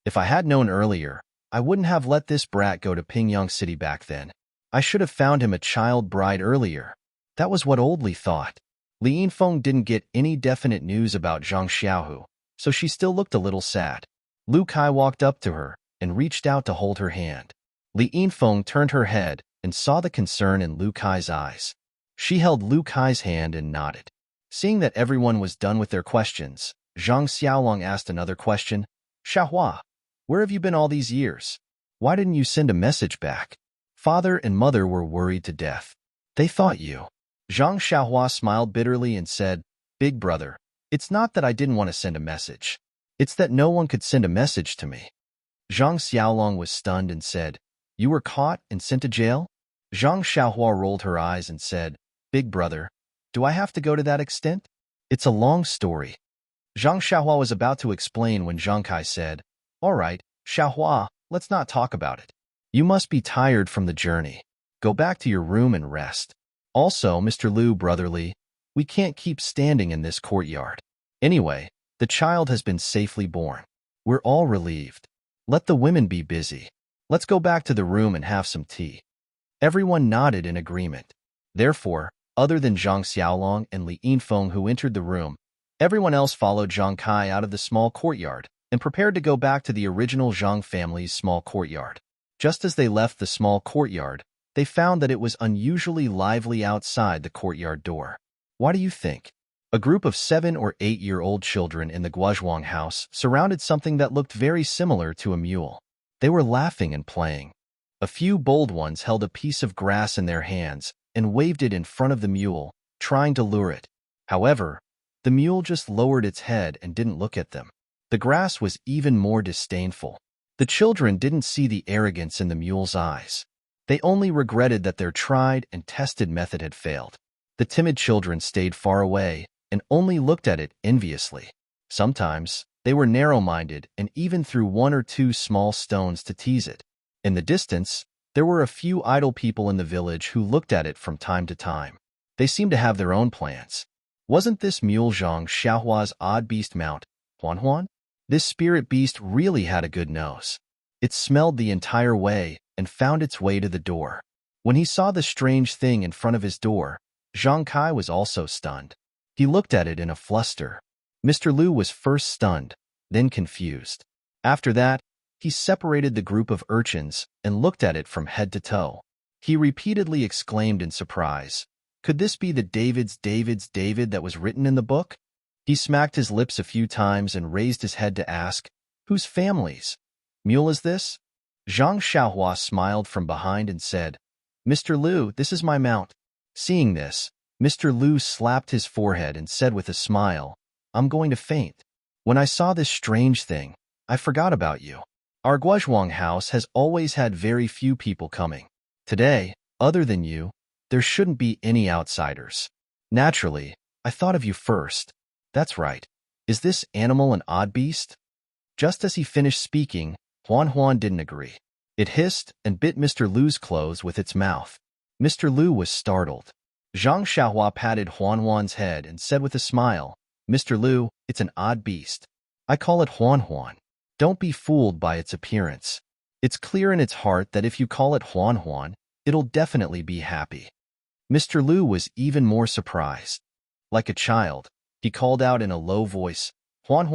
If I had known earlier, I wouldn't have let this brat go to Pingyang City back then. I should have found him a child bride earlier. That was what Old Li thought. Li Yinfeng didn't get any definite news about Zhang Xiaohu, so she still looked a little sad. Lu Kai walked up to her and reached out to hold her hand. Li Yinfeng turned her head and saw the concern in Lu Kai's eyes. She held Lu Kai's hand and nodded. Seeing that everyone was done with their questions, Zhang Xiaolong asked another question. Xiaohua, where have you been all these years? Why didn't you send a message back? Father and mother were worried to death. They thought you. Zhang Xiaohua smiled bitterly and said, Big brother, it's not that I didn't want to send a message. It's that no one could send a message to me. Zhang Xiaolong was stunned and said, You were caught and sent to jail? Zhang Xiaohua rolled her eyes and said, Big brother, do I have to go to that extent? It's a long story. Zhang Xiaohua was about to explain when Zhang Kai said, All right, Xiaohua, let's not talk about it. You must be tired from the journey. Go back to your room and rest. Also, Mr. Lu, brotherly, we can't keep standing in this courtyard. Anyway, the child has been safely born. We're all relieved. Let the women be busy. Let's go back to the room and have some tea. Everyone nodded in agreement. Therefore, other than Zhang Xiaolong and Li Yinfeng who entered the room, everyone else followed Zhang Kai out of the small courtyard and prepared to go back to the original Zhang family's small courtyard. Just as they left the small courtyard, they found that it was unusually lively outside the courtyard door. What do you think? A group of 7- or 8-year-old children in the Guozhuang house surrounded something that looked very similar to a mule. They were laughing and playing. A few bold ones held a piece of grass in their hands and waved it in front of the mule, trying to lure it. However, the mule just lowered its head and didn't look at them. The grass was even more disdainful. The children didn't see the arrogance in the mule's eyes. They only regretted that their tried and tested method had failed. The timid children stayed far away and only looked at it enviously. Sometimes, they were narrow-minded and even threw 1 or 2 small stones to tease it. In the distance, there were a few idle people in the village who looked at it from time to time. They seemed to have their own plans. Wasn't this mule Zhang Xiaohua's odd beast mount, Huan? This spirit beast really had a good nose. It smelled the entire way and found its way to the door. When he saw the strange thing in front of his door, Zhang Kai was also stunned. He looked at it in a fluster. Mr. Lu was first stunned, then confused. After that, he separated the group of urchins and looked at it from head to toe. He repeatedly exclaimed in surprise, Could this be the David's David that was written in the book? He smacked his lips a few times and raised his head to ask, Whose families? Mule is this? Zhang Xiaohua smiled from behind and said, Mr. Lu, this is my mount. Seeing this, Mr. Lu slapped his forehead and said with a smile, I'm going to faint. When I saw this strange thing, I forgot about you. Our Guozhuang house has always had very few people coming. Today, other than you, there shouldn't be any outsiders. Naturally, I thought of you first. That's right. Is this animal an odd beast? Just as he finished speaking, Huan didn't agree. It hissed and bit Mr. Lu's clothes with its mouth. Mr. Lu was startled. Zhang Xiaohua patted Huan's head and said with a smile, Mr. Lu, it's an odd beast. I call it Huan. Don't be fooled by its appearance. It's clear in its heart that if you call it Huan, it'll definitely be happy. Mr. Lu was even more surprised. Like a child, he called out in a low voice, Huan.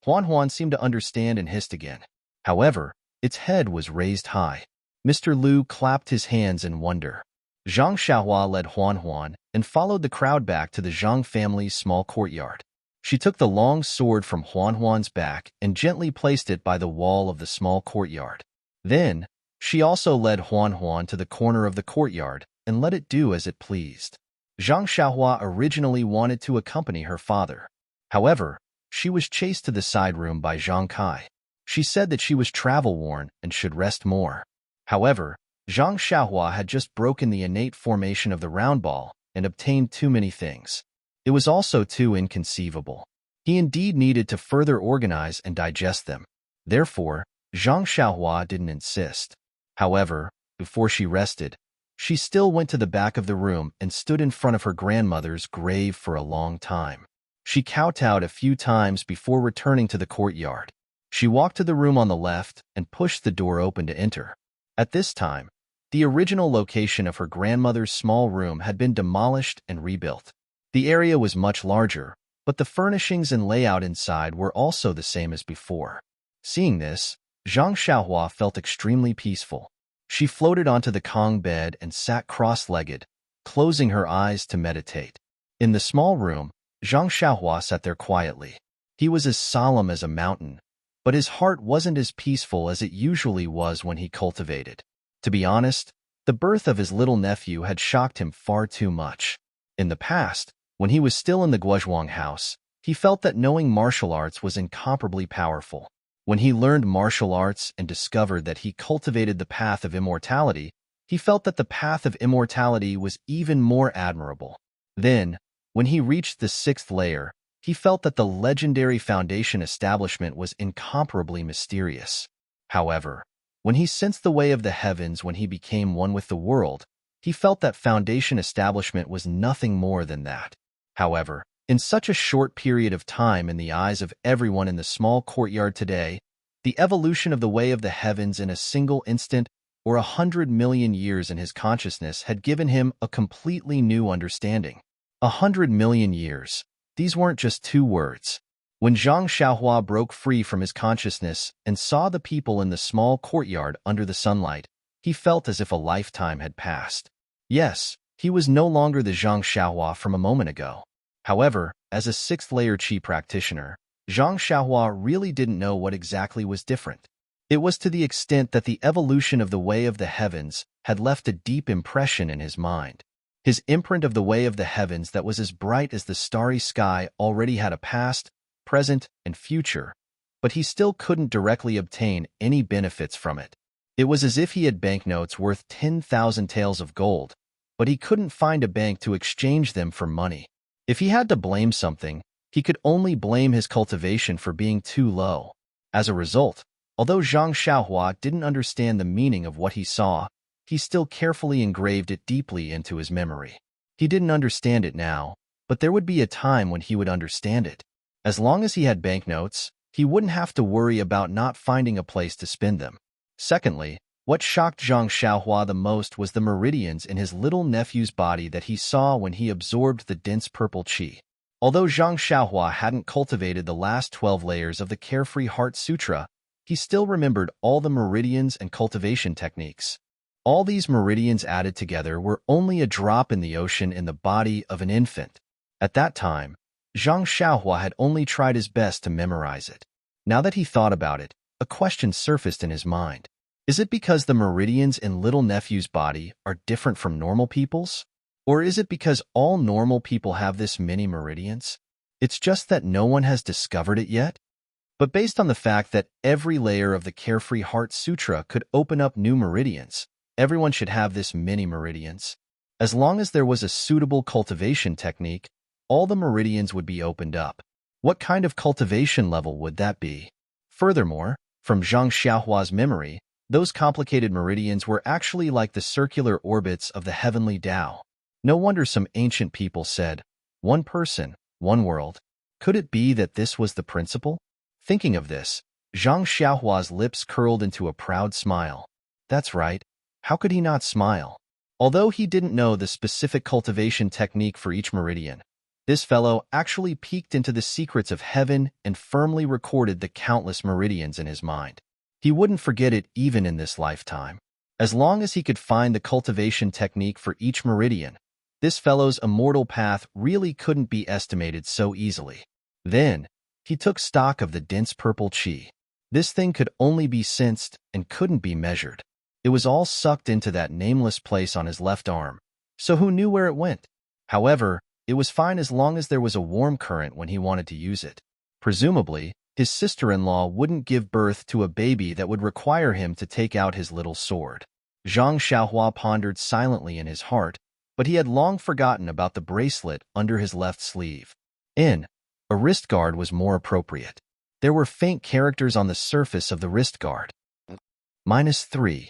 Huan seemed to understand and hissed again. However, its head was raised high. Mr. Lu clapped his hands in wonder. Zhang Xiaohua led Huan and followed the crowd back to the Zhang family's small courtyard. She took the long sword from Huan's back and gently placed it by the wall of the small courtyard. Then, she also led Huan to the corner of the courtyard and let it do as it pleased. Zhang Xiaohua originally wanted to accompany her father. However, she was chased to the side room by Zhang Kai. She said that she was travel-worn and should rest more. However, Zhang Xiaohua had just broken the innate formation of the round ball and obtained too many things. It was also too inconceivable. He indeed needed to further organize and digest them. Therefore, Zhang Xiaohua didn't insist. However, before she rested, She still went to the back of the room and stood in front of her grandmother's grave for a long time. She kowtowed a few times before returning to the courtyard. She walked to the room on the left and pushed the door open to enter. At this time, the original location of her grandmother's small room had been demolished and rebuilt. The area was much larger, but the furnishings and layout inside were also the same as before. Seeing this, Zhang Xiaohua felt extremely peaceful. She floated onto the Kong bed and sat cross-legged, closing her eyes to meditate. In the small room, Zhang Xiaohua sat there quietly. He was as solemn as a mountain, but his heart wasn't as peaceful as it usually was when he cultivated. To be honest, the birth of his little nephew had shocked him far too much. In the past, when he was still in the Guozhuang house, he felt that knowing martial arts was incomparably powerful. When he learned martial arts and discovered that he cultivated the path of immortality, he felt that the path of immortality was even more admirable. Then, when he reached the 6th layer, he felt that the legendary foundation establishment was incomparably mysterious. However, when he sensed the way of the heavens when he became one with the world, he felt that foundation establishment was nothing more than that. However, in such a short period of time in the eyes of everyone in the small courtyard today, the evolution of the way of the heavens in a single instant or 100 million years in his consciousness had given him a completely new understanding. 100 million years. These weren't just two words. When Zhang Xiaohua broke free from his consciousness and saw the people in the small courtyard under the sunlight, he felt as if a lifetime had passed. Yes, he was no longer the Zhang Xiaohua from a moment ago. However, as a 6th-layer Qi practitioner, Zhang Xiaohua really didn't know what exactly was different. It was to the extent that the evolution of the way of the heavens had left a deep impression in his mind. His imprint of the way of the heavens that was as bright as the starry sky already had a past, present, and future, but he still couldn't directly obtain any benefits from it. It was as if he had banknotes worth 10,000 taels of gold, but he couldn't find a bank to exchange them for money. If he had to blame something, he could only blame his cultivation for being too low. As a result, although Zhang Xiaohua didn't understand the meaning of what he saw, he still carefully engraved it deeply into his memory. He didn't understand it now, but there would be a time when he would understand it. As long as he had banknotes, he wouldn't have to worry about not finding a place to spend them. Secondly, what shocked Zhang Xiaohua the most was the meridians in his little nephew's body that he saw when he absorbed the dense purple qi. Although Zhang Xiaohua hadn't cultivated the last 12 layers of the Carefree Heart Sutra, he still remembered all the meridians and cultivation techniques. All these meridians added together were only a drop in the ocean in the body of an infant. At that time, Zhang Xiaohua had only tried his best to memorize it. Now that he thought about it, a question surfaced in his mind. Is it because the meridians in little nephew's body are different from normal people's? Or is it because all normal people have this many meridians? It's just that no one has discovered it yet? But based on the fact that every layer of the Carefree Heart Sutra could open up new meridians, everyone should have this many meridians. As long as there was a suitable cultivation technique, all the meridians would be opened up. What kind of cultivation level would that be? Furthermore, from Zhang Xiaohua's memory, those complicated meridians were actually like the circular orbits of the heavenly Tao. No wonder some ancient people said, one person, one world. Could it be that this was the principle? Thinking of this, Zhang Xiaohua's lips curled into a proud smile. That's right. How could he not smile? Although he didn't know the specific cultivation technique for each meridian, this fellow actually peeked into the secrets of heaven and firmly recorded the countless meridians in his mind. He wouldn't forget it even in this lifetime. As long as he could find the cultivation technique for each meridian, this fellow's immortal path really couldn't be estimated so easily. Then, he took stock of the dense purple qi. This thing could only be sensed and couldn't be measured. It was all sucked into that nameless place on his left arm, so who knew where it went? However, it was fine as long as there was a warm current when he wanted to use it. Presumably, his sister-in-law wouldn't give birth to a baby that would require him to take out his little sword. Zhang Xiaohua pondered silently in his heart, but he had long forgotten about the bracelet under his left sleeve. A wrist guard was more appropriate. There were faint characters on the surface of the wrist guard. -3.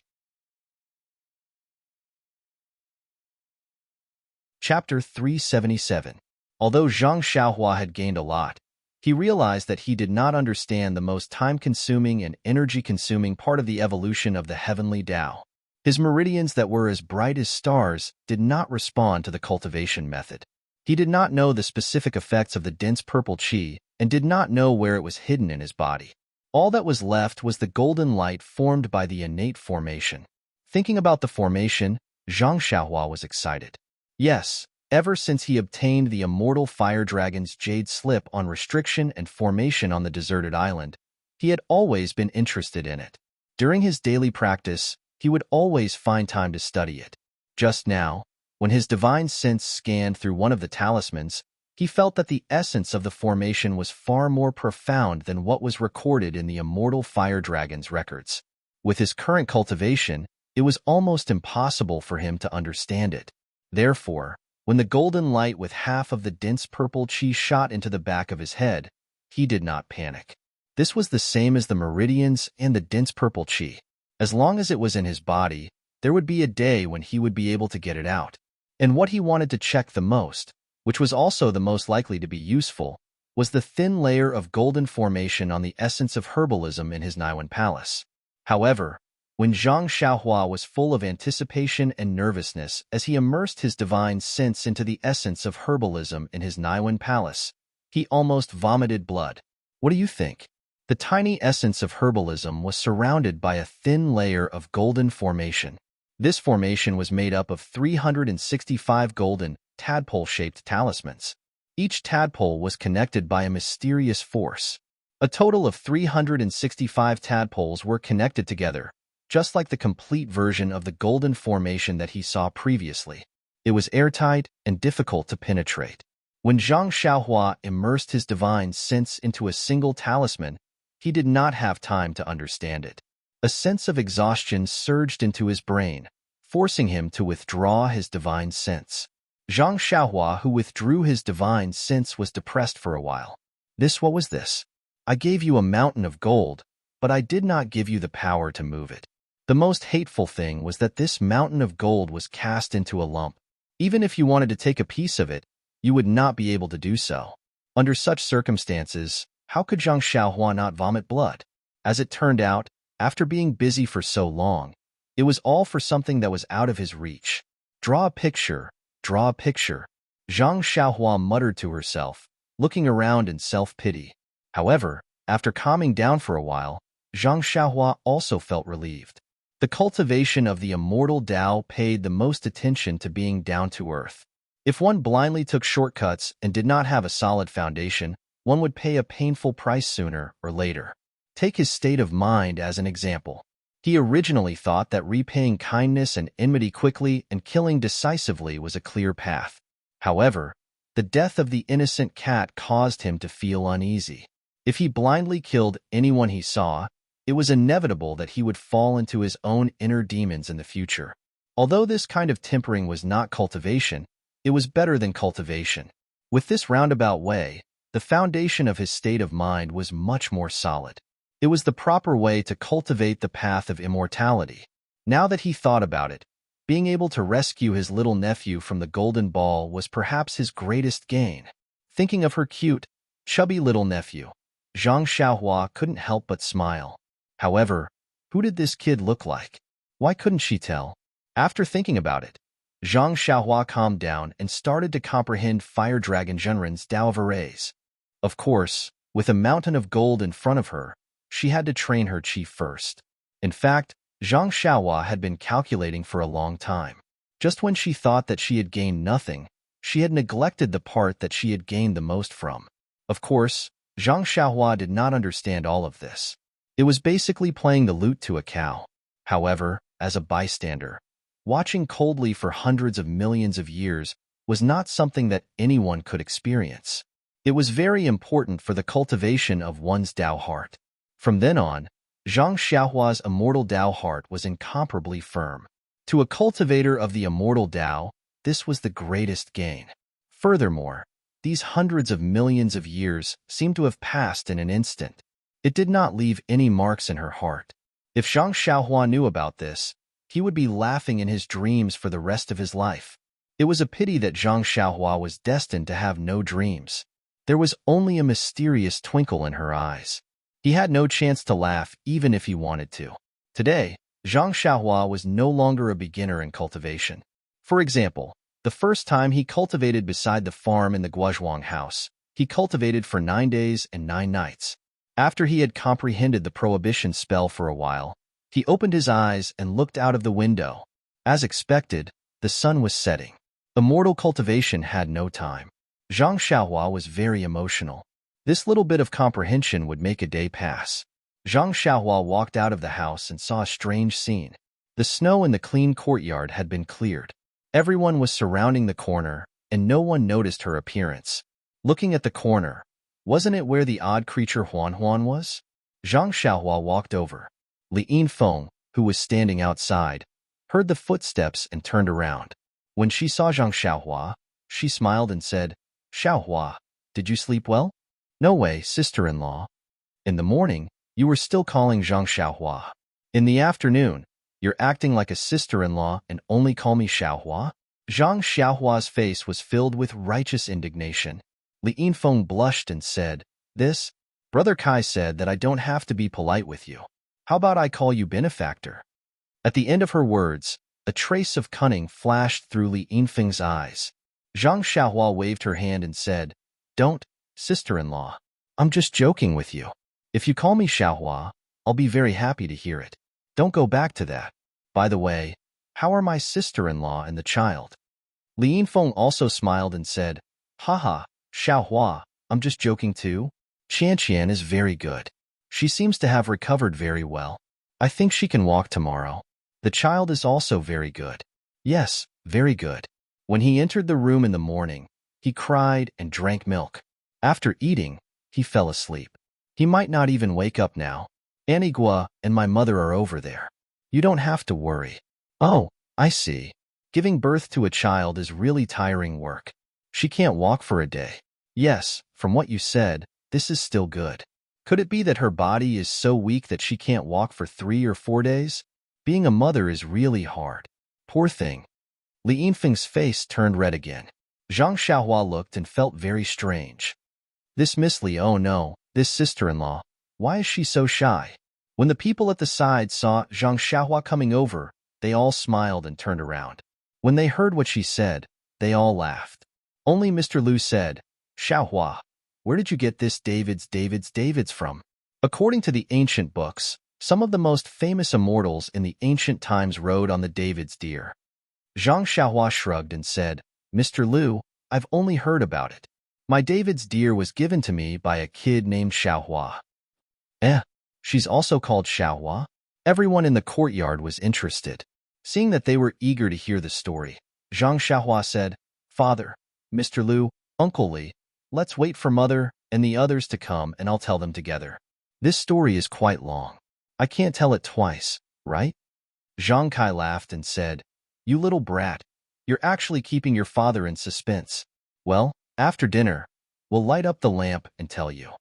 Chapter 377. Although Zhang Xiaohua had gained a lot, he realized that he did not understand the most time-consuming and energy-consuming part of the evolution of the heavenly Tao. His meridians that were as bright as stars did not respond to the cultivation method. He did not know the specific effects of the dense purple qi and did not know where it was hidden in his body. All that was left was the golden light formed by the innate formation. Thinking about the formation, Zhang Xiaohua was excited. Yes, ever since he obtained the immortal fire dragon's jade slip on restriction and formation on the deserted island, he had always been interested in it. During his daily practice, he would always find time to study it. Just now, when his divine sense scanned through one of the talismans, he felt that the essence of the formation was far more profound than what was recorded in the immortal fire dragon's records. With his current cultivation, it was almost impossible for him to understand it. Therefore, when the golden light with half of the dense purple qi shot into the back of his head, he did not panic. This was the same as the meridians and the dense purple qi. As long as it was in his body, there would be a day when he would be able to get it out. And what he wanted to check the most, which was also the most likely to be useful, was the thin layer of golden formation on the essence of herbalism in his Naiwan palace. However, when Zhang Xiaohua was full of anticipation and nervousness as he immersed his divine sense into the essence of herbalism in his Naiwan palace, he almost vomited blood. What do you think? The tiny essence of herbalism was surrounded by a thin layer of golden formation. This formation was made up of 365 golden, tadpole-shaped talismans. Each tadpole was connected by a mysterious force. A total of 365 tadpoles were connected together, just like the complete version of the golden formation that he saw previously. It was airtight and difficult to penetrate. When Zhang Xiaohua immersed his divine sense into a single talisman, he did not have time to understand it. A sense of exhaustion surged into his brain, forcing him to withdraw his divine sense. Zhang Xiaohua, who withdrew his divine sense, was depressed for a while. What was this? I gave you a mountain of gold, but I did not give you the power to move it. The most hateful thing was that this mountain of gold was cast into a lump. Even if you wanted to take a piece of it, you would not be able to do so. Under such circumstances, how could Zhang Xiaohua not vomit blood? As it turned out, after being busy for so long, it was all for something that was out of his reach. Draw a picture, draw a picture, Zhang Xiaohua muttered to herself, looking around in self-pity. However, after calming down for a while, Zhang Xiaohua also felt relieved. The cultivation of the immortal Tao paid the most attention to being down to earth. If one blindly took shortcuts and did not have a solid foundation, one would pay a painful price sooner or later. Take his state of mind as an example. He originally thought that repaying kindness and enmity quickly and killing decisively was a clear path. However, the death of the innocent cat caused him to feel uneasy. If he blindly killed anyone he saw, it was inevitable that he would fall into his own inner demons in the future. Although this kind of tempering was not cultivation, it was better than cultivation. With this roundabout way, the foundation of his state of mind was much more solid. It was the proper way to cultivate the path of immortality. Now that he thought about it, being able to rescue his little nephew from the golden ball was perhaps his greatest gain. Thinking of her cute, chubby little nephew, Zhang Xiaohua couldn't help but smile. However, who did this kid look like? Why couldn't she tell? After thinking about it, Zhang Xiaohua calmed down and started to comprehend Fire Dragon Zhenren's Tao of Arrays. Of course, with a mountain of gold in front of her, she had to train her qi first. In fact, Zhang Xiaohua had been calculating for a long time. Just when she thought that she had gained nothing, she had neglected the part that she had gained the most from. Of course, Zhang Xiaohua did not understand all of this. It was basically playing the lute to a cow. However, as a bystander, watching coldly for hundreds of millions of years was not something that anyone could experience. It was very important for the cultivation of one's Tao heart. From then on, Zhang Xiaohua's immortal Tao heart was incomparably firm. To a cultivator of the immortal Tao, this was the greatest gain. Furthermore, these hundreds of millions of years seemed to have passed in an instant. It did not leave any marks in her heart. If Zhang Xiaohua knew about this, he would be laughing in his dreams for the rest of his life. It was a pity that Zhang Xiaohua was destined to have no dreams. There was only a mysterious twinkle in her eyes. He had no chance to laugh even if he wanted to. Today, Zhang Xiaohua was no longer a beginner in cultivation. For example, the first time he cultivated beside the farm in the Guozhuang house, he cultivated for 9 days and 9 nights. After he had comprehended the prohibition spell for a while, he opened his eyes and looked out of the window. As expected, the sun was setting. Immortal cultivation had no time. Zhang Xiaohua was very emotional. This little bit of comprehension would make a day pass. Zhang Xiaohua walked out of the house and saw a strange scene. The snow in the clean courtyard had been cleared. Everyone was surrounding the corner, and no one noticed her appearance. Looking at the corner, wasn't it where the odd creature Huan Huan was? Zhang Xiaohua walked over. Li Yinfeng, who was standing outside, heard the footsteps and turned around. When she saw Zhang Xiaohua, she smiled and said, "Xiaohua, did you sleep well?" "No way, sister-in-law. In the morning, you were still calling Zhang Xiaohua. In the afternoon, you're acting like a sister-in-law and only call me Xiaohua?" Zhang Xiaohua's face was filled with righteous indignation. Li Yinfeng blushed and said, "This? Brother Kai said that I don't have to be polite with you. How about I call you benefactor?" At the end of her words, a trace of cunning flashed through Li Yinfeng's eyes. Zhang Xiaohua waved her hand and said, "Don't, sister-in-law. I'm just joking with you. If you call me Xiaohua, I'll be very happy to hear it. Don't go back to that. By the way, how are my sister-in-law and the child?" Li Yinfeng also smiled and said, "Haha, Xiaohua, I'm just joking too. Qian is very good. She seems to have recovered very well. I think she can walk tomorrow. The child is also very good." "Yes, very good." When he entered the room in the morning, he cried and drank milk. After eating, he fell asleep. He might not even wake up now. "Anigua and my mother are over there. You don't have to worry." "Oh, I see. Giving birth to a child is really tiring work. She can't walk for a day." "Yes, from what you said, this is still good. Could it be that her body is so weak that she can't walk for 3 or 4 days? Being a mother is really hard. Poor thing." Li Yinfeng's face turned red again. Zhang Xiaohua looked and felt very strange. This Miss Li, oh no, this sister-in-law, why is she so shy? When the people at the side saw Zhang Xiaohua coming over, they all smiled and turned around. When they heard what she said, they all laughed. Only Mr. Lu said, "Xiaohua, where did you get this Davids from?" According to the ancient books, some of the most famous immortals in the ancient times rode on the David's deer. Zhang Xiaohua shrugged and said, "Mr. Lu, I've only heard about it. My David's deer was given to me by a kid named Xiaohua." She's also called Xiaohua? Everyone in the courtyard was interested. Seeing that they were eager to hear the story, Zhang Xiaohua said, "Father, Mr. Lu, Uncle Li, let's wait for Mother and the others to come and I'll tell them together. This story is quite long. I can't tell it twice, right?" Zhang Kai laughed and said, "You little brat, you're actually keeping your father in suspense. Well, after dinner, we'll light up the lamp and tell you."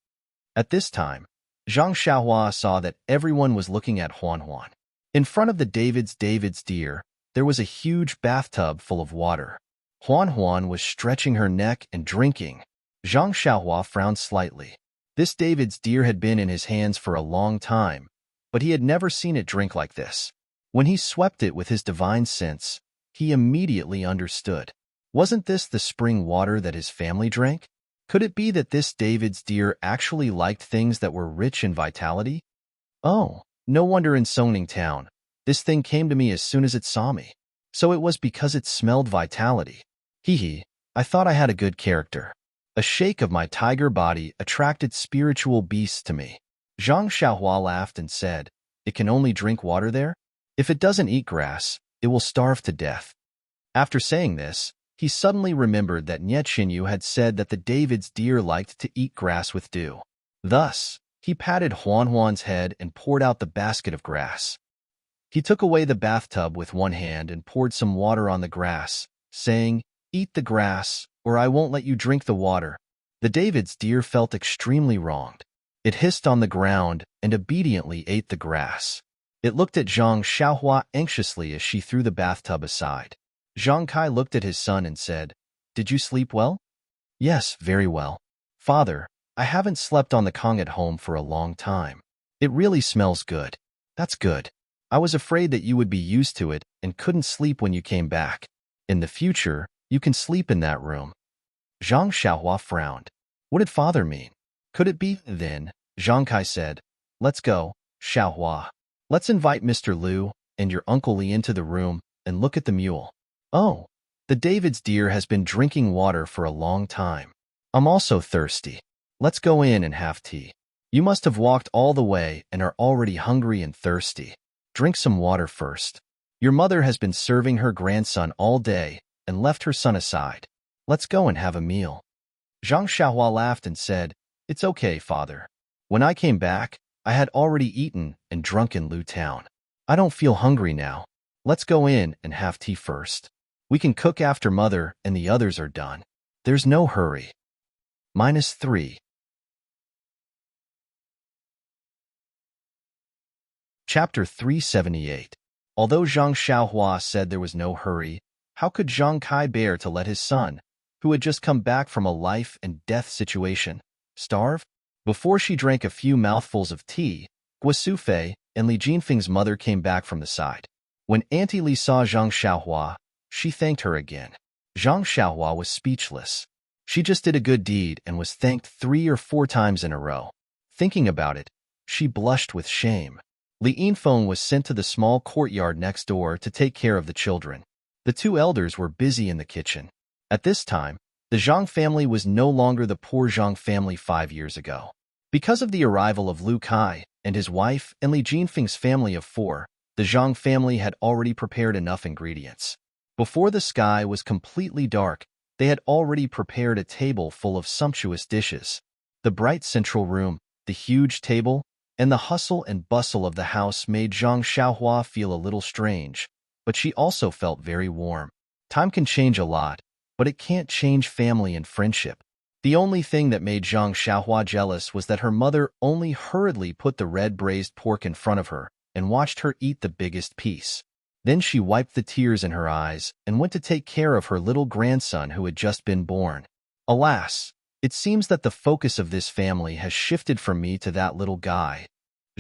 At this time, Zhang Xiaohua saw that everyone was looking at Huan Huan. In front of the David's deer, there was a huge bathtub full of water. Huan Huan was stretching her neck and drinking. Zhang Xiaohua frowned slightly. This David's deer had been in his hands for a long time, but he had never seen it drink like this. When he swept it with his divine sense, he immediately understood. Wasn't this the spring water that his family drank? Could it be that this David's deer actually liked things that were rich in vitality? Oh, no wonder in Songning Town, this thing came to me as soon as it saw me. So it was because it smelled vitality. Hee, I thought I had a good character. A shake of my tiger body attracted spiritual beasts to me. Zhang Xiaohua laughed and said, "It can only drink water there? If it doesn't eat grass, it will starve to death." After saying this, he suddenly remembered that Nie Qinyu had said that the David's deer liked to eat grass with dew. Thus, he patted Huan Huan's head and poured out the basket of grass. He took away the bathtub with one hand and poured some water on the grass, saying, "Eat the grass, or I won't let you drink the water." The David's deer felt extremely wronged. It hissed on the ground and obediently ate the grass. It looked at Zhang Xiaohua anxiously as she threw the bathtub aside. Zhang Kai looked at his son and said, "Did you sleep well?" "Yes, very well. Father, I haven't slept on the Kong at home for a long time. It really smells good." "That's good. I was afraid that you would be used to it and couldn't sleep when you came back. In the future, you can sleep in that room." Zhang Xiaohua frowned. What did father mean? Could it be, then? Zhang Kai said, "Let's go, Xiaohua. Let's invite Mr. Liu and your Uncle Li into the room and look at the mule." "Oh, the David's deer has been drinking water for a long time. I'm also thirsty. Let's go in and have tea. You must have walked all the way and are already hungry and thirsty. Drink some water first. Your mother has been serving her grandson all day and left her son aside. Let's go and have a meal." Zhang Xiaohua laughed and said, "It's okay, father. When I came back, I had already eaten and drunk in Lu Town. I don't feel hungry now. Let's go in and have tea first. We can cook after mother and the others are done. There's no hurry." -3. Chapter 378. Although Zhang Xiaohua said there was no hurry, how could Zhang Kai bear to let his son, who had just come back from a life-and-death situation, starve? Before she drank a few mouthfuls of tea, Guo Sufei and Li Jinfeng's mother came back from the side. When Auntie Li saw Zhang Xiaohua, she thanked her again. Zhang Xiaohua was speechless. She just did a good deed and was thanked 3 or 4 times in a row. Thinking about it, she blushed with shame. Li Yinfeng was sent to the small courtyard next door to take care of the children. The 2 elders were busy in the kitchen. At this time, the Zhang family was no longer the poor Zhang family 5 years ago. Because of the arrival of Lu Kai and his wife and Li Jinfeng's family of 4, the Zhang family had already prepared enough ingredients. Before the sky was completely dark, they had already prepared a table full of sumptuous dishes. The bright central room, the huge table, and the hustle and bustle of the house made Zhang Xiaohua feel a little strange, but she also felt very warm. Time can change a lot, but it can't change family and friendship. The only thing that made Zhang Xiaohua jealous was that her mother only hurriedly put the red braised pork in front of her and watched her eat the biggest piece. Then she wiped the tears in her eyes and went to take care of her little grandson who had just been born. Alas, it seems that the focus of this family has shifted from me to that little guy.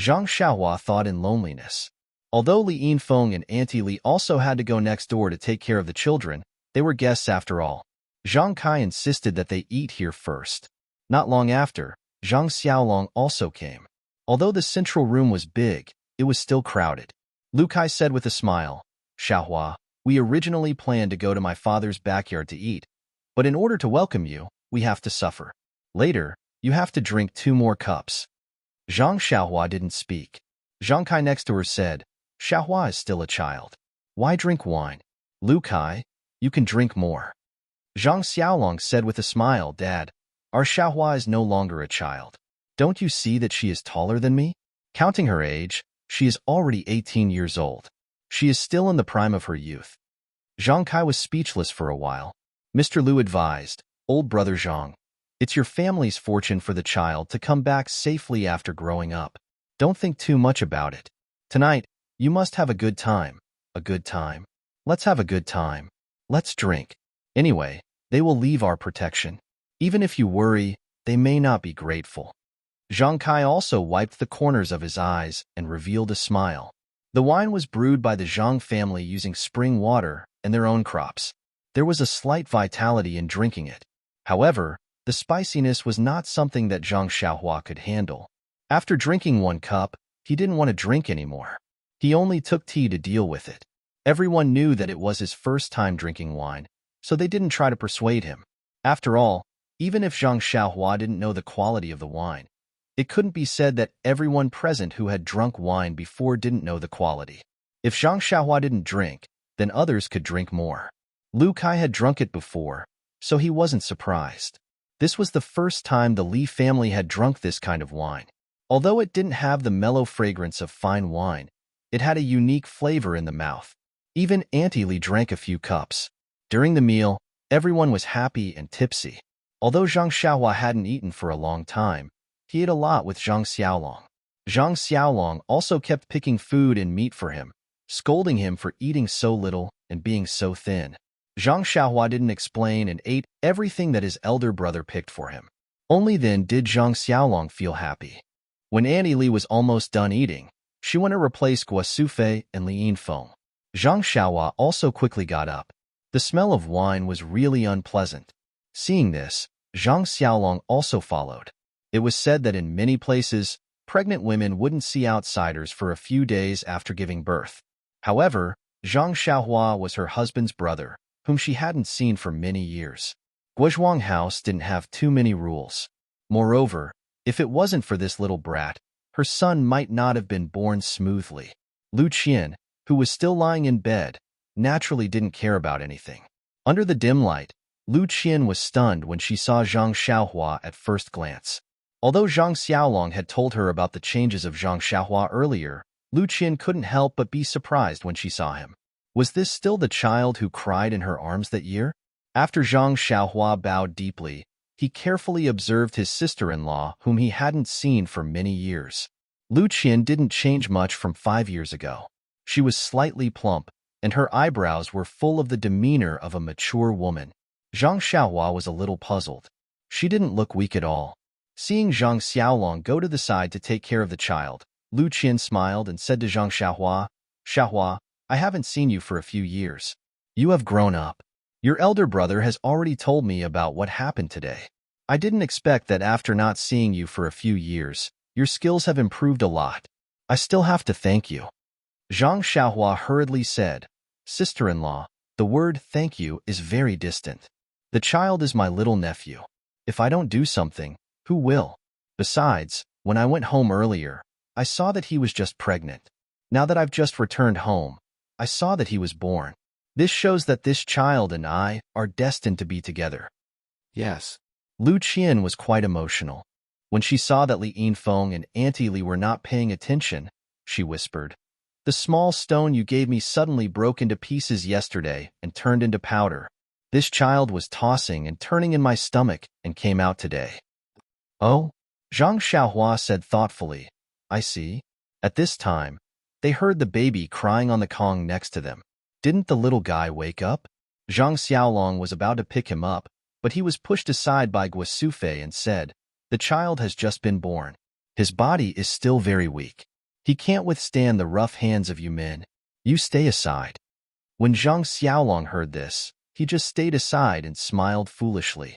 Zhang Xiaohua thought in loneliness. Although Li Yinfeng and Auntie Li also had to go next door to take care of the children, they were guests after all. Zhang Kai insisted that they eat here first. Not long after, Zhang Xiaolong also came. Although the central room was big, it was still crowded. Lu Kai said with a smile, "Xiaohua, we originally planned to go to my father's backyard to eat, but in order to welcome you, we have to suffer. Later, you have to drink 2 more cups." Zhang Xiaohua didn't speak. Zhang Kai next to her said, "Xiaohua is still a child. Why drink wine? Lu Kai, you can drink more." Zhang Xiaolong said with a smile, "Dad, our Xiaohua is no longer a child. Don't you see that she is taller than me? Counting her age, she is already 18 years old. She is still in the prime of her youth." Zhang Kai was speechless for a while. Mr. Liu advised, "Old brother Zhang, it's your family's fortune for the child to come back safely after growing up. Don't think too much about it. Tonight, you must have a good time. A good time. Let's have a good time. Let's drink. Anyway, they will leave our protection. Even if you worry, they may not be grateful." Zhang Kai also wiped the corners of his eyes and revealed a smile. The wine was brewed by the Zhang family using spring water and their own crops. There was a slight vitality in drinking it. However, the spiciness was not something that Zhang Xiaohua could handle. After drinking 1 cup, he didn't want to drink anymore. He only took tea to deal with it. Everyone knew that it was his first time drinking wine, so they didn't try to persuade him. After all, even if Zhang Xiaohua didn't know the quality of the wine, it couldn't be said that everyone present who had drunk wine before didn't know the quality. If Zhang Xiaohua didn't drink, then others could drink more. Lu Kai had drunk it before, so he wasn't surprised. This was the first time the Li family had drunk this kind of wine. Although it didn't have the mellow fragrance of fine wine, it had a unique flavor in the mouth. Even Auntie Li drank a few cups. During the meal, everyone was happy and tipsy. Although Zhang Xiaohua hadn't eaten for a long time, he ate a lot with Zhang Xiaolong. Zhang Xiaolong also kept picking food and meat for him, scolding him for eating so little and being so thin. Zhang Xiaohua didn't explain and ate everything that his elder brother picked for him. Only then did Zhang Xiaolong feel happy. When Annie Li was almost done eating, she went to replace Guo Sufei and Li Yinfeng. Zhang Xiaohua also quickly got up. The smell of wine was really unpleasant. Seeing this, Zhang Xiaolong also followed. It was said that in many places, pregnant women wouldn't see outsiders for a few days after giving birth. However, Zhang Xiaohua was her husband's brother, whom she hadn't seen for many years. Guozhuang House didn't have too many rules. Moreover, if it wasn't for this little brat, her son might not have been born smoothly. Lu Qian, who was still lying in bed, naturally didn't care about anything. Under the dim light, Lu Qian was stunned when she saw Zhang Xiaohua at first glance. Although Zhang Xiaolong had told her about the changes of Zhang Xiaohua earlier, Lu Qian couldn't help but be surprised when she saw him. Was this still the child who cried in her arms that year? After Zhang Xiaohua bowed deeply, he carefully observed his sister-in-law, whom he hadn't seen for many years. Lu Qian didn't change much from 5 years ago. She was slightly plump, and her eyebrows were full of the demeanor of a mature woman. Zhang Xiaohua was a little puzzled. She didn't look weak at all. Seeing Zhang Xiaolong go to the side to take care of the child, Lu Qian smiled and said to Zhang Xiaohua, "Xiaohua, I haven't seen you for a few years. You have grown up. Your elder brother has already told me about what happened today. I didn't expect that after not seeing you for a few years, your skills have improved a lot. I still have to thank you." Zhang Xiaohua hurriedly said, "Sister-in-law, the word thank you is very distant. The child is my little nephew. If I don't do something, who will? Besides, when I went home earlier, I saw that he was just pregnant. Now that I've just returned home, I saw that he was born. This shows that this child and I are destined to be together." Yes. Lu Qian was quite emotional. When she saw that Li Yinfeng and Auntie Li were not paying attention, she whispered, "The small stone you gave me suddenly broke into pieces yesterday and turned into powder. This child was tossing and turning in my stomach and came out today." "Oh?" Zhang Xiaohua said thoughtfully, "I see." At this time, they heard the baby crying on the Kong next to them. Didn't the little guy wake up? Zhang Xiaolong was about to pick him up, but he was pushed aside by Guo Sufei and said, "The child has just been born. His body is still very weak. He can't withstand the rough hands of you men. You stay aside." When Zhang Xiaolong heard this, he just stayed aside and smiled foolishly.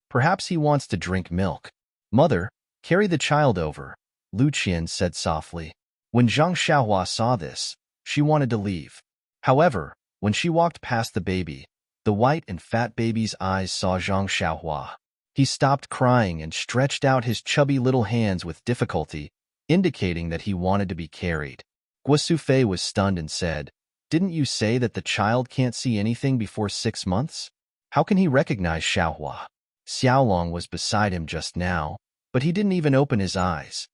"Perhaps he wants to drink milk." "Mother, carry the child over," Lu Qian said softly. When Zhang Xiaohua saw this, she wanted to leave. However, when she walked past the baby, the white and fat baby's eyes saw Zhang Xiaohua. He stopped crying and stretched out his chubby little hands with difficulty, indicating that he wanted to be carried. Guo Sufei was stunned and said, "Didn't you say that the child can't see anything before 6 months? How can he recognize Xiaohua?" Xiaolong was beside him just now, but he didn't even open his eyes.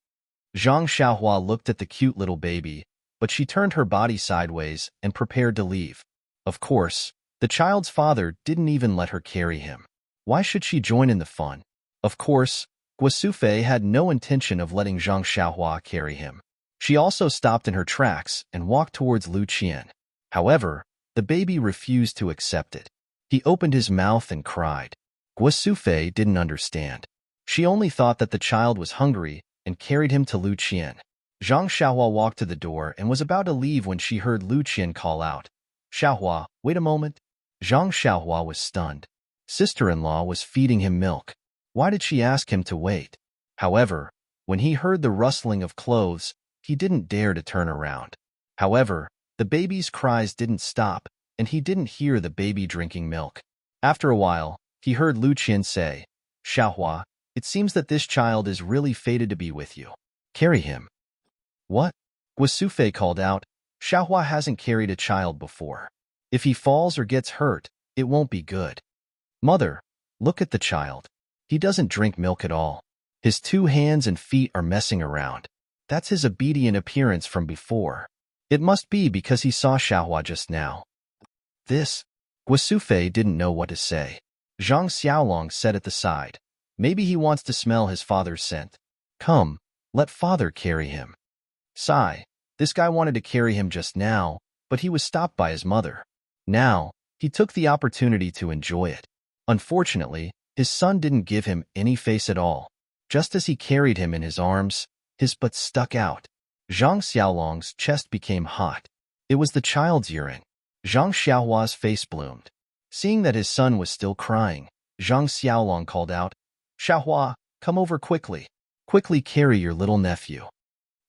Zhang Xiaohua looked at the cute little baby, but she turned her body sideways and prepared to leave. Of course, the child's father didn't even let her carry him. Why should she join in the fun? Of course, Guo Sufei had no intention of letting Zhang Xiaohua carry him. She also stopped in her tracks and walked towards Lu Qian. However, the baby refused to accept it. He opened his mouth and cried. Guo Sufei didn't understand. She only thought that the child was hungry and carried him to Lu Qian. Zhang Xiaohua walked to the door and was about to leave when she heard Lu Qian call out, "Xiaohua, wait a moment." Zhang Xiaohua was stunned. Sister-in-law was feeding him milk. Why did she ask him to wait? However, when he heard the rustling of clothes, he didn't dare to turn around. However, the baby's cries didn't stop, and he didn't hear the baby drinking milk. After a while, he heard Lu Qian say, "Xiaohua, it seems that this child is really fated to be with you. Carry him." "What?" Guo Sufei called out. "Xiaohua hasn't carried a child before. If he falls or gets hurt, it won't be good." "Mother, look at the child. He doesn't drink milk at all. His 2 hands and feet are messing around. That's his obedient appearance from before. It must be because he saw Xiaohua just now." This, Guo Sufei didn't know what to say. Zhang Xiaolong said at the side, "Maybe he wants to smell his father's scent. Come, let father carry him." Sigh, this guy wanted to carry him just now, but he was stopped by his mother. Now, He took the opportunity to enjoy it. Unfortunately, his son didn't give him any face at all. Just as he carried him in his arms, his butt stuck out. Zhang Xiaolong's chest became hot. It was the child's urine. Zhang Xiaohua's face bloomed. Seeing that his son was still crying, Zhang Xiaolong called out, "Xiaohua, come over quickly. Quickly carry your little nephew."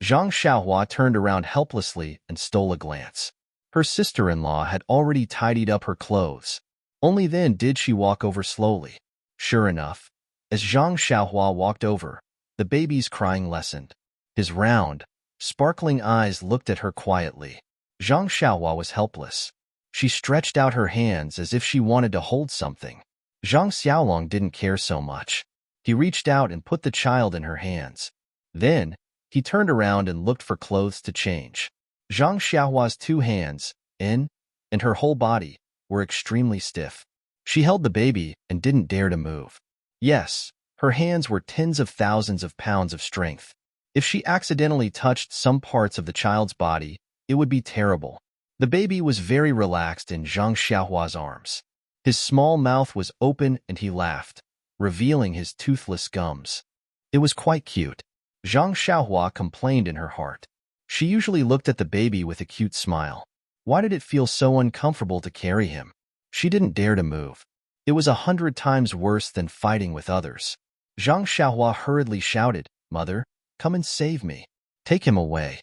Zhang Xiaohua turned around helplessly and stole a glance. Her sister-in-law had already tidied up her clothes. Only then did she walk over slowly. Sure enough, as Zhang Xiaohua walked over, the baby's crying lessened. His round, sparkling eyes looked at her quietly. Zhang Xiaohua was helpless. She stretched out her hands as if she wanted to hold something. Zhang Xiaolong didn't care so much. He reached out and put the child in her hands. Then, he turned around and looked for clothes to change. Zhang Xiaohua's two hands, and her whole body, were extremely stiff. She held the baby and didn't dare to move. Yes, her hands were tens of thousands of pounds of strength. If she accidentally touched some parts of the child's body, it would be terrible. The baby was very relaxed in Zhang Xiaohua's arms. His small mouth was open and he laughed, revealing his toothless gums. It was quite cute. Zhang Xiaohua complained in her heart. She usually looked at the baby with a cute smile. Why did it feel so uncomfortable to carry him? She didn't dare to move. It was 100 times worse than fighting with others. Zhang Xiaohua hurriedly shouted, "Mother, come and save me. Take him away."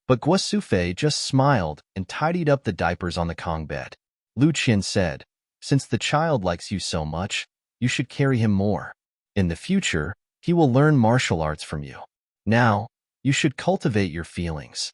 But Guo Sufei just smiled and tidied up the diapers on the Kong bed. Lu Qian said, "Since the child likes you so much, you should carry him more. In the future, he will learn martial arts from you. Now, you should cultivate your feelings."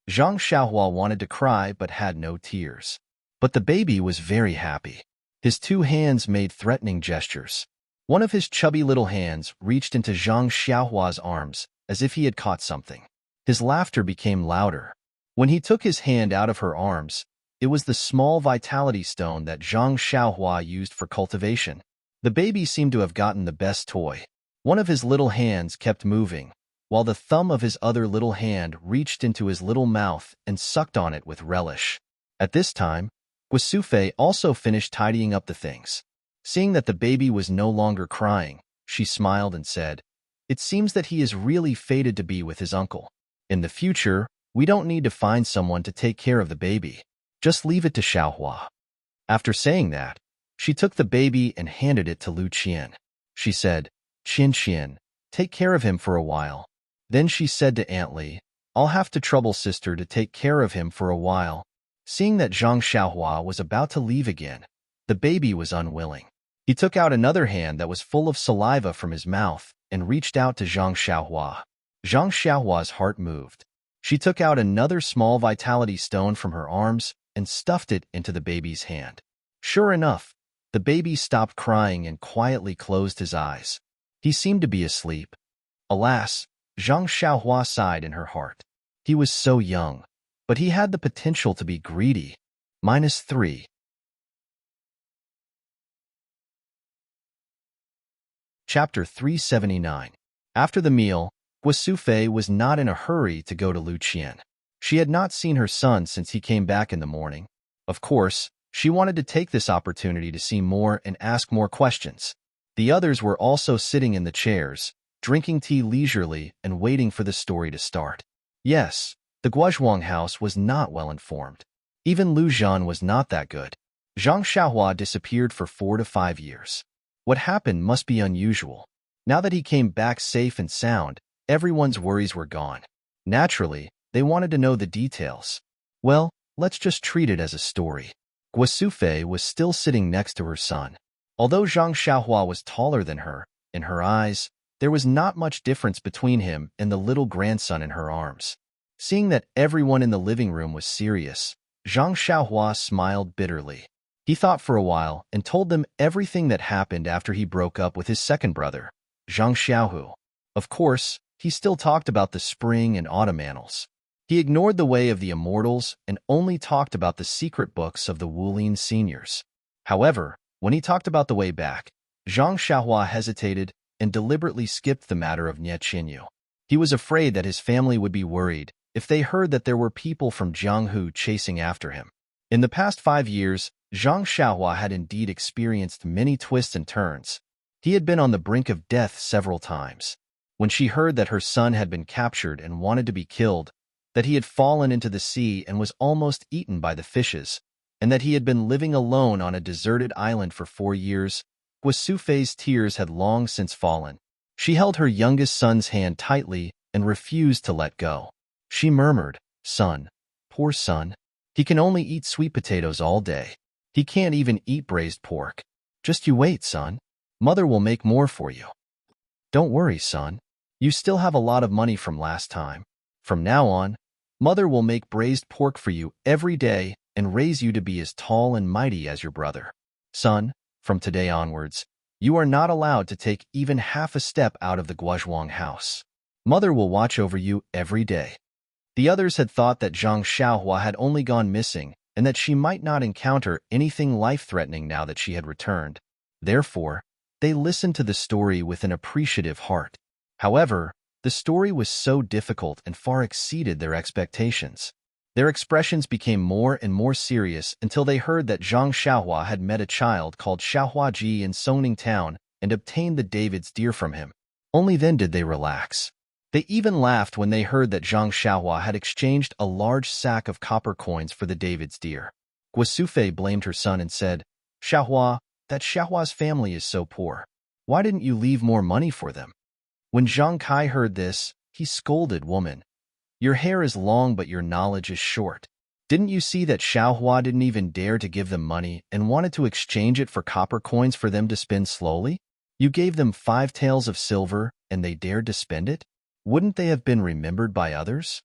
Zhang Xiaohua wanted to cry but had no tears. But the baby was very happy. His two hands made threatening gestures. One of his chubby little hands reached into Zhang Xiaohua's arms as if he had caught something. His laughter became louder. When he took his hand out of her arms, it was the small vitality stone that Zhang Xiaohua used for cultivation. The baby seemed to have gotten the best toy. One of his little hands kept moving, while the thumb of his other little hand reached into his little mouth and sucked on it with relish. At this time, Guo Sufei also finished tidying up the things. Seeing that the baby was no longer crying, she smiled and said, "It seems that he is really fated to be with his uncle. In the future, we don't need to find someone to take care of the baby. Just leave it to Xiaohua." After saying that, she took the baby and handed it to Lu Qian. She said, "Qian, take care of him for a while." Then she said to Aunt Li, "I'll have to trouble sister to take care of him for a while." Seeing that Zhang Xiaohua was about to leave again, the baby was unwilling. He took out another hand that was full of saliva from his mouth and reached out to Zhang Xiaohua. Zhang Xiaohua's heart moved. She took out another small vitality stone from her arms and stuffed it into the baby's hand. Sure enough, the baby stopped crying and quietly closed his eyes. He seemed to be asleep. Alas, Zhang Xiaohua sighed in her heart. He was so young, but he had the potential to be greedy. -3. Chapter 379. After the meal, Guo Sufei was not in a hurry to go to Lu Qian. She had not seen her son since he came back in the morning. Of course, she wanted to take this opportunity to see more and ask more questions. The others were also sitting in the chairs, drinking tea leisurely and waiting for the story to start. Yes, the Guozhuang house was not well informed. Even Lu Zhan was not that good. Zhang Xiaohua disappeared for 4 to 5 years. What happened must be unusual. Now that he came back safe and sound, everyone's worries were gone. Naturally, they wanted to know the details. Well, let's just treat it as a story. Guo Sufei was still sitting next to her son. Although Zhang Xiaohua was taller than her, in her eyes, there was not much difference between him and the little grandson in her arms. Seeing that everyone in the living room was serious, Zhang Xiaohua smiled bitterly. He thought for a while and told them everything that happened after he broke up with his second brother, Zhang Xiaohu. Of course, he still talked about the spring and autumn annals. He ignored the way of the immortals and only talked about the secret books of the Wulin seniors. However, when he talked about the way back, Zhang Xiaohua hesitated and deliberately skipped the matter of Nie Qinyu. He was afraid that his family would be worried if they heard that there were people from Jianghu chasing after him. In the past 5 years, Zhang Xiaohua had indeed experienced many twists and turns. He had been on the brink of death several times. When she heard that her son had been captured and wanted to be killed, that he had fallen into the sea and was almost eaten by the fishes, and that he had been living alone on a deserted island for 4 years, Guosufei's tears had long since fallen. She held her youngest son's hand tightly and refused to let go. She murmured, "Son, poor son. He can only eat sweet potatoes all day. He can't even eat braised pork. Just you wait, son. Mother will make more for you. Don't worry, son. You still have a lot of money from last time. From now on, Mother will make braised pork for you every day and raise you to be as tall and mighty as your brother. Son, from today onwards, you are not allowed to take even half a step out of the Guozhuang house. Mother will watch over you every day." The others had thought that Zhang Xiaohua had only gone missing and that she might not encounter anything life-threatening now that she had returned. Therefore, they listened to the story with an appreciative heart. However, the story was so difficult and far exceeded their expectations. Their expressions became more and more serious until they heard that Zhang Xiaohua had met a child called Xiaohuaji in Songning Town and obtained the David's deer from him. Only then did they relax. They even laughed when they heard that Zhang Xiaohua had exchanged a large sack of copper coins for the David's deer. Guosufei blamed her son and said, "Xiaohua, that Xiaohua's family is so poor. Why didn't you leave more money for them?" When Zhang Kai heard this, he scolded, "Woman, your hair is long but your knowledge is short. Didn't you see that Xiaohua didn't even dare to give them money and wanted to exchange it for copper coins for them to spend slowly? You gave them 5 taels of silver and they dared to spend it? Wouldn't they have been remembered by others?"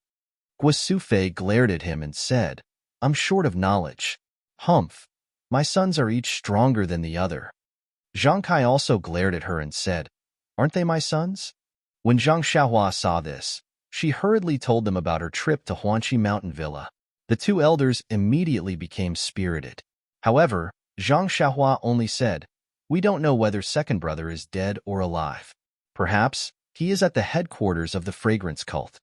Guosufei glared at him and said, "I'm short of knowledge. Humph, my sons are each stronger than the other." Zhang Kai also glared at her and said, "Aren't they my sons?" When Zhang Xiaohua saw this, she hurriedly told them about her trip to Huanqi Mountain Villa. The 2 elders immediately became spirited. However, Zhang Xiaohua only said, "We don't know whether second brother is dead or alive. Perhaps he is at the headquarters of the fragrance cult."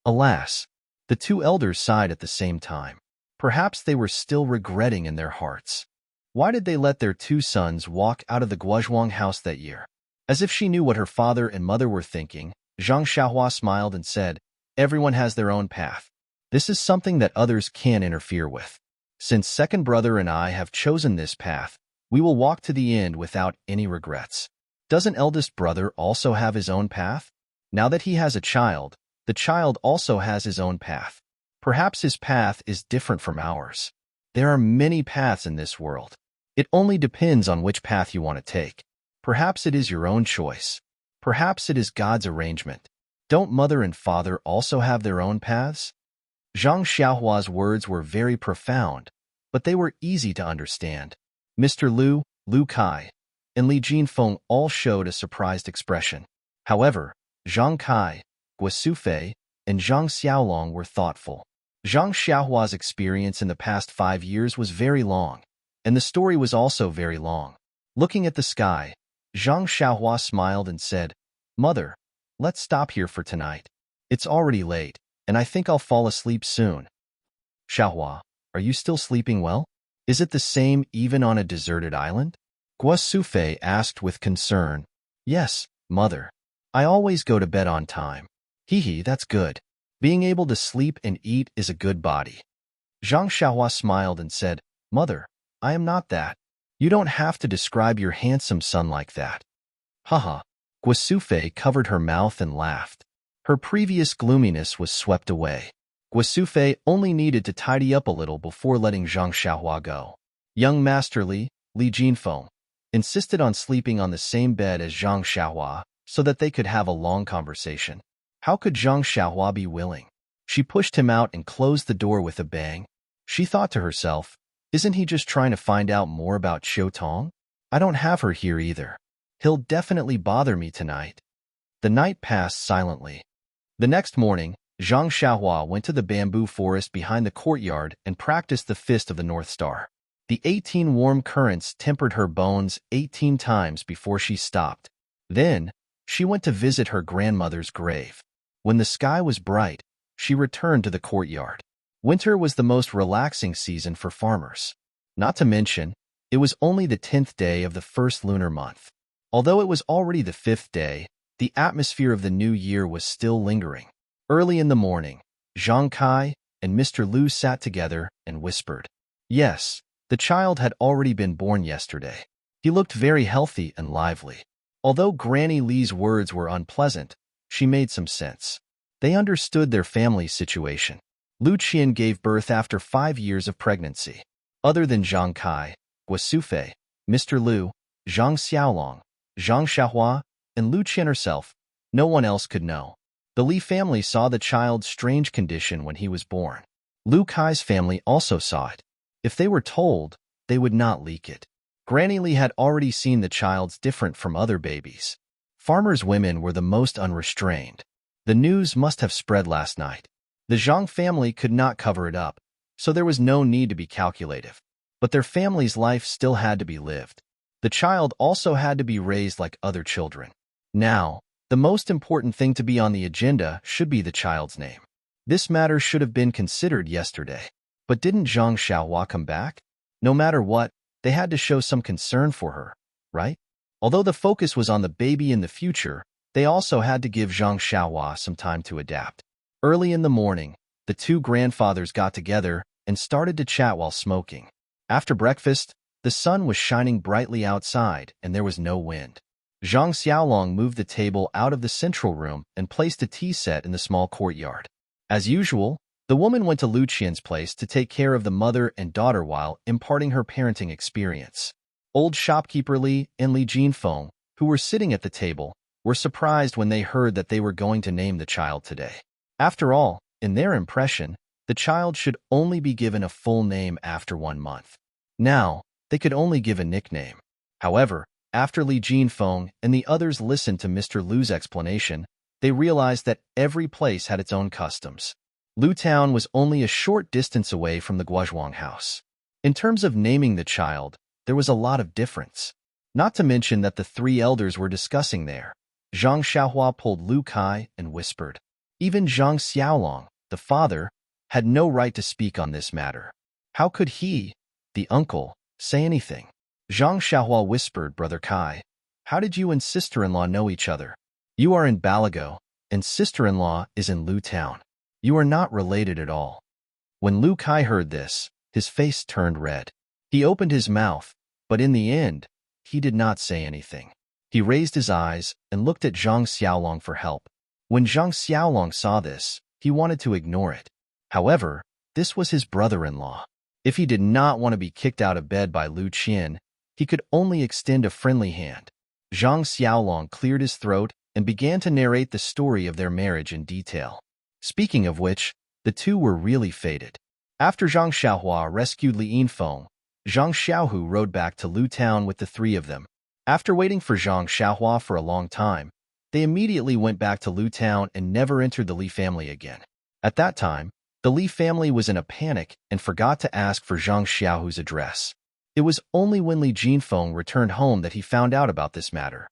Alas, the 2 elders sighed at the same time. Perhaps they were still regretting in their hearts. Why did they let their 2 sons walk out of the Guozhuang house that year? As if she knew what her father and mother were thinking, Zhang Xiaohua smiled and said, "Everyone has their own path. This is something that others can't interfere with. Since second brother and I have chosen this path, we will walk to the end without any regrets. Doesn't eldest brother also have his own path? Now that he has a child, the child also has his own path. Perhaps his path is different from ours. There are many paths in this world. It only depends on which path you want to take. Perhaps it is your own choice. Perhaps it is God's arrangement. Don't mother and father also have their own paths?" Zhang Xiaohua's words were very profound, but they were easy to understand. Mr. Lu Kai, and Li Jinfeng all showed a surprised expression. However, Zhang Kai, Guosufei, and Zhang Xiaolong were thoughtful. Zhang Xiaohua's experience in the past 5 years was very long, and the story was also very long. Looking at the sky, Zhang Xiaohua smiled and said, "Mother, let's stop here for tonight. It's already late, and I think I'll fall asleep soon." "Xiaohua, are you still sleeping well? Is it the same even on a deserted island?" Guosufei asked with concern. "Yes, mother. I always go to bed on time." "Hee, that's good. Being able to sleep and eat is a good body." Zhang Xiaohua smiled and said, "Mother, I am not that. You don't have to describe your handsome son like that." Haha. Guosufei covered her mouth and laughed. Her previous gloominess was swept away. Guosufei only needed to tidy up a little before letting Zhang Xiaohua go. Young Master Li Jinfeng, insisted on sleeping on the same bed as Zhang Xiaohua so that they could have a long conversation. How could Zhang Xiaohua be willing? She pushed him out and closed the door with a bang. She thought to herself, "Isn't he just trying to find out more about Xiu Tong? I don't have her here either. He'll definitely bother me tonight." The night passed silently. The next morning, Zhang Xiaohua went to the bamboo forest behind the courtyard and practiced the Fist of the North Star. The 18 warm currents tempered her bones 18 times before she stopped. Then, she went to visit her grandmother's grave. When the sky was bright, she returned to the courtyard. Winter was the most relaxing season for farmers. Not to mention, it was only the 10th day of the first lunar month. Although it was already the 5th day, the atmosphere of the new year was still lingering. Early in the morning, Zhang Kai and Mr. Lu sat together and whispered. Yes, the child had already been born yesterday. He looked very healthy and lively. Although Granny Li's words were unpleasant, she made some sense. They understood their family's situation. Lu Qian gave birth after 5 years of pregnancy. Other than Zhang Kai, Guosufei, Mr. Lu, Zhang Xiaolong, Zhang Xiaohua, and Lu Qian herself, no one else could know. The Li family saw the child's strange condition when he was born. Lu Kai's family also saw it. If they were told, they would not leak it. Granny Li had already seen the child's different from other babies. Farmers' women were the most unrestrained. The news must have spread last night. The Zhang family could not cover it up, so there was no need to be calculative. But their family's life still had to be lived. The child also had to be raised like other children. Now, the most important thing to be on the agenda should be the child's name. This matter should have been considered yesterday. But didn't Zhang Xiaohua come back? No matter what, they had to show some concern for her, right? Although the focus was on the baby in the future, they also had to give Zhang Xiaohua some time to adapt. Early in the morning, the two grandfathers got together and started to chat while smoking. After breakfast, the sun was shining brightly outside and there was no wind. Zhang Xiaolong moved the table out of the central room and placed a tea set in the small courtyard. As usual, the woman went to Lu Qian's place to take care of the mother and daughter while imparting her parenting experience. Old shopkeeper Li and Li Jinfeng, who were sitting at the table, were surprised when they heard that they were going to name the child today. After all, in their impression, the child should only be given a full name after 1 month. Now, they could only give a nickname. However, after Li Jinfeng and the others listened to Mr. Lu's explanation, they realized that every place had its own customs. Lu Town was only a short distance away from the Guozhuang house. In terms of naming the child, there was a lot of difference. Not to mention that the three elders were discussing there. Zhang Xiaohua pulled Lu Kai and whispered. Even Zhang Xiaolong, the father, had no right to speak on this matter. How could he, the uncle, say anything? Zhang Xiaohua whispered, Brother Kai, how did you and sister-in-law know each other? You are in Balago, and sister-in-law is in Lu Town. You are not related at all. When Lu Kai heard this, his face turned red. He opened his mouth, but in the end, he did not say anything. He raised his eyes and looked at Zhang Xiaolong for help. When Zhang Xiaolong saw this, he wanted to ignore it. However, this was his brother-in-law. If he did not want to be kicked out of bed by Lu Qian, he could only extend a friendly hand. Zhang Xiaolong cleared his throat and began to narrate the story of their marriage in detail. Speaking of which, the two were really fated. After Zhang Xiaohua rescued Li Yinfeng, Zhang Xiaohu rode back to Lu Town with the three of them. After waiting for Zhang Xiaohua for a long time, they immediately went back to Lu Town and never entered the Li family again. At that time, the Li family was in a panic and forgot to ask for Zhang Xiaohu's address. It was only when Li Jinfeng returned home that he found out about this matter.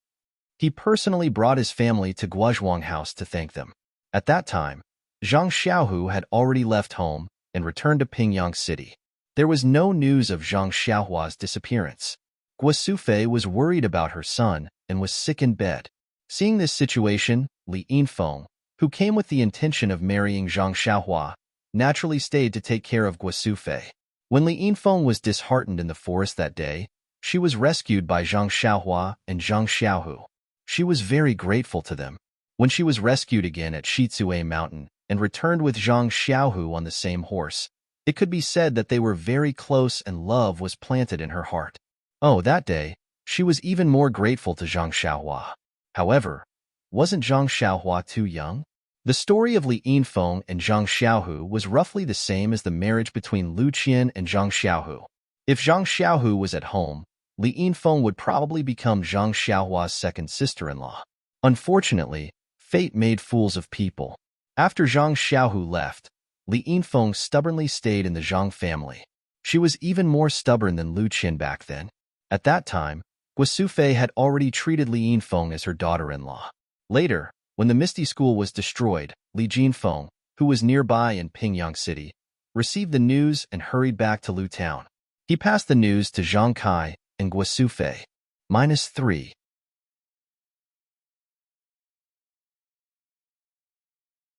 He personally brought his family to Guozhuang House to thank them. At that time, Zhang Xiaohu had already left home and returned to Pingyang City. There was no news of Zhang Xiaohua's disappearance. Guosufei was worried about her son and was sick in bed. Seeing this situation, Li Yinfeng, who came with the intention of marrying Zhang Xiaohua, naturally stayed to take care of Guosufei. When Li Yinfeng was disheartened in the forest that day, she was rescued by Zhang Xiaohua and Zhang Xiaohu. She was very grateful to them. When she was rescued again at Shizue Mountain and returned with Zhang Xiaohu on the same horse, it could be said that they were very close and love was planted in her heart. Oh, that day, she was even more grateful to Zhang Xiaohua. However, wasn't Zhang Xiaohua too young? The story of Li Yinfeng and Zhang Xiaohu was roughly the same as the marriage between Lu Qian and Zhang Xiaohu. If Zhang Xiaohu was at home, Li Yinfeng would probably become Zhang Xiaohua's second sister-in-law. Unfortunately, fate made fools of people. After Zhang Xiaohu left, Li Yinfeng stubbornly stayed in the Zhang family. She was even more stubborn than Lu Qian back then. At that time, Guosufei had already treated Li Yinfeng as her daughter-in-law. Later, when the Misty School was destroyed, Li Jinfeng, who was nearby in Pingyang City, received the news and hurried back to Lu Town. He passed the news to Zhang Kai and Guosufei. -3.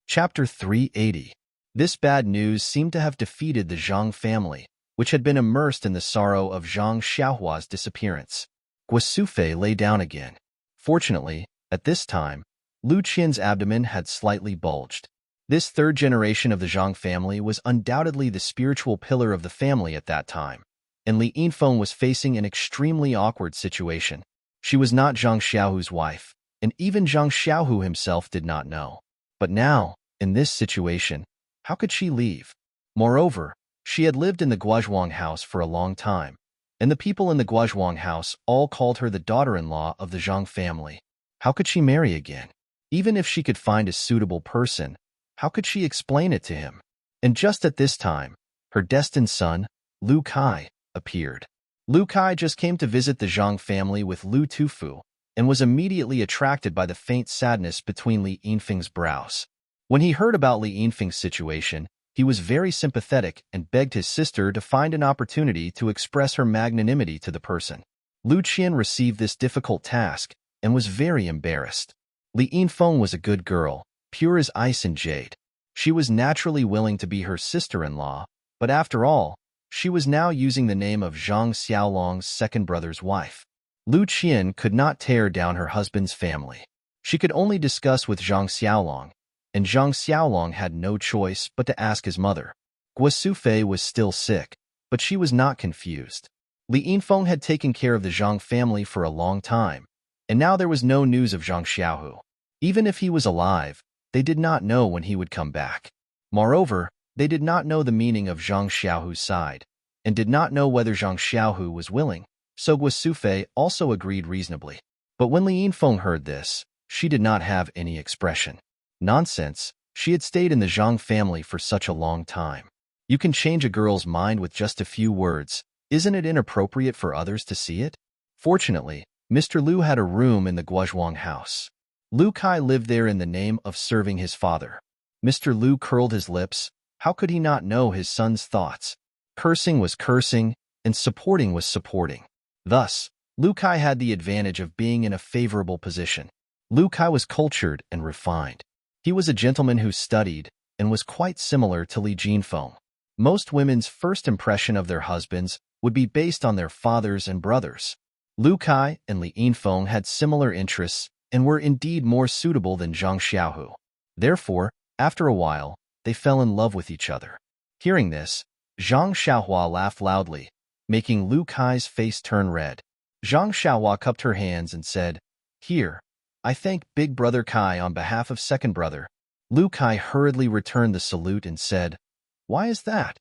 Chapter 380. This bad news seemed to have defeated the Zhang family, which had been immersed in the sorrow of Zhang Xiaohua's disappearance. Guosufei lay down again. Fortunately, at this time, Lu Qian's abdomen had slightly bulged. This third generation of the Zhang family was undoubtedly the spiritual pillar of the family at that time, and Li Yinfeng was facing an extremely awkward situation. She was not Zhang Xiaohu's wife, and even Zhang Xiaohu himself did not know. But now, in this situation, how could she leave? Moreover, she had lived in the Guozhuang house for a long time, and the people in the Guozhuang house all called her the daughter-in-law of the Zhang family. How could she marry again? Even if she could find a suitable person, how could she explain it to him? And just at this time, her destined son, Lu Kai, appeared. Lu Kai just came to visit the Zhang family with Lu Tufu, and was immediately attracted by the faint sadness between Li Yinfeng's brows. When he heard about Li Yinfeng's situation, he was very sympathetic and begged his sister to find an opportunity to express her magnanimity to the person. Lu Qian received this difficult task and was very embarrassed. Li Yinfeng was a good girl, pure as ice and jade. She was naturally willing to be her sister-in-law, but after all, she was now using the name of Zhang Xiaolong's second brother's wife. Lu Qian could not tear down her husband's family. She could only discuss with Zhang Xiaolong, and Zhang Xiaolong had no choice but to ask his mother. Guosufei was still sick, but she was not confused. Li Yinfeng had taken care of the Zhang family for a long time, and now there was no news of Zhang Xiaohu. Even if he was alive, they did not know when he would come back. Moreover, they did not know the meaning of Zhang Xiaohu's side, and did not know whether Zhang Xiaohu was willing, so Guosufei also agreed reasonably. But when Li Yinfeng heard this, she did not have any expression. Nonsense, she had stayed in the Zhang family for such a long time. You can change a girl's mind with just a few words. Isn't it inappropriate for others to see it? Fortunately, Mr. Lu had a room in the Guozhuang house. Lu Kai lived there in the name of serving his father. Mr. Lu curled his lips. How could he not know his son's thoughts? Cursing was cursing, and supporting was supporting. Thus, Lu Kai had the advantage of being in a favorable position. Lu Kai was cultured and refined. He was a gentleman who studied, and was quite similar to Li Yinfeng. Most women's first impression of their husbands would be based on their fathers and brothers. Lu Kai and Li Yinfeng had similar interests and were indeed more suitable than Zhang Xiaohu. Therefore, after a while, they fell in love with each other. Hearing this, Zhang Xiaohua laughed loudly, making Lu Kai's face turn red. Zhang Xiaohua cupped her hands and said, "Here, I thank Big Brother Kai on behalf of second brother." Lu Kai hurriedly returned the salute and said, "Why is that?"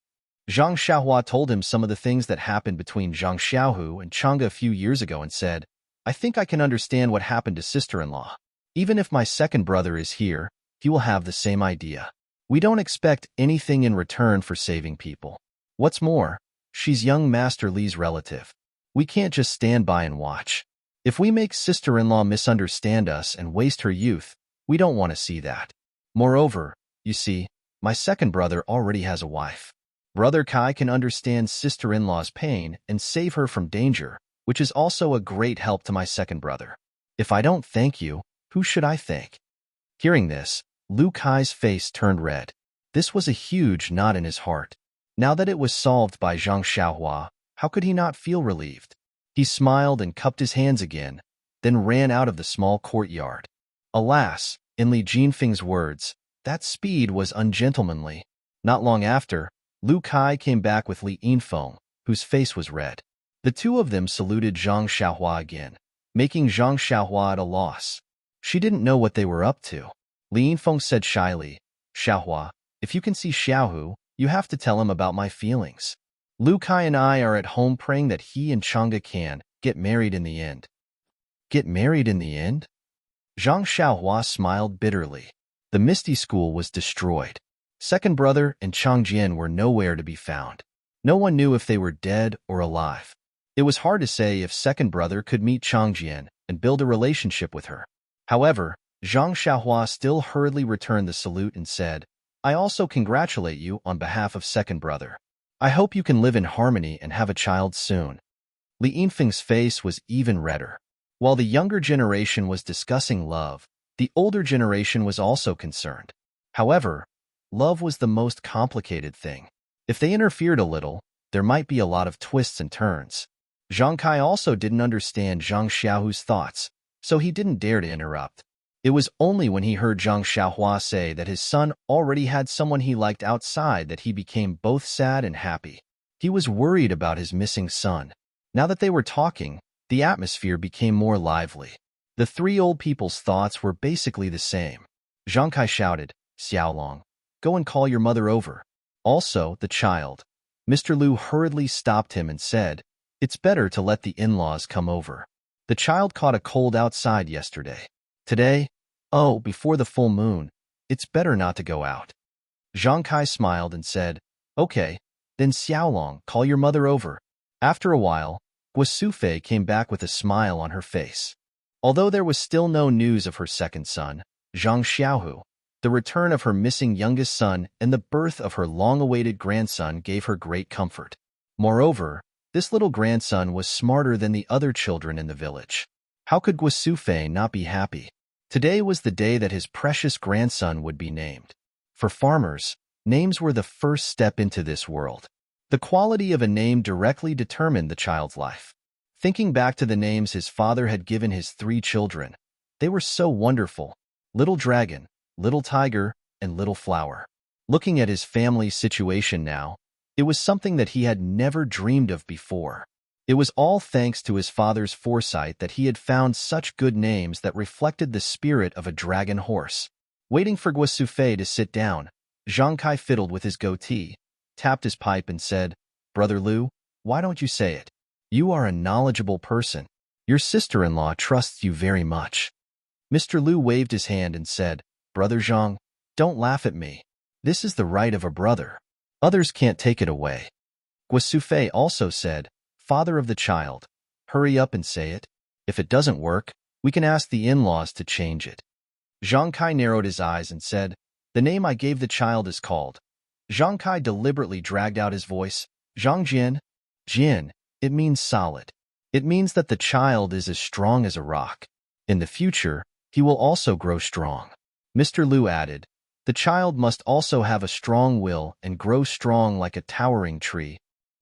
Zhang Xiaohua told him some of the things that happened between Zhang Xiaohu and Chang'e a few years ago and said, "I think I can understand what happened to sister-in-law. Even if my second brother is here, he will have the same idea. We don't expect anything in return for saving people. What's more, she's young Master Li's relative. We can't just stand by and watch. If we make sister-in-law misunderstand us and waste her youth, we don't want to see that. Moreover, you see, my second brother already has a wife. Brother Kai can understand sister-in-law's pain and save her from danger, which is also a great help to my second brother. If I don't thank you, who should I thank?" Hearing this, Lu Kai's face turned red. This was a huge knot in his heart. Now that it was solved by Zhang Xiaohua, how could he not feel relieved? He smiled and cupped his hands again, then ran out of the small courtyard. Alas, in Li Yinfeng's words, that speed was ungentlemanly. Not long after, Lu Kai came back with Li Yinfeng, whose face was red. The two of them saluted Zhang Xiaohua again, making Zhang Xiaohua at a loss. She didn't know what they were up to. Li Yinfeng said shyly, "Xiaohua, if you can see Xiaohu, you have to tell him about my feelings. Lu Kai and I are at home praying that he and Chang'e can get married in the end." "Get married in the end?" Zhang Xiaohua smiled bitterly. The Misty School was destroyed. Second brother and Changjian were nowhere to be found. No one knew if they were dead or alive. It was hard to say if second brother could meet Changjian and build a relationship with her. However, Zhang Xiaohua still hurriedly returned the salute and said, "I also congratulate you on behalf of second brother. I hope you can live in harmony and have a child soon. Li Yinfeng's face was even redder. While the younger generation was discussing love, the older generation was also concerned. However, love was the most complicated thing. If they interfered a little, there might be a lot of twists and turns. Zhang Kai also didn't understand Zhang Xiaohu's thoughts, so he didn't dare to interrupt. It was only when he heard Zhang Xiaohua say that his son already had someone he liked outside that he became both sad and happy. He was worried about his missing son. Now that they were talking, the atmosphere became more lively. The three old people's thoughts were basically the same. Zhang Kai shouted, "Xiaolong, go and call your mother over. Also, the child." Mr. Lu hurriedly stopped him and said, "It's better to let the in-laws come over. The child caught a cold outside yesterday. Today, before the full moon, it's better not to go out." Zhang Kai smiled and said, "Okay, then Xiaolong, call your mother over." After a while, Guosufei came back with a smile on her face. Although there was still no news of her second son, Zhang Xiaohu, the return of her missing youngest son and the birth of her long-awaited grandson gave her great comfort. Moreover, this little grandson was smarter than the other children in the village. How could Guosufei not be happy? Today was the day that his precious grandson would be named. For farmers, names were the first step into this world. The quality of a name directly determined the child's life. Thinking back to the names his father had given his three children, they were so wonderful: Little Dragon, Little Tiger, and Little Flower. Looking at his family's situation now, it was something that he had never dreamed of before. It was all thanks to his father's foresight that he had found such good names that reflected the spirit of a dragon horse. Waiting for Guosufei to sit down, Zhang Kai fiddled with his goatee, tapped his pipe and said, "Brother Lu, why don't you say it? You are a knowledgeable person. Your sister-in-law trusts you very much." Mr. Lu waved his hand and said, "Brother Zhang, don't laugh at me. This is the right of a brother. Others can't take it away." Guosufei also said, "Father of the child, hurry up and say it. If it doesn't work, we can ask the in-laws to change it." Zhang Kai narrowed his eyes and said, "The name I gave the child is called." Zhang Kai deliberately dragged out his voice, "Zhang Jin." Jin, it means solid. It means that the child is as strong as a rock. In the future, he will also grow strong. Mr. Lu added, "The child must also have a strong will and grow strong like a towering tree."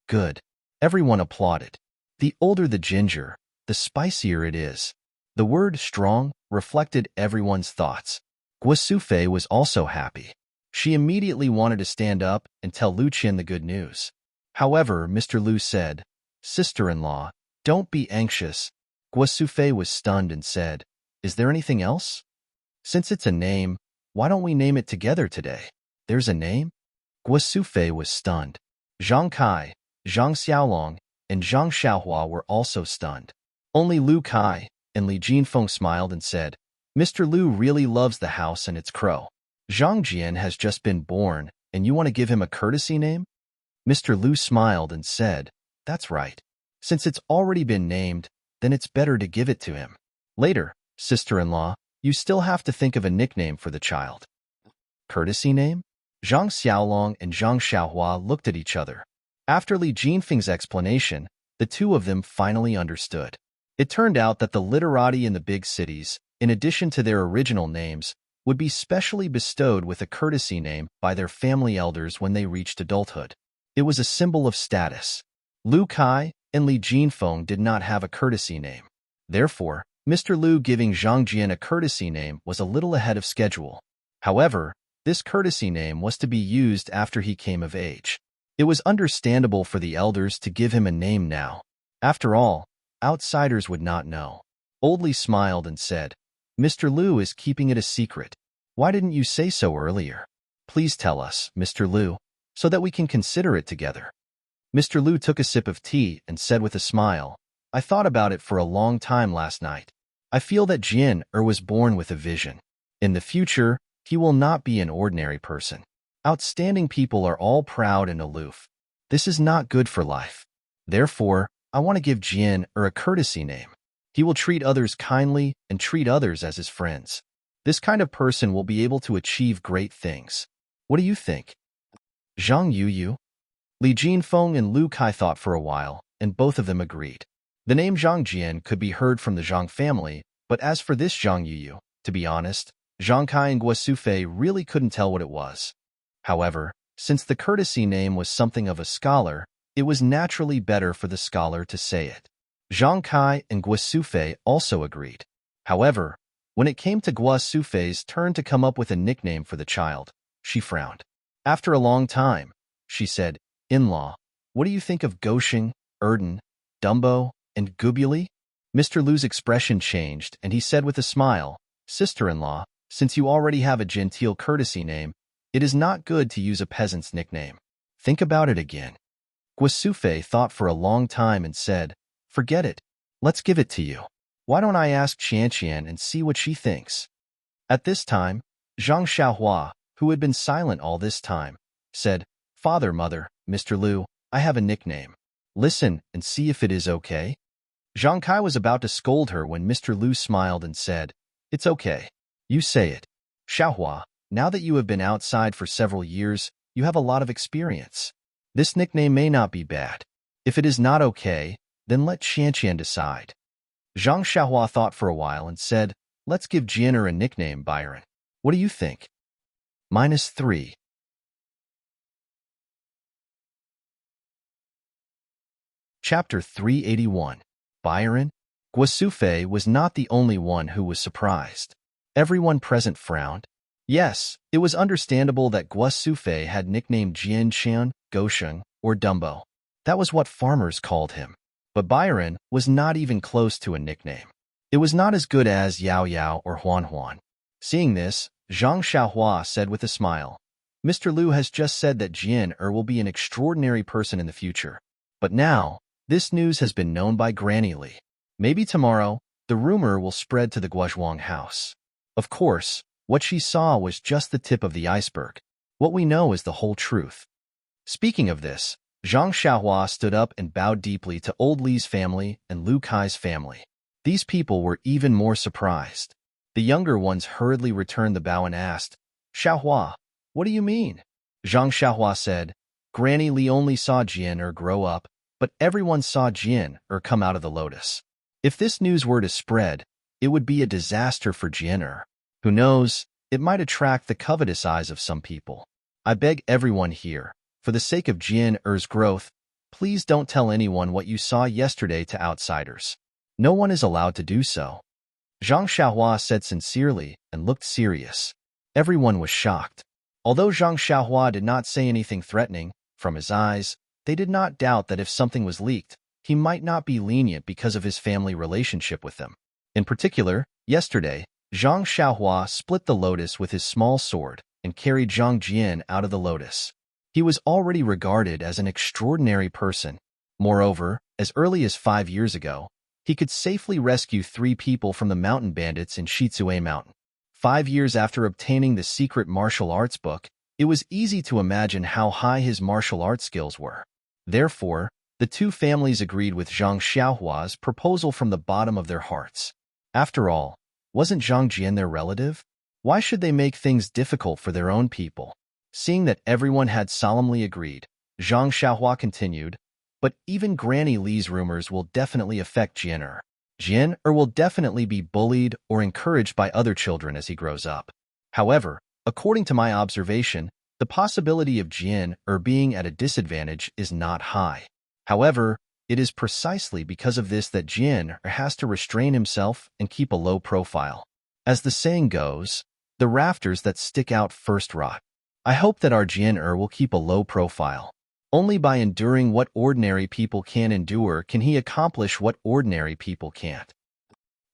Good. Everyone applauded. The older the ginger, the spicier it is. The word strong reflected everyone's thoughts. Guosufei was also happy. She immediately wanted to stand up and tell Lu Qin the good news. However, Mr. Lu said, "Sister-in-law, don't be anxious." Guosufei was stunned and said, "Is there anything else? Since it's a name, why don't we name it together today?" "There's a name?" Guosufei was stunned. Zhang Kai, Zhang Xiaolong, and Zhang Xiaohua were also stunned. Only Lu Kai and Li Jinfeng smiled and said, "Mr. Lu really loves the house and its crow. Zhang Jian has just been born, and you want to give him a courtesy name?" Mr. Lu smiled and said, "That's right. Since it's already been named, then it's better to give it to him. Later, sister-in-law, you still have to think of a nickname for the child." "Courtesy name?" Zhang Xiaolong and Zhang Xiaohua looked at each other. After Li Jinfeng's explanation, the two of them finally understood. It turned out that the literati in the big cities, in addition to their original names, would be specially bestowed with a courtesy name by their family elders when they reached adulthood. It was a symbol of status. Lu Kai and Li Jinfeng did not have a courtesy name. Therefore, Mr. Lu giving Zhang Jian a courtesy name was a little ahead of schedule. However, this courtesy name was to be used after he came of age. It was understandable for the elders to give him a name now. After all, outsiders would not know. Old Li smiled and said, "Mr. Lu is keeping it a secret. Why didn't you say so earlier? Please tell us, Mr. Lu, so that we can consider it together." Mr. Lu took a sip of tea and said with a smile, "I thought about it for a long time last night. I feel that Jin was born with a vision. In the future, he will not be an ordinary person. Outstanding people are all proud and aloof. This is not good for life. Therefore, I want to give Jin a courtesy name. He will treat others kindly and treat others as his friends. This kind of person will be able to achieve great things. What do you think?" "Zhang Yuyu?" Li Jinfeng and Lu Kai thought for a while, and both of them agreed. The name Zhang Jian could be heard from the Zhang family, but as for this Zhang Yuyu, to be honest, Zhang Kai and Guo Sufei really couldn't tell what it was. However, since the courtesy name was something of a scholar, it was naturally better for the scholar to say it. Zhang Kai and Guo Sufei also agreed. However, when it came to Guo Sufei's turn to come up with a nickname for the child, she frowned. After a long time, she said, "In-law, what do you think of Gosheng, Erden, Dumbo, and Gubuli?" Mr. Lu's expression changed, and he said with a smile, "Sister-in-law, since you already have a genteel courtesy name, it is not good to use a peasant's nickname. Think about it again." Guo Sufei thought for a long time and said, "Forget it. Let's give it to you. Why don't I ask Qianqian and see what she thinks?" At this time, Zhang Xiaohua, who had been silent all this time, said, "Father, Mother, Mr. Lu, I have a nickname. Listen and see if it is okay." Zhang Kai was about to scold her when Mr. Lu smiled and said, "It's okay. You say it. Xiaohua, now that you have been outside for several years, you have a lot of experience. This nickname may not be bad. If it is not okay, then let Qianqian decide." Zhang Xiaohua thought for a while and said, "Let's give Jianer a nickname, Byron. What do you think?" -3. Chapter 381. Byron? Guo Sufei was not the only one who was surprised. Everyone present frowned. Yes, it was understandable that Guo Sufei had nicknamed Jian Qian, Gosheng, or Dumbo. That was what farmers called him. But Byron was not even close to a nickname. It was not as good as Yao Yao or Huan Huan. Seeing this, Zhang Xiaohua said with a smile, "Mr. Lu has just said that Jian will be an extraordinary person in the future. But now, this news has been known by Granny Li. Maybe tomorrow, the rumor will spread to the Guozhuang house." Of course, what she saw was just the tip of the iceberg. What we know is the whole truth. Speaking of this, Zhang Xiaohua stood up and bowed deeply to old Li's family and Lu Kai's family. These people were even more surprised. The younger ones hurriedly returned the bow and asked, "Xiaohua, what do you mean?" Zhang Xiaohua said, "Granny Li only saw Jian grow up, but everyone saw Jian come out of the lotus. If this news were to spread, it would be a disaster for Jian. Who knows, it might attract the covetous eyes of some people. I beg everyone here, for the sake of Jian's growth, please don't tell anyone what you saw yesterday to outsiders. No one is allowed to do so." Zhang Xiaohua said sincerely and looked serious. Everyone was shocked. Although Zhang Xiaohua did not say anything threatening, from his eyes, they did not doubt that if something was leaked, he might not be lenient because of his family relationship with them. In particular, yesterday, Zhang Xiaohua split the lotus with his small sword and carried Zhang Jian out of the lotus. He was already regarded as an extraordinary person. Moreover, as early as 5 years ago, he could safely rescue 3 people from the mountain bandits in Shizue Mountain. 5 years after obtaining the secret martial arts book, it was easy to imagine how high his martial arts skills were. Therefore, the two families agreed with Zhang Xiaohua's proposal from the bottom of their hearts. After all, wasn't Zhang Jian their relative? Why should they make things difficult for their own people? Seeing that everyone had solemnly agreed, Zhang Xiaohua continued, "But even Granny Li's rumors will definitely affect Jian. Jian will definitely be bullied or encouraged by other children as he grows up. However, according to my observation, the possibility of Jian being at a disadvantage is not high. However, it is precisely because of this that Jian has to restrain himself and keep a low profile. As the saying goes, the rafters that stick out first rot. I hope that our Jian will keep a low profile. Only by enduring what ordinary people can endure can he accomplish what ordinary people can't."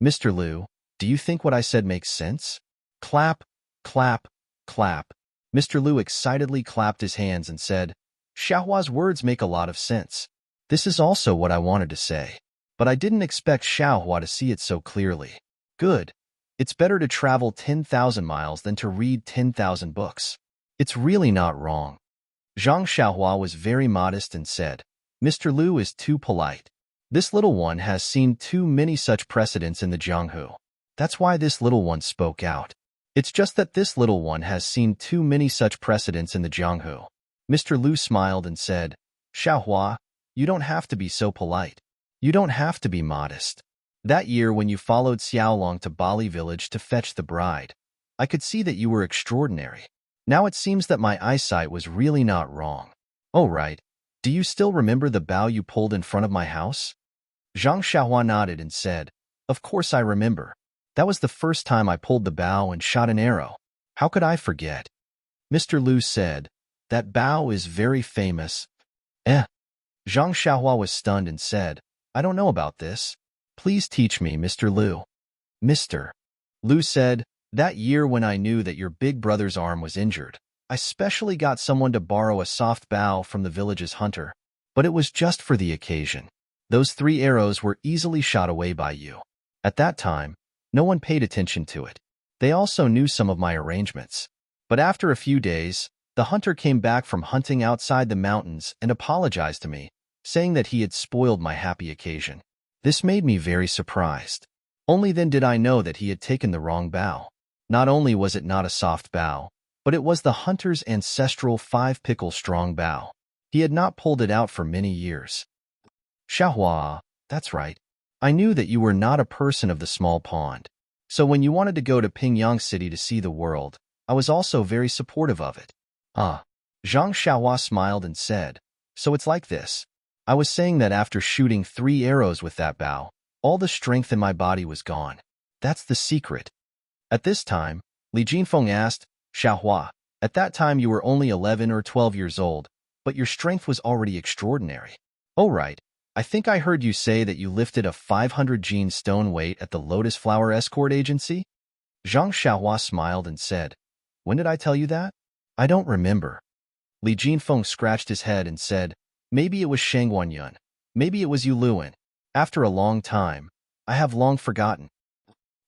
"Mr. Lu, do you think what I said makes sense?" Clap, clap, clap. Mr. Lu excitedly clapped his hands and said, "Xiaohua's words make a lot of sense. This is also what I wanted to say. But I didn't expect Xiaohua to see it so clearly. Good. It's better to travel 10,000 miles than to read 10,000 books. It's really not wrong." Zhang Xiaohua was very modest and said, "Mr. Lu is too polite. This little one has seen too many such precedents in the Jianghu. That's why this little one spoke out. It's just that this little one has seen too many such precedents in the Jianghu." Mr. Lu smiled and said, Xiaohua, you don't have to be so polite. You don't have to be modest. That year when you followed Xiaolong to Bali village to fetch the bride, I could see that you were extraordinary. Now it seems that my eyesight was really not wrong. Oh right, do you still remember the bow you pulled in front of my house? Zhang Xiaohua nodded and said, Of course I remember. That was the first time I pulled the bow and shot an arrow. How could I forget? Mr. Liu said, That bow is very famous. Eh. Zhang Xiaohua was stunned and said, I don't know about this. Please teach me, Mr. Liu. Mr. Liu said, That year when I knew that your big brother's arm was injured, I specially got someone to borrow a soft bow from the village's hunter. But it was just for the occasion. Those 3 arrows were easily shot away by you. At that time, no one paid attention to it. They also knew some of my arrangements. But after a few days, the hunter came back from hunting outside the mountains and apologized to me, saying that he had spoiled my happy occasion. This made me very surprised. Only then did I know that he had taken the wrong bow. Not only was it not a soft bow, but it was the hunter's ancestral 5-pickle strong bow. He had not pulled it out for many years. Xiaohua, that's right. I knew that you were not a person of the small pond. So when you wanted to go to Pingyang City to see the world, I was also very supportive of it. Ah. Zhang Xiaohua smiled and said, So it's like this. I was saying that after shooting 3 arrows with that bow, all the strength in my body was gone. That's the secret. At this time, Li Jinfeng asked, Xiaohua, at that time you were only 11 or 12 years old, but your strength was already extraordinary. Oh right. I think I heard you say that you lifted a 500 gene stone weight at the Lotus Flower Escort Agency? Zhang Xiaohua smiled and said, When did I tell you that? I don't remember. Li Jinfeng scratched his head and said, Maybe it was Shang Wanyun. Maybe it was Yu Luan. After a long time, I have long forgotten.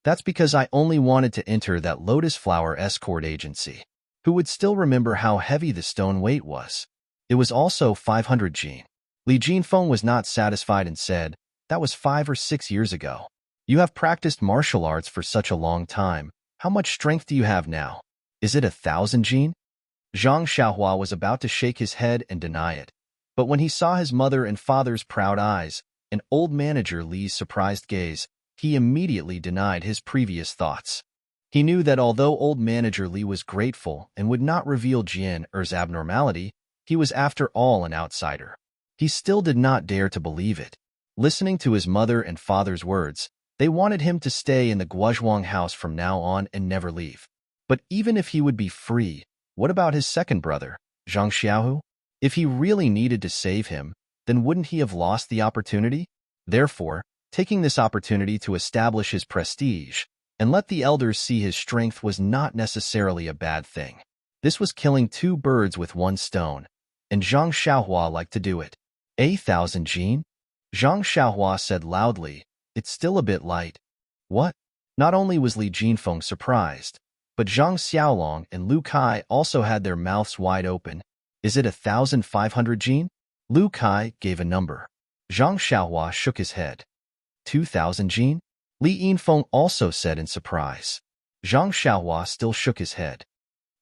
That's because I only wanted to enter that Lotus Flower Escort Agency. Who would still remember how heavy the stone weight was? It was also 500 gene. Li Jinfeng was not satisfied and said, That was 5 or 6 years ago. You have practiced martial arts for such a long time. How much strength do you have now? Is it 1,000 gene? Zhang Xiaohua was about to shake his head and deny it. But when he saw his mother and father's proud eyes and old manager Li's surprised gaze, he immediately denied his previous thoughts. He knew that although old manager Li was grateful and would not reveal Jian Er's abnormality, he was after all an outsider. He still did not dare to believe it. Listening to his mother and father's words, they wanted him to stay in the Guozhuang house from now on and never leave. But even if he would be free, what about his second brother, Zhang Xiaohu? If he really needed to save him, then wouldn't he have lost the opportunity? Therefore, taking this opportunity to establish his prestige and let the elders see his strength was not necessarily a bad thing. This was killing 2 birds with 1 stone, and Zhang Xiaohua liked to do it. 1,000 gene? Zhang Xiaohua said loudly, It's still a bit light. What? Not only was Li Jinfeng surprised, but Zhang Xiaolong and Lu Kai also had their mouths wide open. Is it 1,500 gene? Lu Kai gave a number. Zhang Xiaohua shook his head. 2,000 gene? Li Yinfeng also said in surprise. Zhang Xiaohua still shook his head.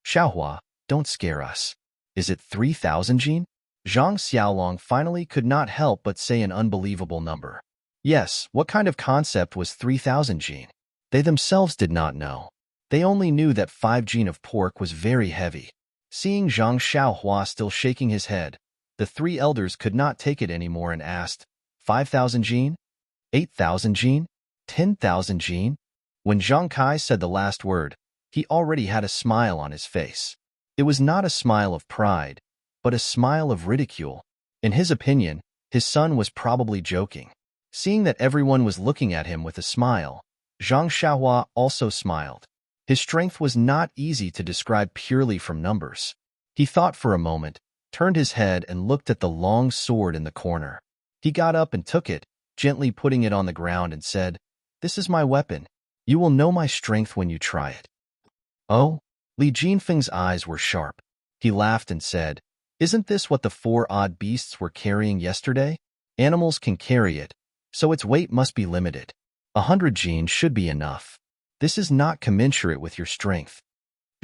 Xiaohua, don't scare us. Is it 3,000 gene? Zhang Xiaolong finally could not help but say an unbelievable number. Yes, what kind of concept was 3,000 gene? They themselves did not know. They only knew that 5 gene of pork was very heavy. Seeing Zhang Xiaohua still shaking his head, the 3 elders could not take it anymore and asked, 5,000 gene? 8,000 gene? 10,000 gene? When Zhang Kai said the last word, he already had a smile on his face. It was not a smile of pride, but a smile of ridicule. In his opinion, his son was probably joking. Seeing that everyone was looking at him with a smile, Zhang Xiaohua also smiled. His strength was not easy to describe purely from numbers. He thought for a moment, turned his head and looked at the long sword in the corner. He got up and took it, gently putting it on the ground and said, This is my weapon. You will know my strength when you try it. Oh? Li Jinfeng's eyes were sharp. He laughed and said, Isn't this what the 4 odd beasts were carrying yesterday? Animals can carry it, so its weight must be limited. 100 gene should be enough. This is not commensurate with your strength.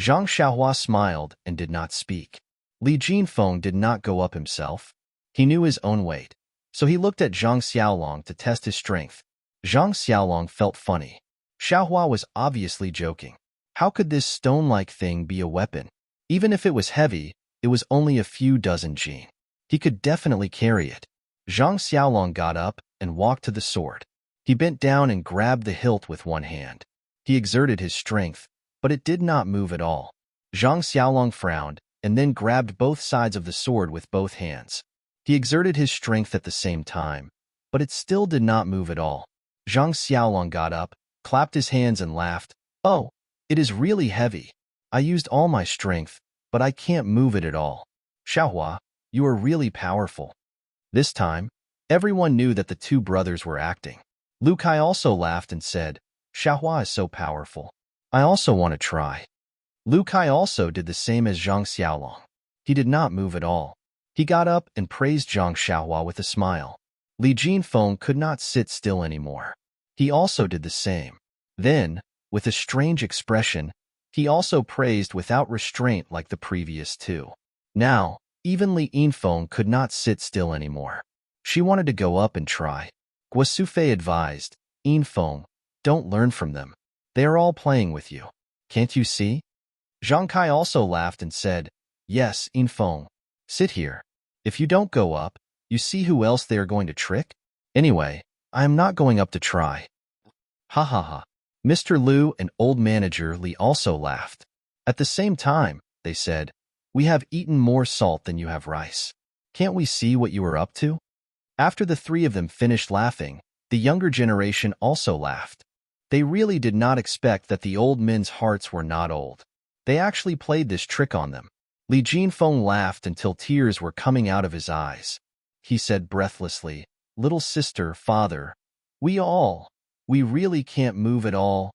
Zhang Xiaohua smiled and did not speak. Li Jinfeng did not go up himself. He knew his own weight. So he looked at Zhang Xiaolong to test his strength. Zhang Xiaolong felt funny. Xiaohua was obviously joking. How could this stone-like thing be a weapon? Even if it was heavy, it was only a few dozen jin. He could definitely carry it. Zhang Xiaolong got up and walked to the sword. He bent down and grabbed the hilt with one hand. He exerted his strength, but it did not move at all. Zhang Xiaolong frowned and then grabbed both sides of the sword with both hands. He exerted his strength at the same time, but it still did not move at all. Zhang Xiaolong got up, clapped his hands and laughed. "Oh, it is really heavy. I used all my strength, but I can't move it at all. Xiaohua, you are really powerful." This time, everyone knew that the two brothers were acting. Lu Kai also laughed and said, "Xiaohua is so powerful. I also want to try." Lu Kai also did the same as Zhang Xiaolong. He did not move at all. He got up and praised Zhang Xiaohua with a smile. Li Jinfeng could not sit still anymore. He also did the same. Then, with a strange expression, he also praised without restraint like the previous two. Now, even Li Yinfeng could not sit still anymore. She wanted to go up and try. Guosufei advised, "Yinfeng, don't learn from them. They are all playing with you. Can't you see?" Zhang Kai also laughed and said, "Yes, Yinfeng. Sit here. If you don't go up, you see who else they are going to trick? Anyway, I am not going up to try." Ha ha ha. Mr. Liu and old manager Li also laughed. At the same time, they said, "We have eaten more salt than you have rice. Can't we see what you are up to?" After the three of them finished laughing, the younger generation also laughed. They really did not expect that the old men's hearts were not old. They actually played this trick on them. Li Jinfeng laughed until tears were coming out of his eyes. He said breathlessly, "Little sister, father, we really can't move at all."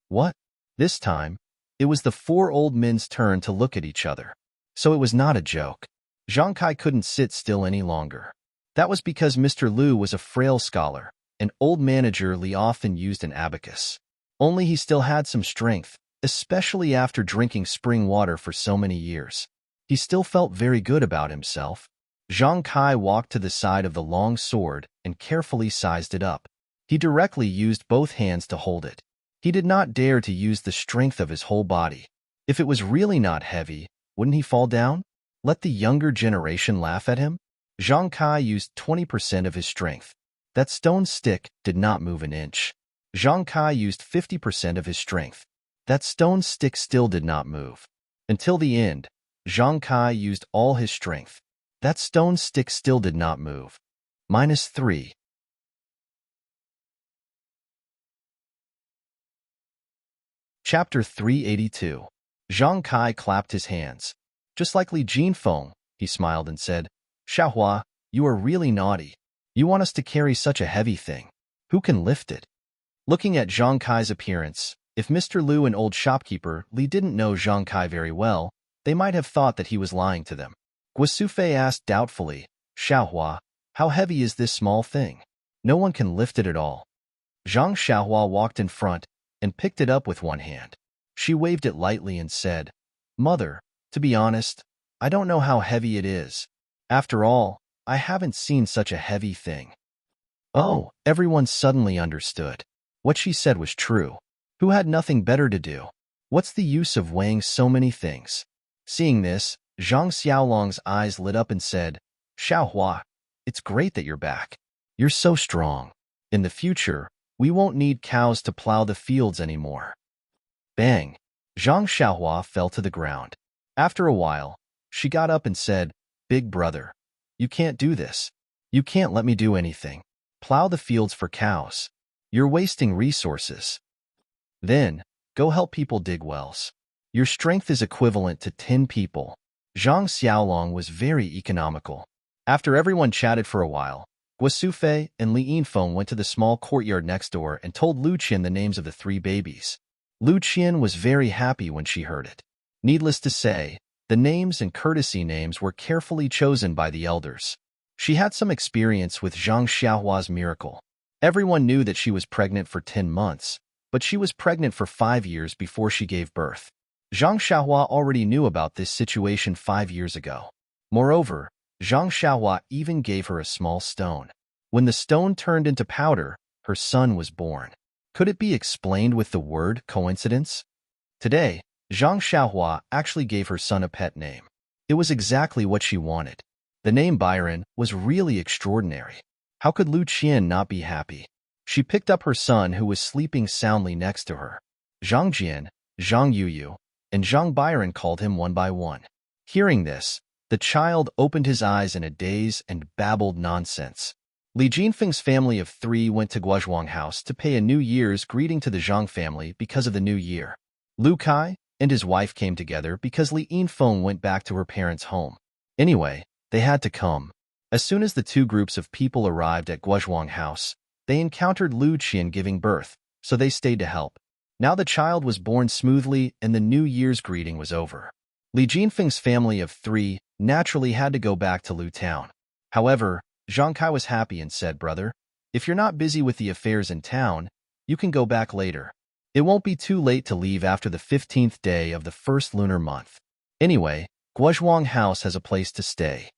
What? This time, it was the four old men's turn to look at each other. So it was not a joke. Zhang Kai couldn't sit still any longer. That was because Mr. Liu was a frail scholar, and old manager Li often used an abacus. Only he still had some strength, especially after drinking spring water for so many years. He still felt very good about himself. Zhang Kai walked to the side of the long sword and carefully sized it up. He directly used both hands to hold it. He did not dare to use the strength of his whole body. If it was really not heavy, wouldn't he fall down? Let the younger generation laugh at him? Zhang Kai used 20% of his strength. That stone stick did not move an inch. Zhang Kai used 50% of his strength. That stone stick still did not move. Until the end, Zhang Kai used all his strength. That stone stick still did not move. -3. Chapter 382. Zhang Kai clapped his hands. Just like Li Jinfeng, he smiled and said, "Xiaohua, you are really naughty. You want us to carry such a heavy thing. Who can lift it?" Looking at Zhang Kai's appearance, if Mr. Liu and old shopkeeper Li didn't know Zhang Kai very well, they might have thought that he was lying to them. Guosufei asked doubtfully, "Xiaohua, how heavy is this small thing? No one can lift it at all." Zhang Xiaohua walked in front and picked it up with one hand. She waved it lightly and said, "Mother, to be honest, I don't know how heavy it is. After all, I haven't seen such a heavy thing." Oh, everyone suddenly understood. What she said was true. Who had nothing better to do? What's the use of weighing so many things? Seeing this, Zhang Xiaolong's eyes lit up and said, "Xiaohua, it's great that you're back. You're so strong. In the future, we won't need cows to plow the fields anymore." Bang! Zhang Xiaohua fell to the ground. After a while, she got up and said, "Big brother, you can't do this. You can't let me do anything. Plow the fields for cows. You're wasting resources. Then, go help people dig wells. Your strength is equivalent to 10 people." Zhang Xiaolong was very economical. After everyone chatted for a while, Guosufei and Li Yinfeng went to the small courtyard next door and told Lu Qian the names of the 3 babies. Lu Qian was very happy when she heard it. Needless to say, the names and courtesy names were carefully chosen by the elders. She had some experience with Zhang Xiaohua's miracle. Everyone knew that she was pregnant for 10 months, but she was pregnant for 5 years before she gave birth. Zhang Xiaohua already knew about this situation 5 years ago. Moreover, Zhang Xiaohua even gave her a small stone. When the stone turned into powder, her son was born. Could it be explained with the word coincidence? Today, Zhang Xiaohua actually gave her son a pet name. It was exactly what she wanted. The name Byron was really extraordinary. How could Lu Qian not be happy? She picked up her son who was sleeping soundly next to her. Zhang Jian, Zhang Yuyu, and Zhang Byron called him one by one. Hearing this, the child opened his eyes in a daze and babbled nonsense. Li Jinfeng's family of 3 went to Guozhuang House to pay a New Year's greeting to the Zhang family because of the new year. Lu Kai and his wife came together because Li Yinfeng went back to her parents' home. Anyway, they had to come. As soon as the 2 groups of people arrived at Guozhuang House, they encountered Lu Qian giving birth, so they stayed to help. Now the child was born smoothly and the New Year's greeting was over. Li Jinfeng's family of 3 naturally had to go back to Lu Town. However, Zhang Kai was happy and said, "Brother, if you're not busy with the affairs in town, you can go back later. It won't be too late to leave after the 15th day of the first lunar month. Anyway, Guozhuang House has a place to stay."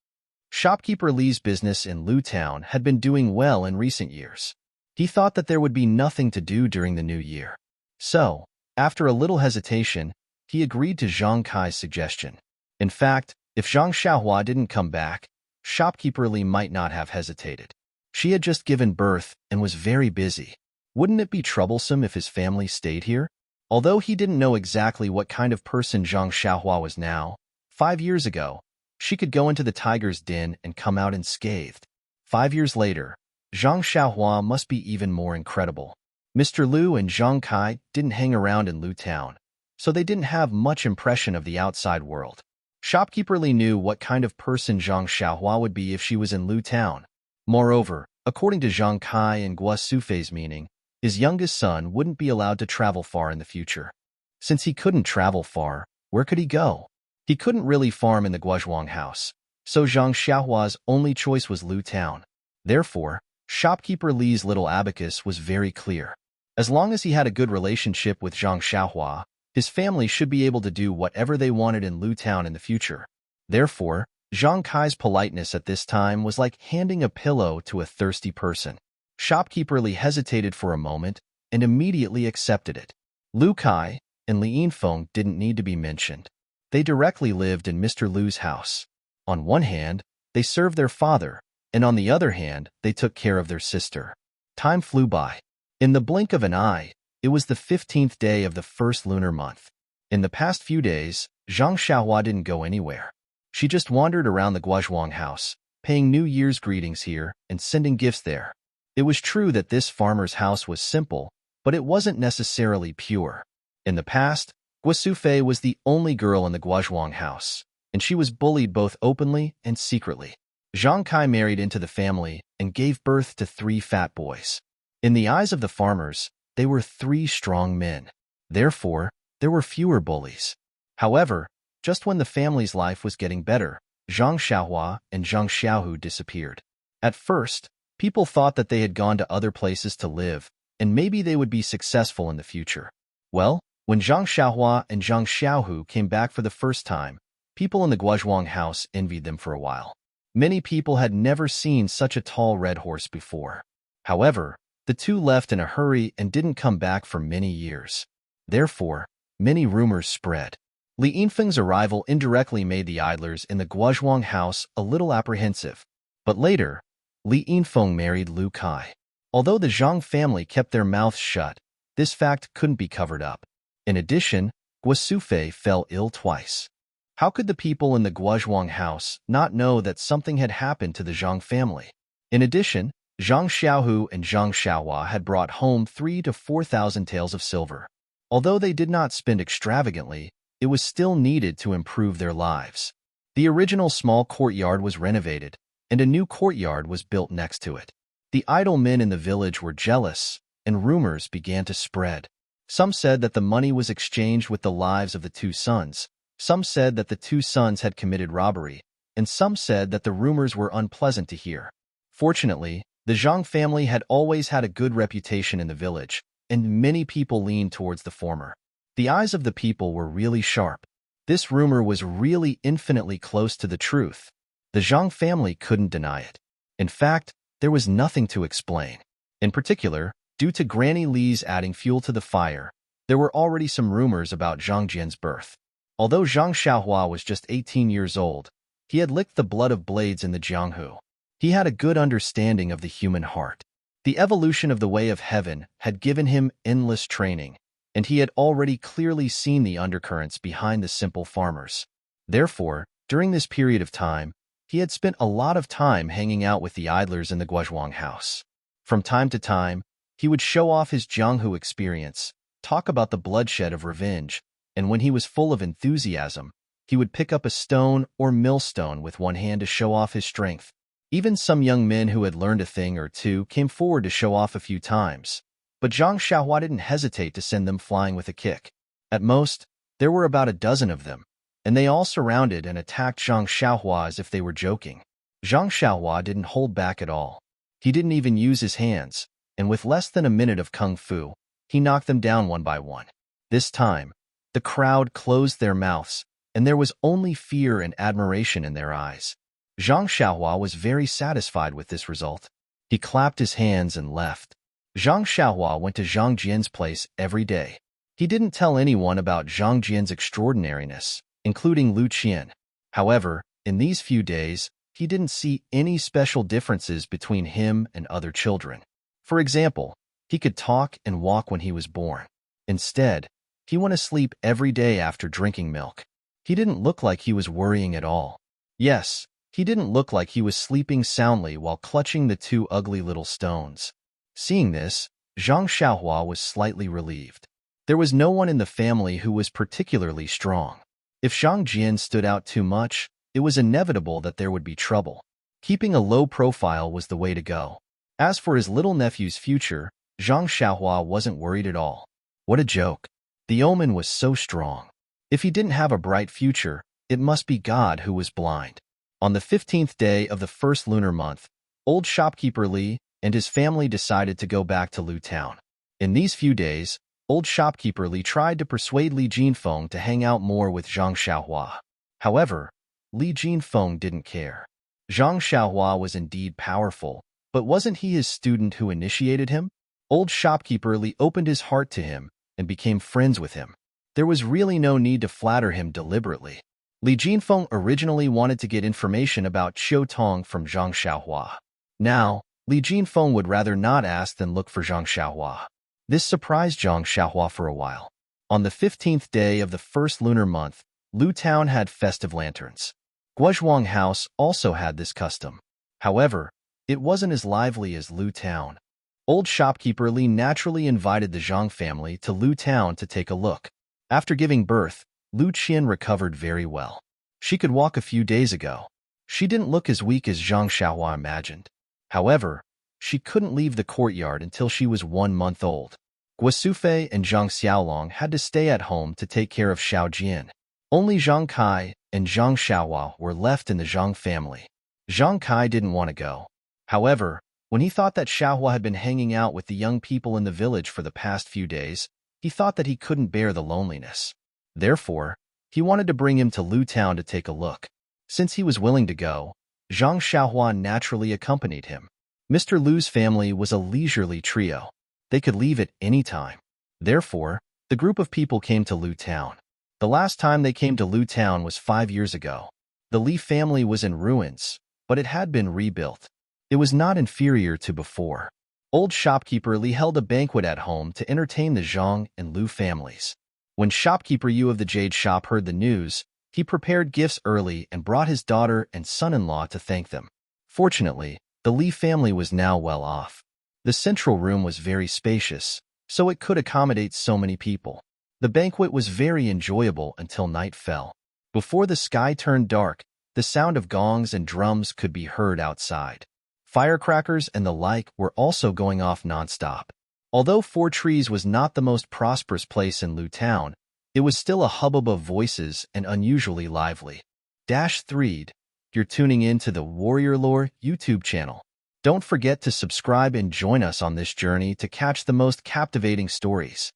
Shopkeeper Li's business in Lu Town had been doing well in recent years. He thought that there would be nothing to do during the new year. So, after a little hesitation, he agreed to Zhang Kai's suggestion. In fact, if Zhang Xiaohua didn't come back, Shopkeeper Li might not have hesitated. She had just given birth and was very busy. Wouldn't it be troublesome if his family stayed here? Although he didn't know exactly what kind of person Zhang Xiaohua was now, 5 years ago, she could go into the tiger's den and come out unscathed. 5 years later, Zhang Xiaohua must be even more incredible. Mr. Lu and Zhang Kai didn't hang around in Lu Town, so they didn't have much impression of the outside world. Shopkeeper Li knew what kind of person Zhang Xiaohua would be if she was in Lu Town. Moreover, according to Zhang Kai and Guo Sufei's meaning, his youngest son wouldn't be allowed to travel far in the future. Since he couldn't travel far, where could he go? He couldn't really farm in the Guozhuang House, so Zhang Xiaohua's only choice was Lu Town. Therefore, Shopkeeper Li's little abacus was very clear. As long as he had a good relationship with Zhang Xiaohua, his family should be able to do whatever they wanted in Lu Town in the future. Therefore, Zhang Kai's politeness at this time was like handing a pillow to a thirsty person. Shopkeeper Li hesitated for a moment and immediately accepted it. Lu Kai and Li Yinfeng didn't need to be mentioned. They directly lived in Mr. Lu's house. On one hand, they served their father, and on the other hand, they took care of their sister. Time flew by. In the blink of an eye, it was the 15th day of the first lunar month. In the past few days, Zhang Xiaohua didn't go anywhere. She just wandered around the Guozhuang House, paying New Year's greetings here and sending gifts there. It was true that this farmer's house was simple, but it wasn't necessarily pure. In the past, Guo Sufei was the only girl in the Guozhuang House, and she was bullied both openly and secretly. Zhang Kai married into the family and gave birth to 3 fat boys. In the eyes of the farmers, they were 3 strong men. Therefore, there were fewer bullies. However, just when the family's life was getting better, Zhang Xiaohua and Zhang Xiaohu disappeared. At first, people thought that they had gone to other places to live, and maybe they would be successful in the future. Well, when Zhang Xiaohua and Zhang Xiaohu came back for the first time, people in the Guozhuang House envied them for a while. Many people had never seen such a tall red horse before. However, the 2 left in a hurry and didn't come back for many years. Therefore, many rumors spread. Li Yinfeng's arrival indirectly made the idlers in the Guozhuang House a little apprehensive. But later, Li Yinfeng married Lu Kai. Although the Zhang family kept their mouths shut, this fact couldn't be covered up. In addition, Guo Sufei fell ill twice. How could the people in the Guozhuang House not know that something had happened to the Zhang family? In addition, Zhang Xiaohu and Zhang Xiaohua had brought home 3,000 to 4,000 taels of silver. Although they did not spend extravagantly, it was still needed to improve their lives. The original small courtyard was renovated, and a new courtyard was built next to it. The idle men in the village were jealous, and rumors began to spread. Some said that the money was exchanged with the lives of the 2 sons. Some said that the 2 sons had committed robbery, and some said that the rumors were unpleasant to hear. Fortunately, the Zhang family had always had a good reputation in the village, and many people leaned towards the former. The eyes of the people were really sharp. This rumor was really infinitely close to the truth. The Zhang family couldn't deny it. In fact, there was nothing to explain. In particular, due to Granny Li's adding fuel to the fire, there were already some rumors about Zhang Jian's birth. Although Zhang Xiaohua was just 18 years old, he had licked the blood of blades in the Jianghu. He had a good understanding of the human heart. The evolution of the way of heaven had given him endless training, and he had already clearly seen the undercurrents behind the simple farmers. Therefore, during this period of time, he had spent a lot of time hanging out with the idlers in the Guozhuang house. From time to time, he would show off his Jianghu experience, talk about the bloodshed of revenge, and when he was full of enthusiasm, he would pick up a stone or millstone with one hand to show off his strength. Even some young men who had learned a thing or two came forward to show off a few times, but Zhang Xiaohua didn't hesitate to send them flying with a kick. At most, there were about a dozen of them, and they all surrounded and attacked Zhang Xiaohua as if they were joking. Zhang Xiaohua didn't hold back at all. He didn't even use his hands, and with less than a minute of kung fu, he knocked them down one by one. This time, the crowd closed their mouths, and there was only fear and admiration in their eyes. Zhang Xiaohua was very satisfied with this result. He clapped his hands and left. Zhang Xiaohua went to Zhang Jian's place every day. He didn't tell anyone about Zhang Jian's extraordinariness, including Lu Qian. However, in these few days, he didn't see any special differences between him and other children. For example, he could talk and walk when he was born. Instead, he went to sleep every day after drinking milk. He didn't look like he was worrying at all. Yes, he didn't look like he was sleeping soundly while clutching the two ugly little stones. Seeing this, Zhang Xiaohua was slightly relieved. There was no one in the family who was particularly strong. If Zhang Jian stood out too much, it was inevitable that there would be trouble. Keeping a low profile was the way to go. As for his little nephew's future, Zhang Xiaohua wasn't worried at all. What a joke. The omen was so strong. If he didn't have a bright future, it must be God who was blind. On the 15th day of the first lunar month, old shopkeeper Li and his family decided to go back to Lu Town. In these few days, old shopkeeper Li tried to persuade Li Jinfeng to hang out more with Zhang Xiaohua. However, Li Jinfeng didn't care. Zhang Xiaohua was indeed powerful, but wasn't he his student who initiated him? Old shopkeeper Li opened his heart to him and became friends with him. There was really no need to flatter him deliberately. Li Jinfeng originally wanted to get information about Qiu Tong from Zhang Xiaohua. Now, Li Jinfeng would rather not ask than look for Zhang Xiaohua. This surprised Zhang Xiaohua for a while. On the 15th day of the first lunar month, Lu Town had festive lanterns. Guozhuang House also had this custom. However, it wasn't as lively as Lu Town. Old shopkeeper Li naturally invited the Zhang family to Lu Town to take a look. After giving birth, Lu Qian recovered very well. She could walk a few days ago. She didn't look as weak as Zhang Xiaohua imagined. However, she couldn't leave the courtyard until she was 1 month old. Guo Sufei and Zhang Xiaolong had to stay at home to take care of Xiao Jian. Only Zhang Kai and Zhang Xiaohua were left in the Zhang family. Zhang Kai didn't want to go. However, when he thought that Xiaohua had been hanging out with the young people in the village for the past few days, he thought that he couldn't bear the loneliness. Therefore, he wanted to bring him to Lu Town to take a look. Since he was willing to go, Zhang Xiaohua naturally accompanied him. Mr. Lu's family was a leisurely trio. They could leave at any time. Therefore, the group of people came to Lu Town. The last time they came to Lu Town was 5 years ago. The Li family was in ruins, but it had been rebuilt. It was not inferior to before. Old shopkeeper Li held a banquet at home to entertain the Zhang and Lu families. When shopkeeper Yu of the Jade Shop heard the news, he prepared gifts early and brought his daughter and son-in-law to thank them. Fortunately, the Li family was now well off. The central room was very spacious, so it could accommodate so many people. The banquet was very enjoyable until night fell. Before the sky turned dark, the sound of gongs and drums could be heard outside. Firecrackers and the like were also going off nonstop. Although Four Trees was not the most prosperous place in Lu Town, it was still a hubbub of voices and unusually lively. -3. You're tuning in to the Warrior Lore YouTube channel. Don't forget to subscribe and join us on this journey to catch the most captivating stories.